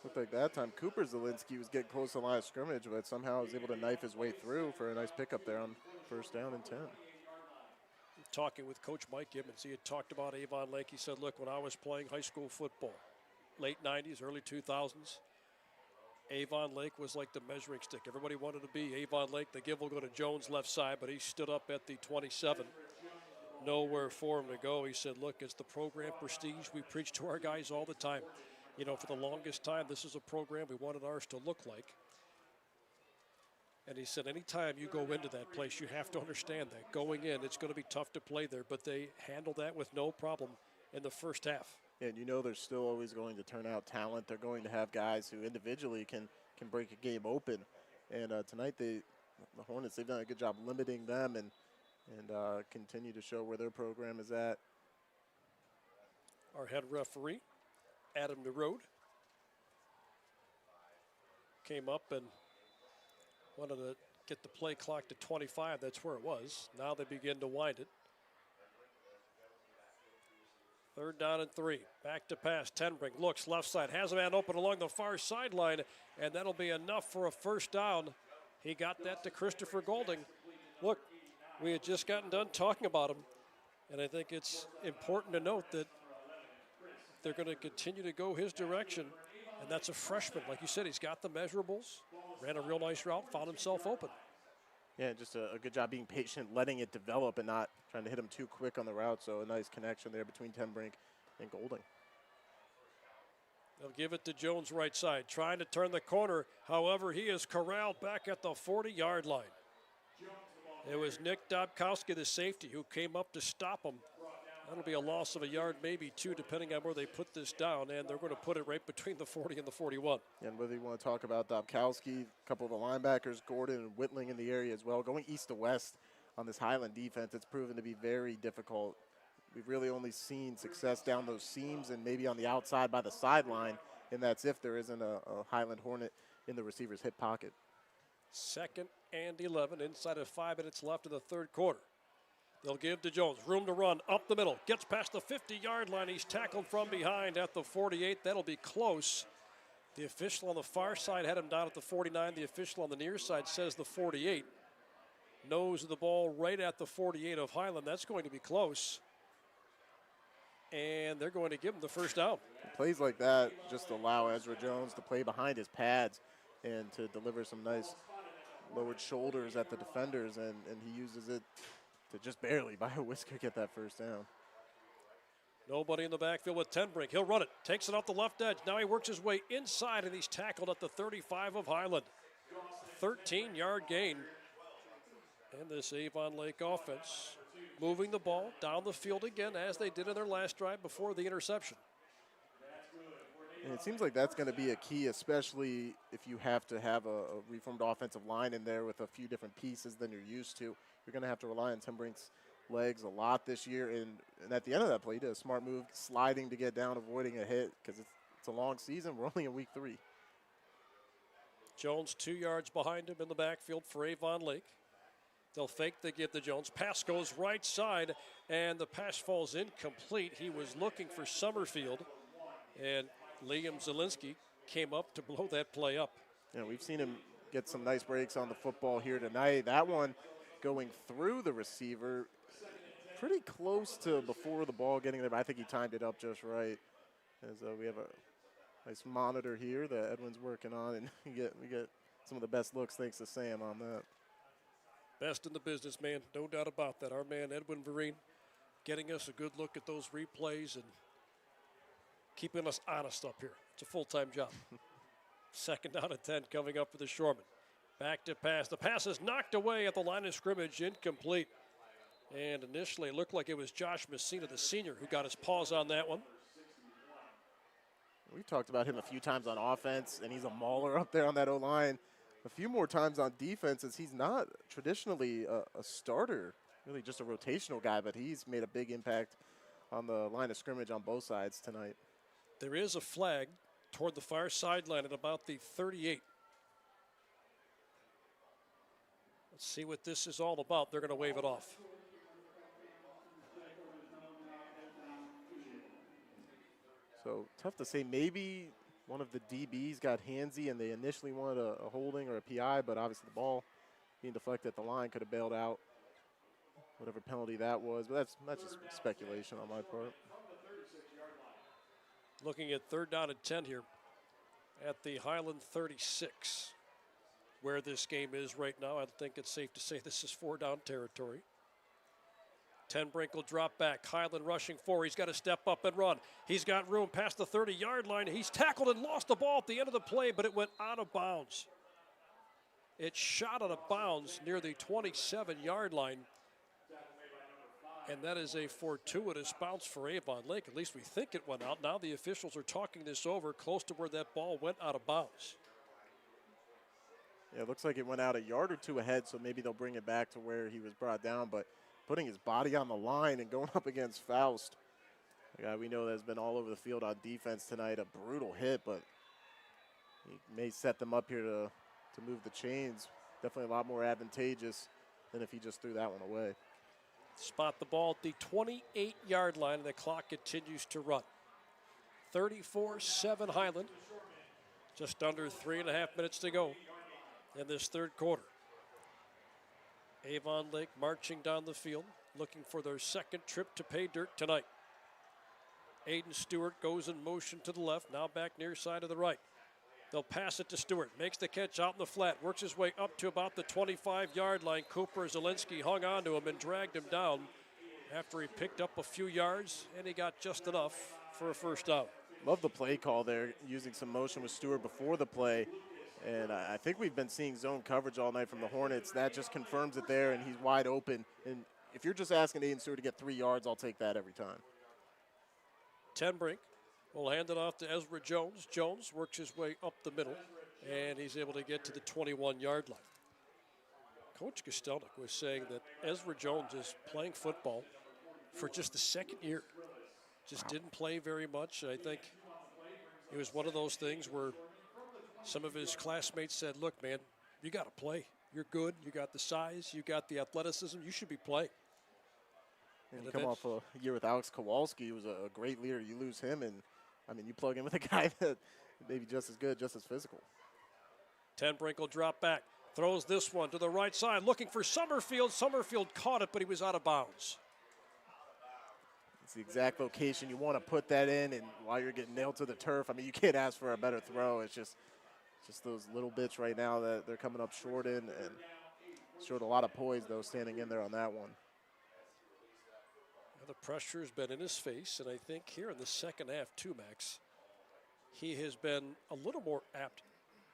Looked like that time Cooper Zielinski was getting close to the line of scrimmage, but somehow was able to knife his way through for a nice pickup there on first down and 10. Talking with Coach Mike Gibbons, he had talked about Avon Lake. He said, look, when I was playing high school football, late 90s, early 2000s, Avon Lake was like the measuring stick. Everybody wanted to be Avon Lake. The give will go to Jones left side, but he stood up at the 27. Nowhere for him to go. He said, look, it's the program prestige. We preach to our guys all the time. You know, for the longest time, this is a program we wanted ours to look like. And he said, anytime you go into that place, you have to understand that. Going in, it's going to be tough to play there, but they handled that with no problem in the first half. And you know they're still always going to turn out talent. They're going to have guys who individually can break a game open. And tonight, the Hornets, they've done a good job limiting them and continue to show where their program is at. Our head referee, Adam DeRode, came up and wanted to get the play clock to 25. That's where it was. Now they begin to wind it. Third down and 3. Back to pass. Tenbrink looks left side. Has a man open along the far sideline, and that'll be enough for a first down. He got that to Christopher Golding. Look, we had just gotten done talking about him, and I think it's important to note that they're going to continue to go his direction, and that's a freshman. Like you said, he's got the measurables, ran a real nice route, found himself open. Yeah, just a good job being patient, letting it develop and not trying to hit him too quick on the route. So a nice connection there between Tenbrink and Golding. They'll give it to Jones right side, trying to turn the corner. However, he is corralled back at the 40-yard line. It was Nick Dobkowski, the safety, who came up to stop him. That'll be a loss of a yard, maybe two, depending on where they put this down, and they're going to put it right between the 40 and the 41. And whether you want to talk about Dobkowski, a couple of the linebackers, Gordon and Whitling in the area as well, going east to west on this Highland defense, it's proven to be very difficult. We've really only seen success down those seams and maybe on the outside by the sideline, and that's if there isn't a Highland Hornet in the receiver's hip pocket. 2nd and 11, inside of 5 minutes left in the third quarter. They'll give to Jones, room to run, up the middle, gets past the 50-yard line. He's tackled from behind at the 48. That'll be close. The official on the far side had him down at the 49. The official on the near side says the 48. Nose of the ball right at the 48 of Highland. That's going to be close. And they're going to give him the first down. Plays like that just allow Ezra Jones to play behind his pads and to deliver some nice lowered shoulders at the defenders, and he uses it to just barely, by a whisker, get that first down. Nobody in the backfield with Tenbrink. He'll run it. Takes it off the left edge. Now he works his way inside, and he's tackled at the 35 of Highland. 13-yard gain. And this Avon Lake offense moving the ball down the field again, as they did in their last drive before the interception. And it seems like that's going to be a key, especially if you have to have a reformed offensive line in there with a few different pieces than you're used to. You're going to have to rely on Tenbrink's legs a lot this year. And at the end of that play, he did a smart move, sliding to get down, avoiding a hit, because it's a long season. We're only in week 3. Jones 2 yards behind him in the backfield for Avon Lake. They'll fake, they give to Jones. Pass goes right side, and the pass falls incomplete. He was looking for Summerfield, and Liam Zielinski came up to blow that play up. Yeah, we've seen him get some nice breaks on the football here tonight. That one going through the receiver, pretty close to before the ball getting there, but I think he timed it up just right. As we have a nice monitor here that Edwin's working on, and we get some of the best looks thanks to Sam on that. Best in the business, man, no doubt about that. Our man Edwin Vereen getting us a good look at those replays and keeping us honest up here. It's a full-time job. 2nd down and 10 coming up for the Shoremen. Back to pass. The pass is knocked away at the line of scrimmage, incomplete. And initially it looked like it was Josh Messina, the senior, who got his paws on that one. We've talked about him a few times on offense, and he's a mauler up there on that O-line. A few more times on defense, as he's not traditionally a starter, really just a rotational guy, but he's made a big impact on the line of scrimmage on both sides tonight. There is a flag toward the far sideline at about the 38. Let's see what this is all about. They're going to wave it off. So tough to say. Maybe one of the DBs got handsy and they initially wanted a holding or a PI, but obviously the ball being deflected at the line could have bailed out whatever penalty that was. But that's just speculation on my part. Looking at 3rd down and 10 here at the Highland 36, where this game is right now. I think it's safe to say this is 4-down territory. Tenbrink will drop back. Highland rushing 4. He's got to step up and run. He's got room past the 30-yard line. He's tackled and lost the ball at the end of the play, but it went out of bounds. It shot out of bounds near the 27-yard line. And that is a fortuitous bounce for Avon Lake. At least we think it went out. Now the officials are talking this over close to where that ball went out of bounds. Yeah, it looks like it went out a yard or two ahead, so maybe they'll bring it back to where he was brought down. But putting his body on the line and going up against Faust, a guy we know that's been all over the field on defense tonight, a brutal hit, but he may set them up here to move the chains. Definitely a lot more advantageous than if he just threw that one away. Spot the ball at the 28-yard line, and the clock continues to run. 34-7 Highland. Just under 3.5 minutes to go in this third quarter. Avon Lake marching down the field, looking for their second trip to pay dirt tonight. Aiden Stewart goes in motion to the left, now back near side of the right. They'll pass it to Stewart, makes the catch out in the flat, works his way up to about the 25-yard line. Cooper Zielinski hung on to him and dragged him down after he picked up a few yards, and he got just enough for a first down. Love the play call there, using some motion with Stewart before the play. And I think we've been seeing zone coverage all night from the Hornets. That just confirms it there, and he's wide open. And if you're just asking Aiden Stewart to get 3 yards, I'll take that every time. Tenbrink will hand it off to Ezra Jones. Jones works his way up the middle, and he's able to get to the 21-yard line. Coach Kostelnik was saying that Ezra Jones is playing football for just the second year. Just didn't play very much. I think it was one of those things where some of his classmates said, look, man, you got to play. You're good. You got the size. You got the athleticism. You should be playing. And you come off a year with Alex Kowalski, who was a great leader. You lose him, and, I mean, you plug in with a guy that maybe just as good, just as physical. Tenbrink will drop back. Throws this one to the right side, looking for Summerfield. Summerfield caught it, but he was out of bounds. It's the exact location you want to put that in, and while you're getting nailed to the turf, I mean, you can't ask for a better throw. It's just those little bits right now that they're coming up short in, and showed a lot of poise, though, standing in there on that one. The pressure has been in his face, and I think here in the second half, too, Max, he has been a little more apt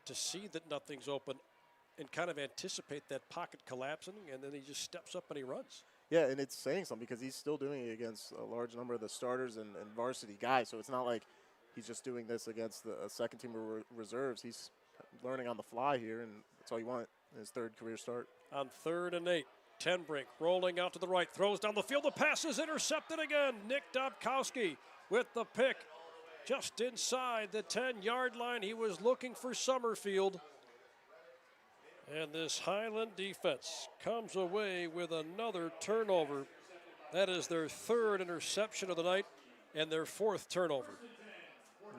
to see that nothing's open and kind of anticipate that pocket collapsing, and then he just steps up and he runs. Yeah, and it's saying something because he's still doing it against a large number of the starters and varsity guys, so it's not like he's just doing this against the second team reserves. He's learning on the fly here, and that's all you want in his third career start. On 3rd and 8, Tenbrink rolling out to the right, throws down the field. The pass is intercepted again. Nick Dobkowski with the pick just inside the 10-yard line. He was looking for Summerfield. And this Highland defense comes away with another turnover. That is their 3rd interception of the night and their 4th turnover.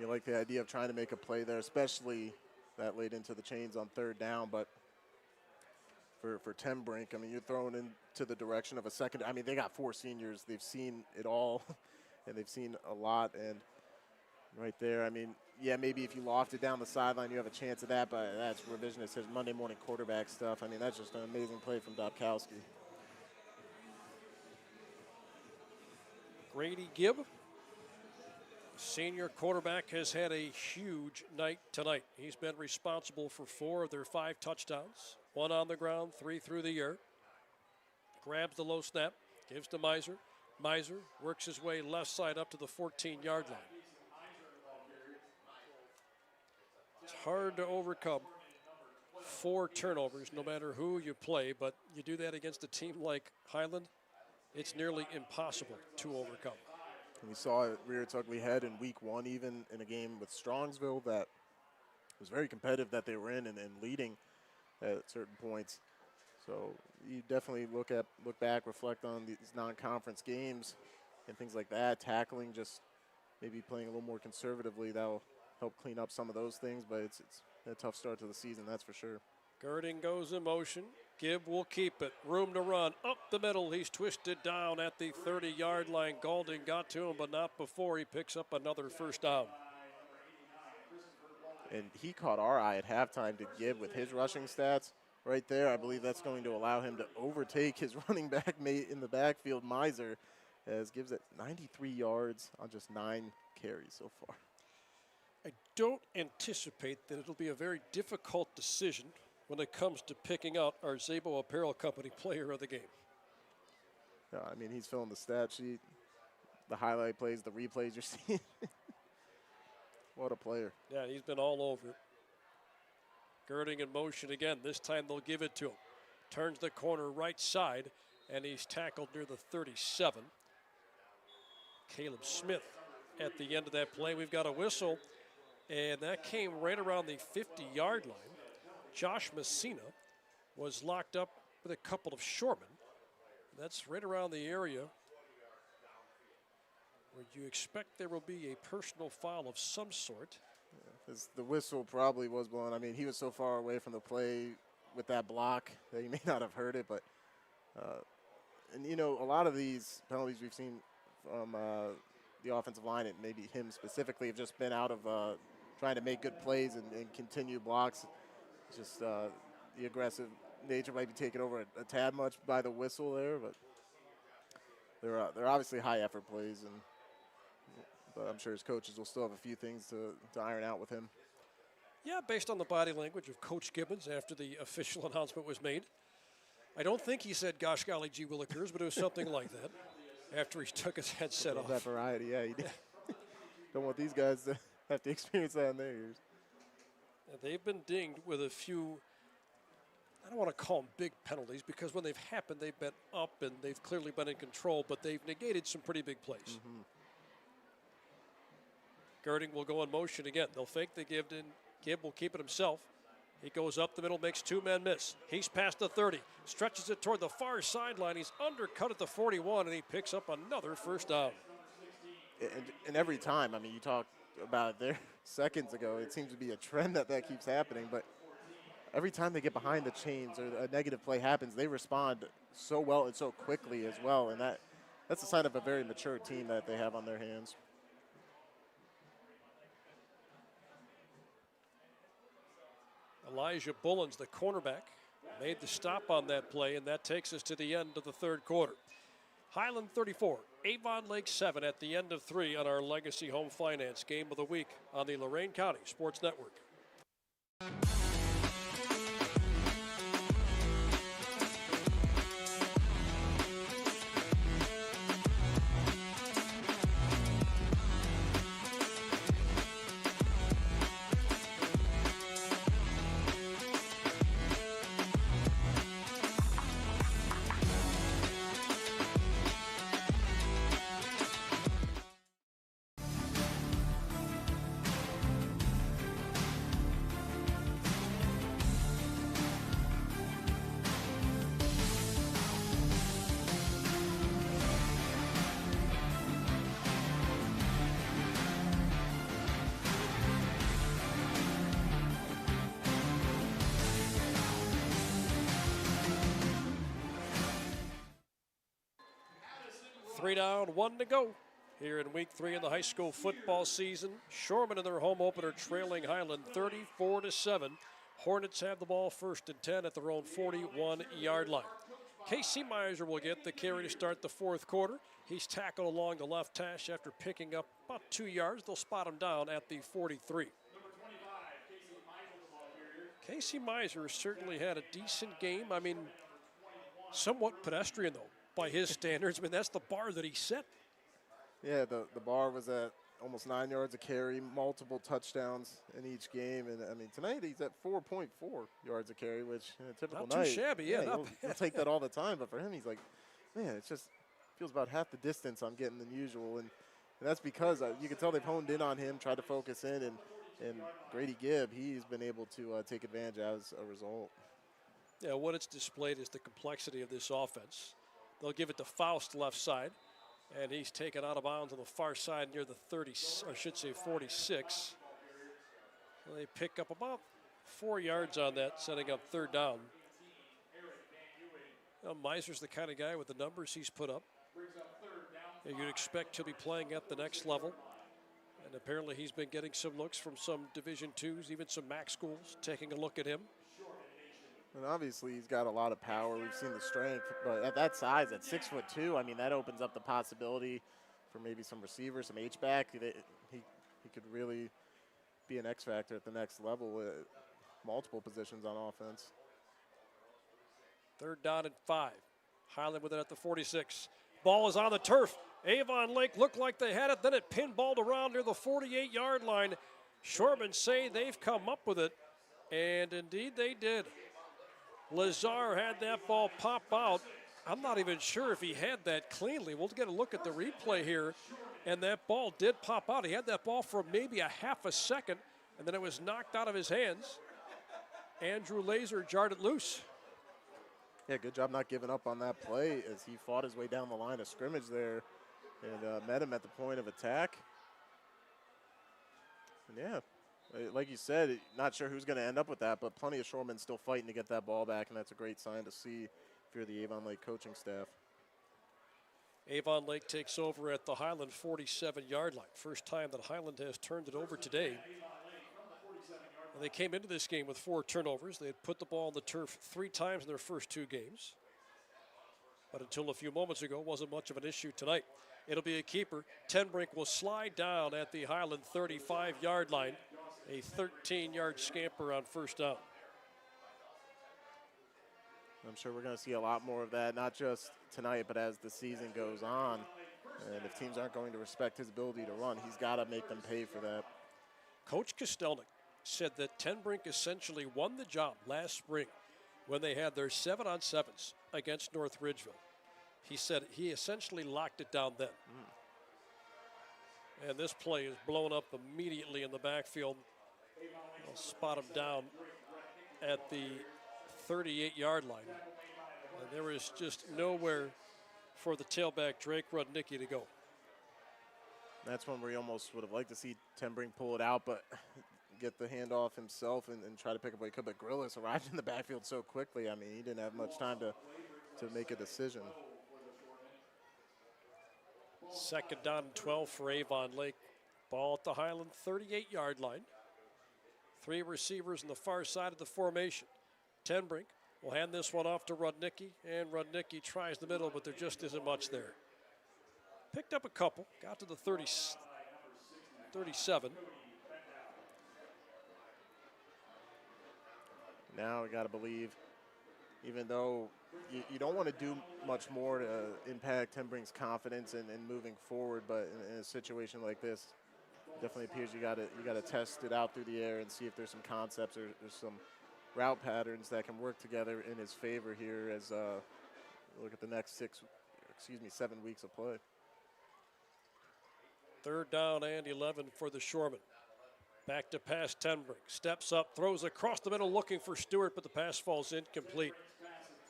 You like the idea of trying to make a play there, especially that late into the chains on 3rd down. But for Tenbrink, I mean, you're throwing into the direction of a second. I mean, they got 4 seniors. They've seen it all, and they've seen a lot. And right there, I mean, yeah, maybe if you loft it down the sideline, you have a chance of that, but that's revisionist Monday morning quarterback stuff. I mean, that's just an amazing play from Dobkowski. Grady Gibb, senior quarterback, has had a huge night tonight. He's been responsible for 4 of their 5 touchdowns, 1 on the ground, 3 through the air. Grabs the low snap, gives to Miser. Miser works his way left side up to the 14-yard line. It's hard to overcome 4 turnovers, no matter who you play, but you do that against a team like Highland, it's nearly impossible to overcome. And we saw it rear its ugly head in week 1, even in a game with Strongsville that was very competitive that they were in and leading at certain points. So you definitely look back, reflect on these non-conference games and things like that, tackling, just maybe playing a little more conservatively. That'll help clean up some of those things, but it's a tough start to the season, that's for sure. Girding goes in motion. Gibb will keep it. Room to run. Up the middle. He's twisted down at the 30-yard line. Gaulding got to him, but not before he picks up another 1st down. And he caught our eye at halftime to Gibb with his rushing stats right there. I believe that's going to allow him to overtake his running back mate in the backfield, Miser, as Gibbs at 93 yards on just 9 carries so far. I don't anticipate that it'll be a very difficult decision when it comes to picking out our Zabo Apparel Company player of the game. Yeah, I mean, he's filling the stat sheet, the highlight plays, the replays you're seeing. What a player. Yeah, he's been all over it. Girding in motion again. This time they'll give it to him. Turns the corner right side, and he's tackled near the 37. Caleb Smith at the end of that play. We've got a whistle, and that came right around the 50-yard line. Josh Messina was locked up with a couple of Shoremen. That's right around the area where you expect there will be a personal foul of some sort. Yeah, the whistle probably was blown. I mean, he was so far away from the play with that block that he may not have heard it. But, and, you know, a lot of these penalties we've seen from the offensive line, and maybe him specifically, have just been out of trying to make good plays and continue blocks. Just the aggressive nature might be taken over a tad much by the whistle there, but they're obviously high effort plays, but I'm sure his coaches will still have a few things to iron out with him. Yeah, based on the body language of Coach Gibbons after the official announcement was made. I don't think he said, gosh, golly, gee willikers, but it was something like that after he took his headset off. That variety, yeah. He did. Don't want these guys to have to experience that in their ears. They've been dinged with a few, I don't want to call them big penalties, because when they've happened, they've been up and they've clearly been in control, but they've negated some pretty big plays. Mm-hmm. Girding will go in motion again. They'll fake the Gibb. Gibb will keep it himself. He goes up the middle, makes two men miss. He's past the 30, stretches it toward the far sideline. He's undercut at the 41, and he picks up another first down. And every time, I mean, you talked about it there seconds ago, it seems to be a trend that keeps happening, but every time they get behind the chains or a negative play happens, they respond so well and so quickly as well, and that's a sign of a very mature team that they have on their hands. Elijah Bullens, the cornerback, made the stop on that play, and that takes us to the end of the third quarter. Highland 34, Avon Lake 7 at the end of 3 on our Legacy Home Finance Game of the Week on the Lorain County Sports Network. Three down, 1 to go here in week 3 of the high school football season. Shoremen in their home opener trailing Highland 34-7. Hornets have the ball first and 10 at their own 41-yard line. Casey Meiser will get the carry to start the fourth quarter. He's tackled along the left hash after picking up about 2 yards. They'll spot him down at the 43. Casey Meiser certainly had a decent game. I mean, somewhat pedestrian, though, by his standards. I mean, that's the bar that he set. Yeah, the bar was at almost 9 yards a carry, multiple touchdowns in each game. And, I mean, tonight he's at 4.4 yards a carry, which in a typical not night. Too shabby, yeah. He'll take that all the time. But for him, he's like, man, it just feels about half the distance I'm getting than usual. And that's because you can tell they've honed in on him, tried to focus in. And Grady Gibb, he's been able to take advantage as a result. Yeah, what it's displayed is the complexity of this offense. They'll give it to Faust left side, and he's taken out of bounds on the far side near the 30, or I should say 46. Well, they pick up about 4 yards on that, setting up third down. Now, Meiser's the kind of guy with the numbers he's put up. You'd expect he'll be playing at the next level. And apparently he's been getting some looks from some Division IIs, even some MAC schools, taking a look at him. And obviously he's got a lot of power. We've seen the strength, but at that size, at 6'2", I mean, that opens up the possibility for maybe some receivers, some H-back. He could really be an X factor at the next level, multiple positions on offense. Third down and 5. Highland with it at the 46. Ball is on the turf. Avon Lake looked like they had it, then it pinballed around near the 48-yard line. Shoremen say they've come up with it, and indeed they did. Lazar had that ball pop out. I'm not even sure if he had that cleanly. We'll get a look at the replay here, and that ball did pop out. He had that ball for maybe a half a second, and then it was knocked out of his hands. Andrew Laser jarred it loose. Yeah, good job not giving up on that play as he fought his way down the line of scrimmage there and met him at the point of attack. And yeah, like you said, not sure who's going to end up with that, but plenty of Shoremen still fighting to get that ball back, and that's a great sign to see if you're the Avon Lake coaching staff. Avon Lake takes over at the Highland 47-yard line. First time that Highland has turned it over today. And they came into this game with 4 turnovers. They had put the ball on the turf 3 times in their first 2 games. But until a few moments ago, wasn't much of an issue tonight. It'll be a keeper. Tenbrink will slide down at the Highland 35-yard line. A 13-yard scamper on first down. I'm sure we're going to see a lot more of that, not just tonight, but as the season goes on. And if teams aren't going to respect his ability to run, he's got to make them pay for that. Coach Kostelnik said that Ten Brink essentially won the job last spring when they had their 7-on-7s against North Ridgeville. He said he essentially locked it down then. And this play is blown up immediately in the backfield. I'll spot him down at the 38-yard line. And there was just nowhere for the tailback, Drake Rudnicki, to go. That's one where he almost would have liked to see Ten Brink pull it out, but get the handoff himself and try to pick up what he could. But Grillis arrived in the backfield so quickly. I mean, he didn't have much time to make a decision. 2nd down and 12 for Avon Lake. Ball at the Highland 38-yard line. 3 receivers on the far side of the formation. Ten Brink will hand this one off to Rudnicki, and Rudnicki tries the middle, but there just isn't much there. Picked up a couple, got to the 37. Now we got to believe, even though you don't want to do much more to impact Ten Brink's confidence in moving forward, but in a situation like this, it definitely appears you got to test it out through the air and see if there's some concepts or there's some route patterns that can work together in his favor here as look at the next 7 weeks of play. 3rd down and 11 for the Shoremen. Back to pass Ten Brink. Steps up, throws across the middle looking for Stewart, but the pass falls incomplete.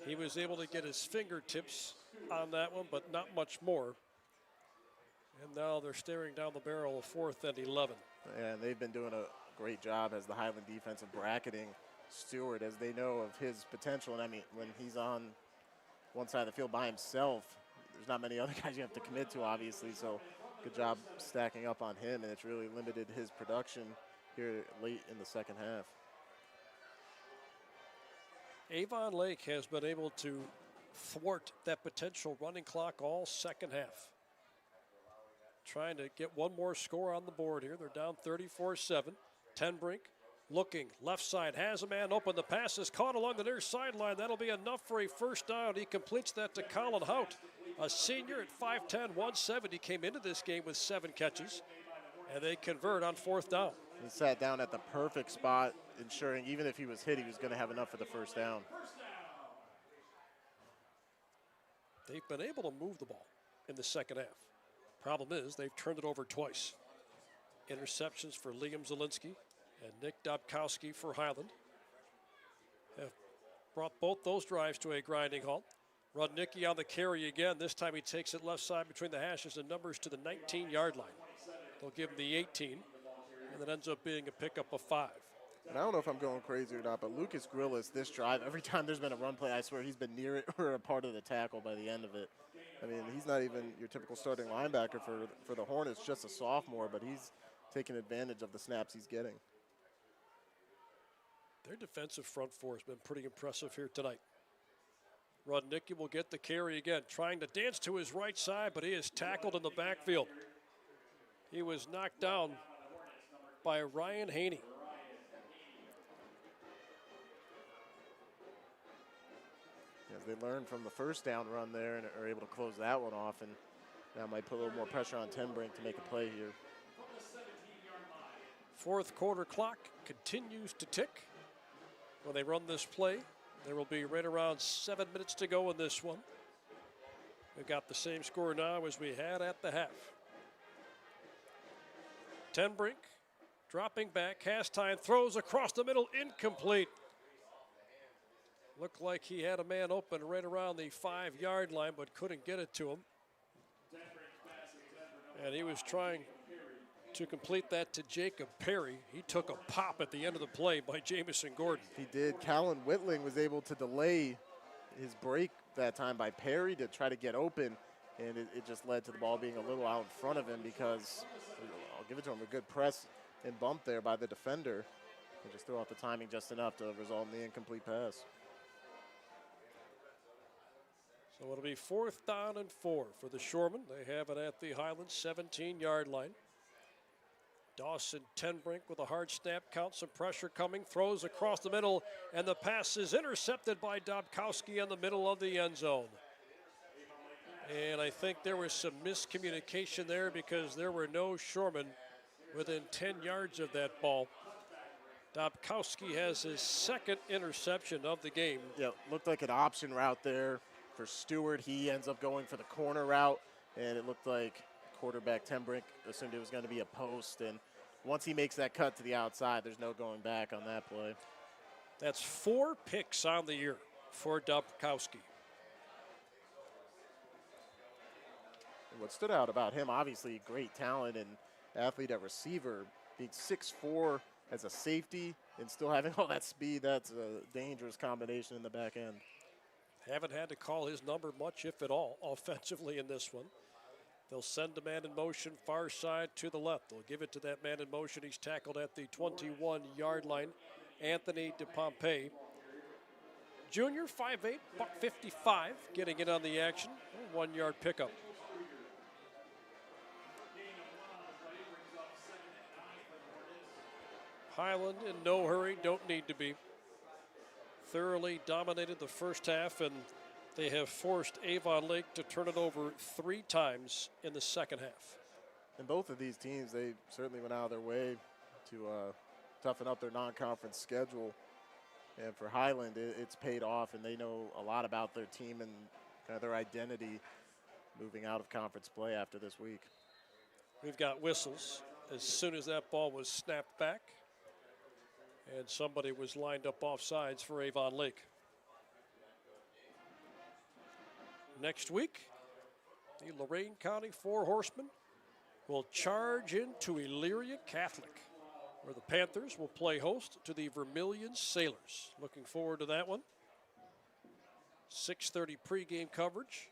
He was able to get his fingertips on that one, but not much more. And now they're staring down the barrel of 4th and 11. And they've been doing a great job as the Highland defense of bracketing Stewart as they know of his potential. And I mean, when he's on one side of the field by himself, there's not many other guys you have to commit to, obviously. So good job stacking up on him, and it's really limited his production here late in the second half. Avon Lake has been able to thwart that potential running clock all second half. Trying to get one more score on the board here. They're down 34-7. Ten Brink looking left side, has a man open. The pass is caught along the near sideline. That'll be enough for a first down. He completes that to Colin Hout, a senior at 5'10", 170. Came into this game with 7 catches, and they convert on 4th down. He sat down at the perfect spot, ensuring even if he was hit, he was going to have enough for the first down. They've been able to move the ball in the second half. Problem is, they've turned it over twice. Interceptions for Liam Zielinski and Nick Dobkowski for Highland have brought both those drives to a grinding halt. Rudnicki on the carry again. This time he takes it left side between the hashes and numbers to the 19-yard line. They'll give him the 18, and it ends up being a pickup of 5. And I don't know if I'm going crazy or not, but Lucas Grillis, this drive, every time there's been a run play, I swear he's been near it or a part of the tackle by the end of it. I mean, he's not even your typical starting linebacker for the Hornets, just a sophomore, but he's taking advantage of the snaps he's getting. Their defensive front four has been pretty impressive here tonight. Rudnicki will get the carry again, trying to dance to his right side, but he is tackled in the backfield. He was knocked down by Ryan Haney. As they learned from the first down run there and are able to close that one off, and that might put a little more pressure on Ten Brink to make a play here. 4th quarter clock continues to tick. When they run this play, there will be right around 7 minutes to go in this one. We've got the same score now as we had at the half. Ten Brink dropping back, has time, throws across the middle, incomplete. Looked like he had a man open right around the 5-yard line, but couldn't get it to him. And he was trying to complete that to Jacob Perry. He took a pop at the end of the play by Jamison Gordon. He did. Callan Whitling was able to delay his break that time by Perry to try to get open, and it just led to the ball being a little out in front of him because, I'll give it to him, a good press and bump there by the defender. And just threw off the timing just enough to result in the incomplete pass. So it'll be 4th down and 4 for the Shoremen. They have it at the Highland 17-yard line. Dawson Tenbrink with a hard snap, counts some pressure coming, throws across the middle, and the pass is intercepted by Dobkowski in the middle of the end zone. And I think there was some miscommunication there because there were no Shoremen within 10 yards of that ball. Dobkowski has his second interception of the game. Yeah, looked like an option route there for Stewart. He ends up going for the corner route, and it looked like quarterback Tenbrink assumed it was going to be a post, and once he makes that cut to the outside, there's no going back on that play. That's 4 picks on the year for Dobkowski. And what stood out about him, obviously great talent and athlete at receiver, being 6'4" as a safety and still having all that speed. That's a dangerous combination in the back end. Haven't had to call his number much, if at all, offensively in this one. They'll send a man in motion far side to the left. They'll give it to that man in motion. He's tackled at the 21-yard line. Anthony DePompe. Junior, 5'8", buck 55, getting in on the action. 1-yard pickup. Highland in no hurry, don't need to be. Thoroughly dominated the first half, and they have forced Avon Lake to turn it over 3 times in the second half. And both of these teams, they certainly went out of their way to toughen up their non-conference schedule. And for Highland, it's paid off, and they know a lot about their team and kind of their identity moving out of conference play after this week. We've got whistles as soon as that ball was snapped back, and somebody was lined up off sides for Avon Lake. Next week, the Lorain County Four Horsemen will charge into Elyria Catholic, where the Panthers will play host to the Vermilion Sailors. Looking forward to that one. 6:30 pregame coverage.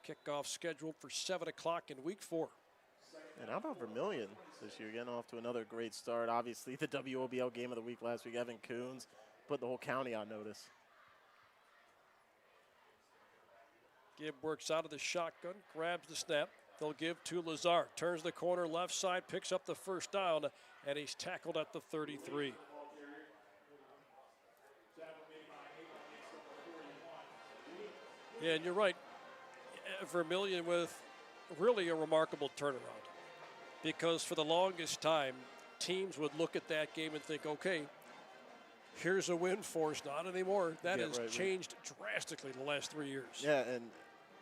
Kickoff scheduled for 7 o'clock in week 4. And how about Vermilion this year? Getting off to another great start. Obviously, the WOBL game of the week last week, Evan Coons put the whole county on notice. Gibb works out of the shotgun, grabs the snap. They'll give to Lazar. Turns the corner left side, picks up the first down, and he's tackled at the 33. Yeah, and you're right. Vermilion with really a remarkable turnaround, because for the longest time, teams would look at that game and think, okay, here's a win for us. Not anymore. That has changed drastically in the last 3 years. Yeah, and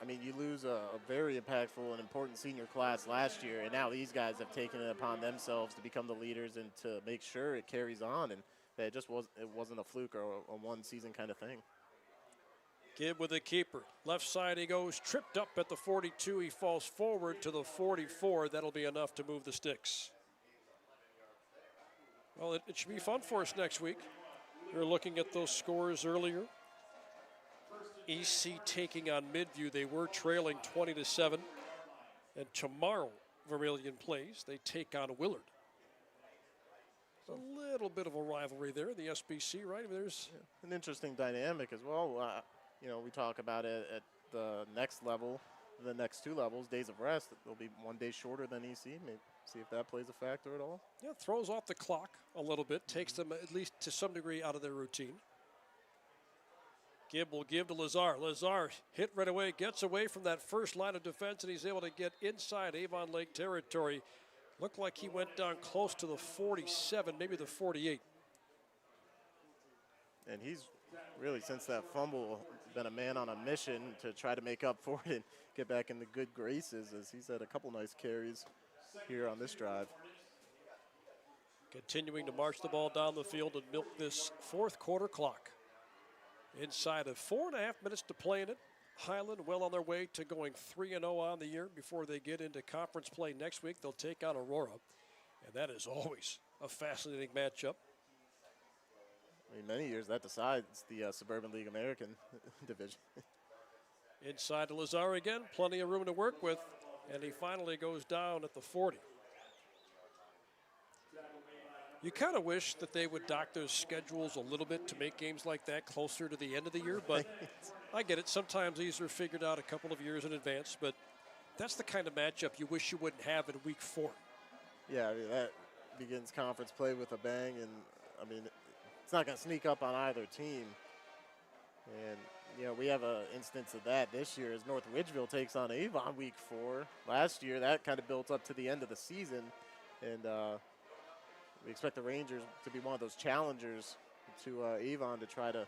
I mean, you lose a very impactful and important senior class last year, and now these guys have taken it upon themselves to become the leaders and to make sure it carries on, and that it wasn't a fluke or a one-season kind of thing. Gibb with a keeper. Left side he goes, tripped up at the 42. He falls forward to the 44. That'll be enough to move the sticks. Well, it should be fun for us next week. We were looking at those scores earlier. EC taking on Midview. They were trailing 20-7. And tomorrow, Vermilion plays. They take on Willard. A little bit of a rivalry there in the SBC, right? I mean, there's an interesting dynamic as well. You know, we talk about it at the next level, the next 2 levels, days of rest. They'll be 1 day shorter than EC. Maybe see if that plays a factor at all. Yeah, throws off the clock a little bit, takes them at least to some degree out of their routine. Gibb will give to Lazar. Lazar hit right away, gets away from that first line of defense, and he's able to get inside Avon Lake territory. Looked like he went down close to the 47, maybe the 48. And he's really, since that fumble, been a man on a mission to try to make up for it and get back in the good graces, as he's had a couple nice carries here on this drive. Continuing to march the ball down the field and milk this 4th quarter clock. Inside of 4.5 minutes to play in it. Highland well on their way to going 3-0 on the year before they get into conference play next week. They'll take on Aurora, and that is always a fascinating matchup. I mean, many years that decides the Suburban League American division. Inside to Lazar again, plenty of room to work with, and he finally goes down at the 40. You kind of wish that they would dock those schedules a little bit to make games like that closer to the end of the year, but I get it. Sometimes these are figured out a couple of years in advance, but that's the kind of matchup you wish you wouldn't have in week 4. Yeah, I mean, that begins conference play with a bang, and I mean, it's not going to sneak up on either team. And, you know, we have an instance of that this year as North Ridgeville takes on Avon week 4. Last year, that kind of built up to the end of the season, and we expect the Rangers to be one of those challengers to Avon to try to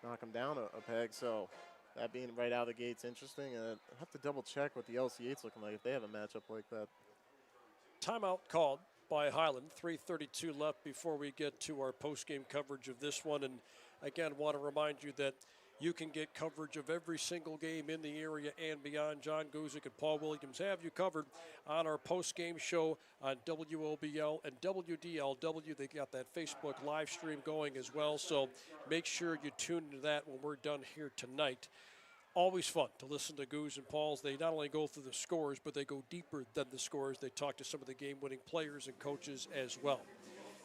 knock them down a peg. So that being right out of the gate's interesting, and I have to double check what the LCA's looking like if they have a matchup like that. Timeout called by Highland. 3:32 left before we get to our post-game coverage of this one. And again, want to remind you that you can get coverage of every single game in the area and beyond. John Guzik and Paul Williams have you covered on our post-game show on WOBL and WDLW. They got that Facebook live stream going as well, so make sure you tune into that when we're done here tonight. Always fun to listen to Goose and Paul's. They not only go through the scores, but they go deeper than the scores. They talk to some of the game-winning players and coaches as well.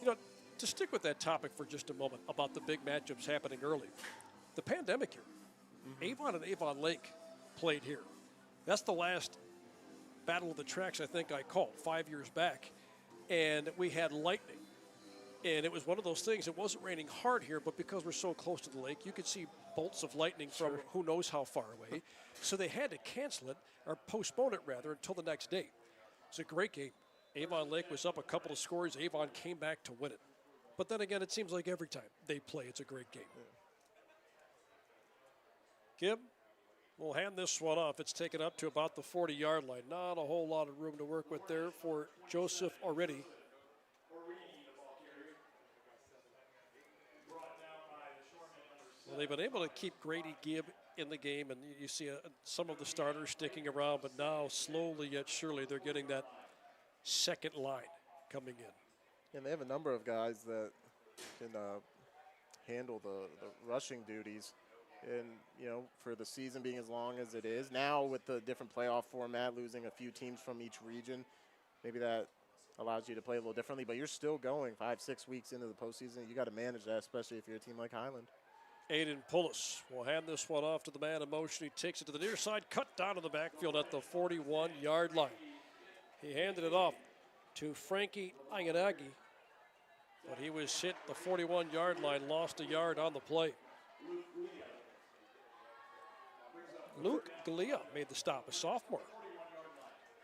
You know, to stick with that topic for just a moment about the big matchups happening early, the pandemic year, Avon and Avon Lake played here. That's the last Battle of the Tracks I think I called 5 years back, and we had lightning. And it was one of those things, it wasn't raining hard here, but because we're so close to the lake, you could see bolts of lightning from who knows how far away. So they had to cancel it, or postpone it rather, until the next day. It's a great game. Avon Lake was up a couple of scores. Avon came back to win it. But then again, it seems like every time they play, it's a great game. Kim, we'll hand this one off. It's taken up to about the 40-yard line. Not a whole lot of room to work with there for Joseph already. Well, they've been able to keep Grady Gibb in the game, and you see some of the starters sticking around, but now slowly yet surely they're getting that second line coming in. And they have a number of guys that can handle the rushing duties. And, you know, for the season being as long as it is, now with the different playoff format, losing a few teams from each region, maybe that allows you to play a little differently, but you're still going 5-6 weeks into the postseason. You got to manage that, especially if you're a team like Highland. Aiden Pullis will hand this one off to the man in motion. He takes it to the near side, cut down to the backfield at the 41-yard line. He handed it off to Frankie Ayanagi, but he was hit the 41-yard line, lost a yard on the play. Luke Galea made the stop, a sophomore.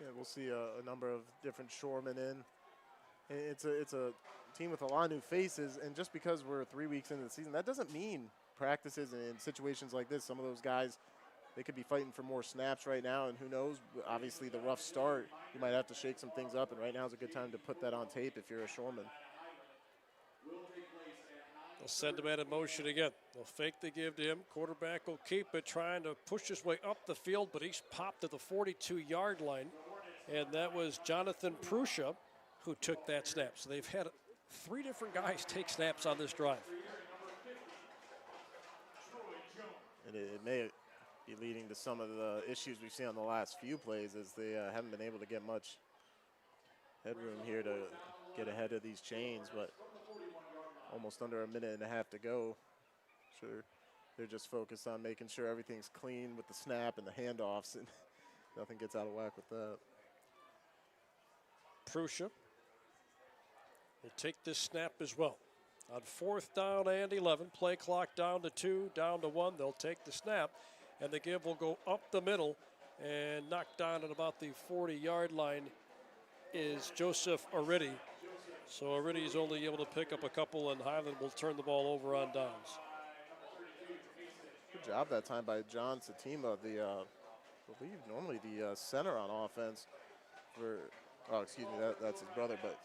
Yeah, we'll see a number of different Shoremen in. It's a team with a lot of new faces, and just because we're 3 weeks into the season, that doesn't mean practices and in situations like this, some of those guys, they could be fighting for more snaps right now, and who knows, obviously the rough start, you might have to shake some things up, and right now is a good time to put that on tape if you're a Shoreman. They'll send the man in motion again. They'll fake the give to him. Quarterback will keep it, trying to push his way up the field, but he's popped to the 42-yard line, and that was Jonathan Prusha who took that snap. So they've had 3 different guys take snaps on this drive. And it may be leading to some of the issues we've seen on the last few plays, as they haven't been able to get much headroom here to get ahead of these chains, but almost under a minute and a half to go. Sure, they're just focused on making sure everything's clean with the snap and the handoffs, and nothing gets out of whack with that. Prusha will take this snap as well. On 4th down and 11, play clock down to 2, down to 1. They'll take the snap, and the give will go up the middle, and knocked down at about the 40-yard line is Joseph Aridi. So Aridi's only able to pick up a couple, and Highland will turn the ball over on downs. Good job that time by John Satima, I believe normally the center on offense that's his brother, but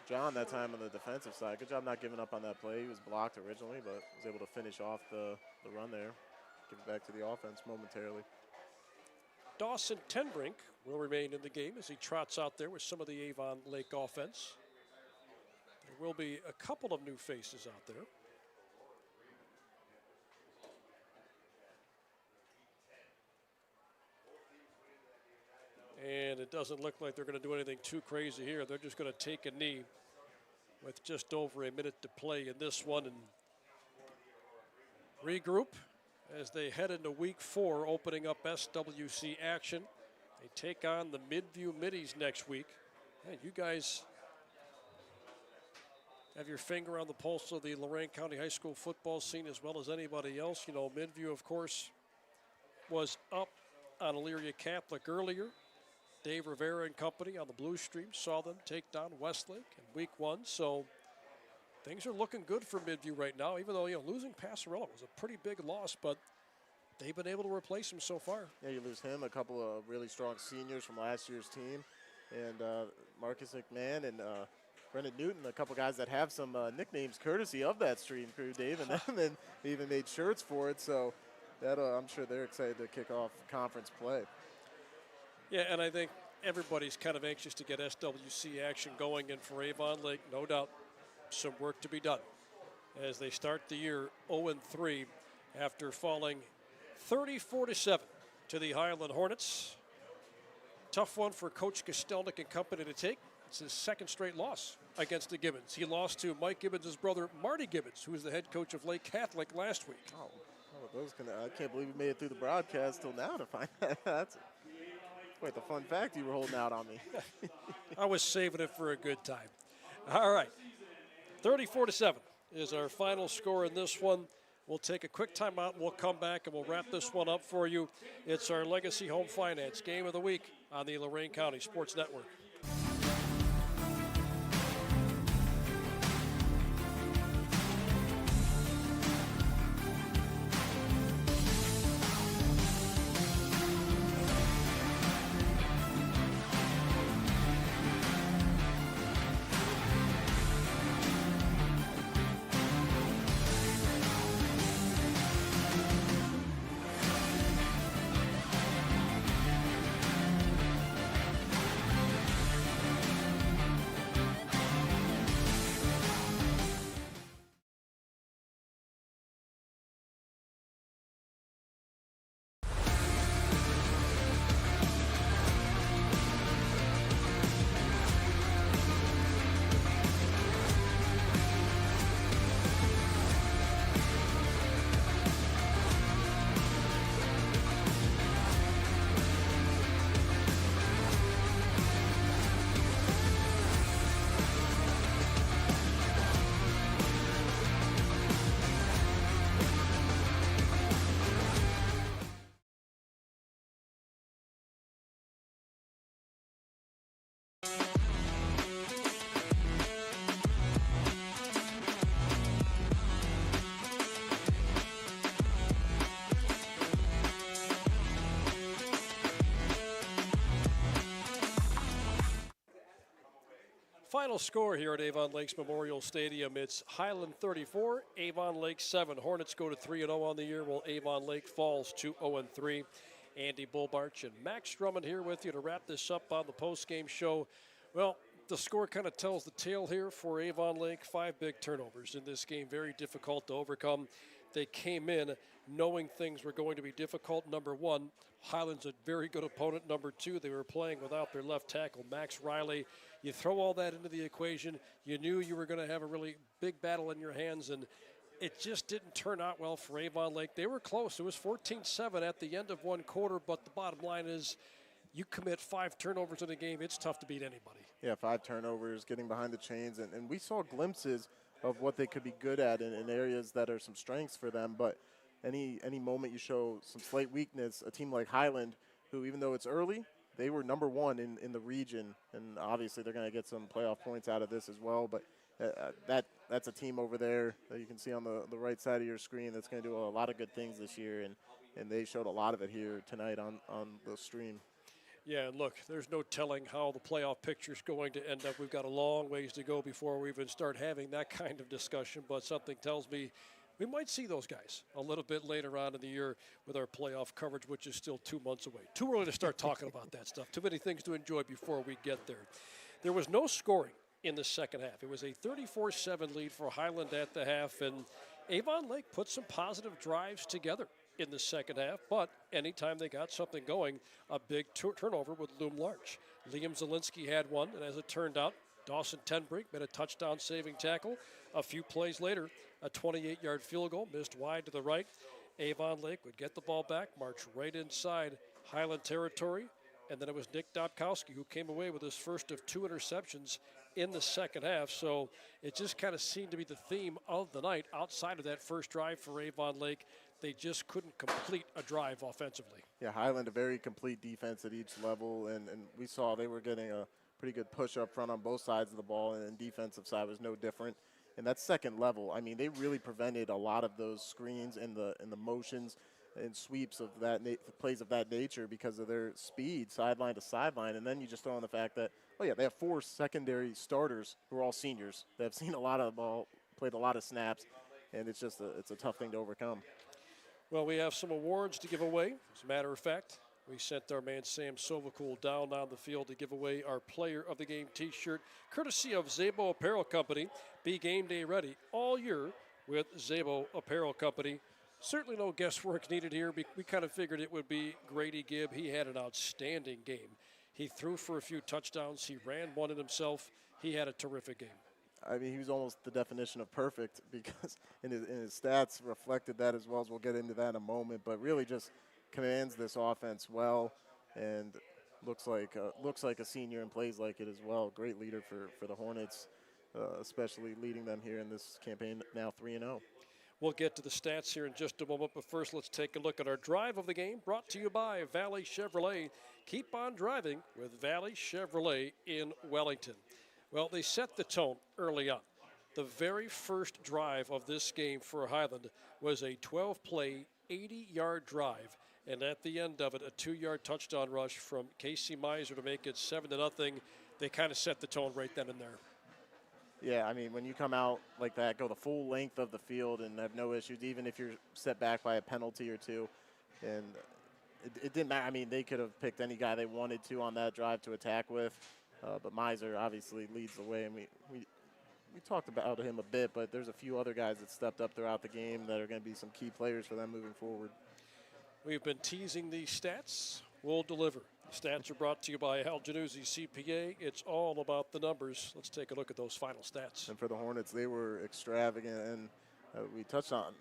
John that time on the defensive side. Good job not giving up on that play. He was blocked originally, but was able to finish off the run there. Give it back to the offense momentarily. Dawson Tenbrink will remain in the game as he trots out there with some of the Avon Lake offense. There will be a couple of new faces out there. And it doesn't look like they're going to do anything too crazy here. They're just going to take a knee with just over a minute to play in this one and regroup as they head into week 4, opening up SWC action. They take on the Midview Middies next week Hey, you guys have your finger on the pulse of the Lorain County high school football scene as well as anybody else. You know, Midview, of course, was up on Elyria Catholic earlier. Dave Rivera and company on the Blue Stream saw them take down Westlake in week 1. So things are looking good for Midview right now, even though, losing Passarella was a pretty big loss, but they've been able to replace him so far. Yeah, you lose him, a couple of really strong seniors from last year's team, and Marcus McMahon and Brendan Newton, a couple guys that have some nicknames courtesy of that stream crew, Dave, and then they even made shirts for it. So that I'm sure they're excited to kick off conference play. Yeah, and I think everybody's kind of anxious to get SWC action going, and for Avon Lake, no doubt, some work to be done as they start the year 0-3 after falling 34-7 to the Highland Hornets. Tough one for Coach Kostelnik and company to take. It's his second straight loss against the Gibbons. He lost to Mike Gibbons' brother, Marty Gibbons, who was the head coach of Lake Catholic last week. I can't believe we made it through the broadcast till now to find that. That's quite the fun fact you were holding out on me. I was saving it for a good time. All right, 34-7 is our final score in this one. We'll take a quick timeout, and we'll come back, and we'll wrap this one up for you. It's our Legacy Home Finance Game of the Week on the Lorain County Sports Network. Final score here at Avon Lakes Memorial Stadium. It's Highland 34, Avon Lake 7. Hornets go to 3-0 on the year, while Avon Lake falls to 0-3. Andy Bulbarch and Max Drummond here with you to wrap this up on the postgame show. Well, the score kind of tells the tale here for Avon Lake. 5 big turnovers in this game, very difficult to overcome. They came in knowing things were going to be difficult. Number one, Highland's a very good opponent. Number two, they were playing without their left tackle, Max Riley. You throw all that into the equation, you knew you were going to have a really big battle in your hands, and it just didn't turn out well for Avon Lake. They were close. It was 14-7 at the end of one quarter, but the bottom line is you commit 5 turnovers in a game, it's tough to beat anybody. Yeah, 5 turnovers, getting behind the chains, and we saw glimpses of what they could be good at in areas that are some strengths for them, but any moment you show some slight weakness, a team like Highland, who even though it's early, they were number 1 in the region, and obviously they're going to get some playoff points out of this as well, but that's a team over there that you can see on the right side of your screen that's going to do a lot of good things this year, and they showed a lot of it here tonight on the stream. Yeah, and look, there's no telling how the playoff picture is going to end up. We've got a long ways to go before we even start having that kind of discussion, but something tells me we might see those guys a little bit later on in the year with our playoff coverage, which is still 2 months away. Too early to start talking about that stuff. Too many things to enjoy before we get there. There was no scoring in the second half. It was a 34-7 lead for Highland at the half, and Avon Lake put some positive drives together in the second half, but anytime they got something going, a big turnover would loom large. Liam Zielinski had one, and as it turned out, Dawson Tenbrink made a touchdown-saving tackle. A few plays later, a 28-yard field goal missed wide to the right. Avon Lake would get the ball back, march right inside Highland territory, and then it was Nick Dobkowski who came away with his first of 2 interceptions in the second half. So it just kind of seemed to be the theme of the night. Outside of that first drive for Avon Lake, they just couldn't complete a drive offensively. Yeah, Highland, a very complete defense at each level, and we saw they were getting a pretty good push up front on both sides of the ball, and defensive side was no different. And that second level, I mean, they really prevented a lot of those screens and the motions and sweeps of that plays of that nature because of their speed, sideline to sideline. And then you just throw in the fact that, oh yeah, they have 4 secondary starters who are all seniors. They have seen a lot of the ball, played a lot of snaps, and it's just it's a tough thing to overcome. Well, we have some awards to give away. As a matter of fact, we sent our man Sam Sovacool down on the field to give away our Player of the Game T-shirt, courtesy of Zabo Apparel Company. Be game day ready all year with Zabo Apparel Company. Certainly no guesswork needed here. We kind of figured it would be Grady Gibb. He had an outstanding game. He threw for a few touchdowns. He ran one in himself. He had a terrific game. I mean, he was almost the definition of perfect because in his stats reflected that as well, as we'll get into that in a moment. But really just commands this offense well and looks like a senior and plays like it as well. Great leader for the Hornets, especially leading them here in this campaign, now 3-0. We'll get to the stats here in just a moment, but first let's take a look at our drive of the game, brought to you by Valley Chevrolet. Keep on driving with Valley Chevrolet in Wellington. Well, they set the tone early on. The very first drive of this game for Highland was a 12-play, 80-yard drive, and at the end of it, a 2-yard touchdown rush from Casey Miser to make it 7-0. They kind of set the tone right then and there. Yeah, I mean, when you come out like that, go the full length of the field and have no issues, even if you're set back by a penalty or two, and it didn't matter. I mean, they could have picked any guy they wanted to on that drive to attack with, but Miser obviously leads the way, and we talked about him a bit, but there's a few other guys that stepped up throughout the game that are going to be some key players for them moving forward. We've been teasing these stats. We'll deliver. The stats are brought to you by Al Januzzi CPA. It's all about the numbers. Let's take a look at those final stats. And for the Hornets, they were extravagant, and we touched on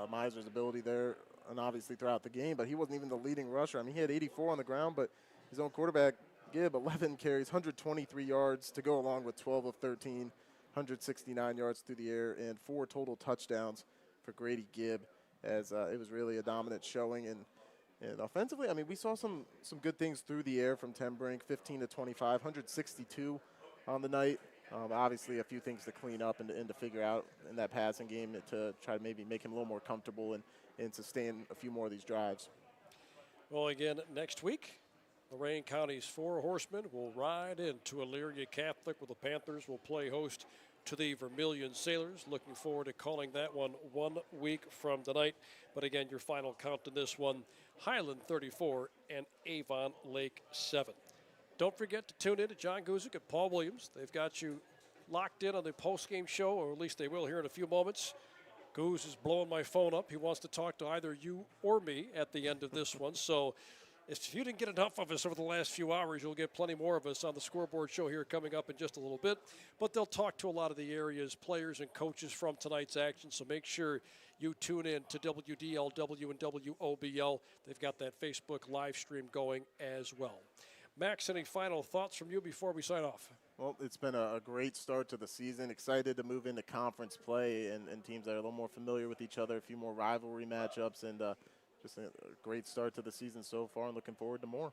Miser's ability there, and obviously throughout the game, but he wasn't even the leading rusher. I mean, he had 84 on the ground, but his own quarterback, Gibb, 11 carries, 123 yards to go along with 12 of 13, 169 yards through the air, and 4 total touchdowns for Grady Gibb, as it was really a dominant showing. And offensively, I mean, we saw some good things through the air from Tim Brink, 15 to 25, 162 on the night. Obviously, a few things to clean up and to figure out in that passing game to try to maybe make him a little more comfortable and sustain a few more of these drives. Well, again, next week, Lorain County's 4 horsemen will ride into Elyria Catholic, where the Panthers will play host to the Vermilion Sailors. Looking forward to calling that one week from tonight. But again, your final count in this one, Highland 34 and Avon Lake 7. Don't forget to tune in to John Guzik and Paul Williams. They've got you locked in on the postgame show, or at least they will here in a few moments. Goose is blowing my phone up. He wants to talk to either you or me at the end of this one. So if you didn't get enough of us over the last few hours, you'll get plenty more of us on the scoreboard show here coming up in just a little bit. But they'll talk to a lot of the area's players and coaches from tonight's action, so make sure you tune in to WDLW and WOBL. They've got that Facebook live stream going as well. Max, any final thoughts from you before we sign off? Well, it's been a great start to the season. Excited to move into conference play and teams that are a little more familiar with each other, a few more rivalry matchups, and just a great start to the season so far, and looking forward to more.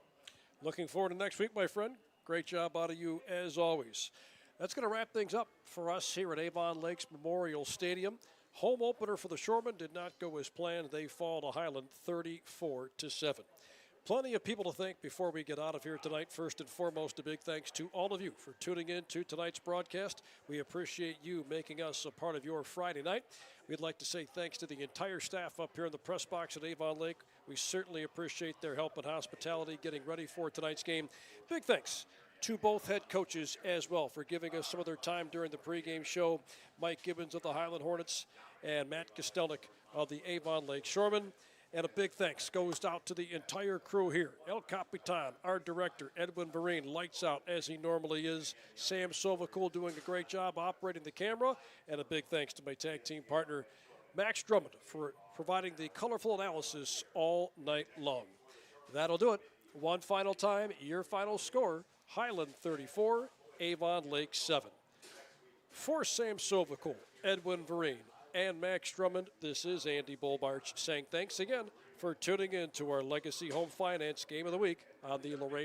Looking forward to next week, my friend. Great job out of you as always. That's going to wrap things up for us here at Avon Lakes Memorial Stadium. Home opener for the Shoremen did not go as planned. They fall to Highland 34-7. Plenty of people to thank before we get out of here tonight. First and foremost, a big thanks to all of you for tuning in to tonight's broadcast. We appreciate you making us a part of your Friday night. We'd like to say thanks to the entire staff up here in the press box at Avon Lake. We certainly appreciate their help and hospitality getting ready for tonight's game. Big thanks to both head coaches as well for giving us some of their time during the pregame show. Mike Gibbons of the Highland Hornets and Matt Kostelnik of the Avon Lake Shoremen. And a big thanks goes out to the entire crew here. El Capitan, our director, Edwin Vereen, lights out as he normally is. Sam Sovacool doing a great job operating the camera. And a big thanks to my tag team partner, Max Drummond, for providing the colorful analysis all night long. That'll do it One final time, your final score, Highland 34, Avon Lake 7. For Sam Sovacool, Edwin Vereen, and Max Drummond, this is Andy Bolbarch saying thanks again for tuning in to our Legacy Home Finance Game of the Week on the Lorain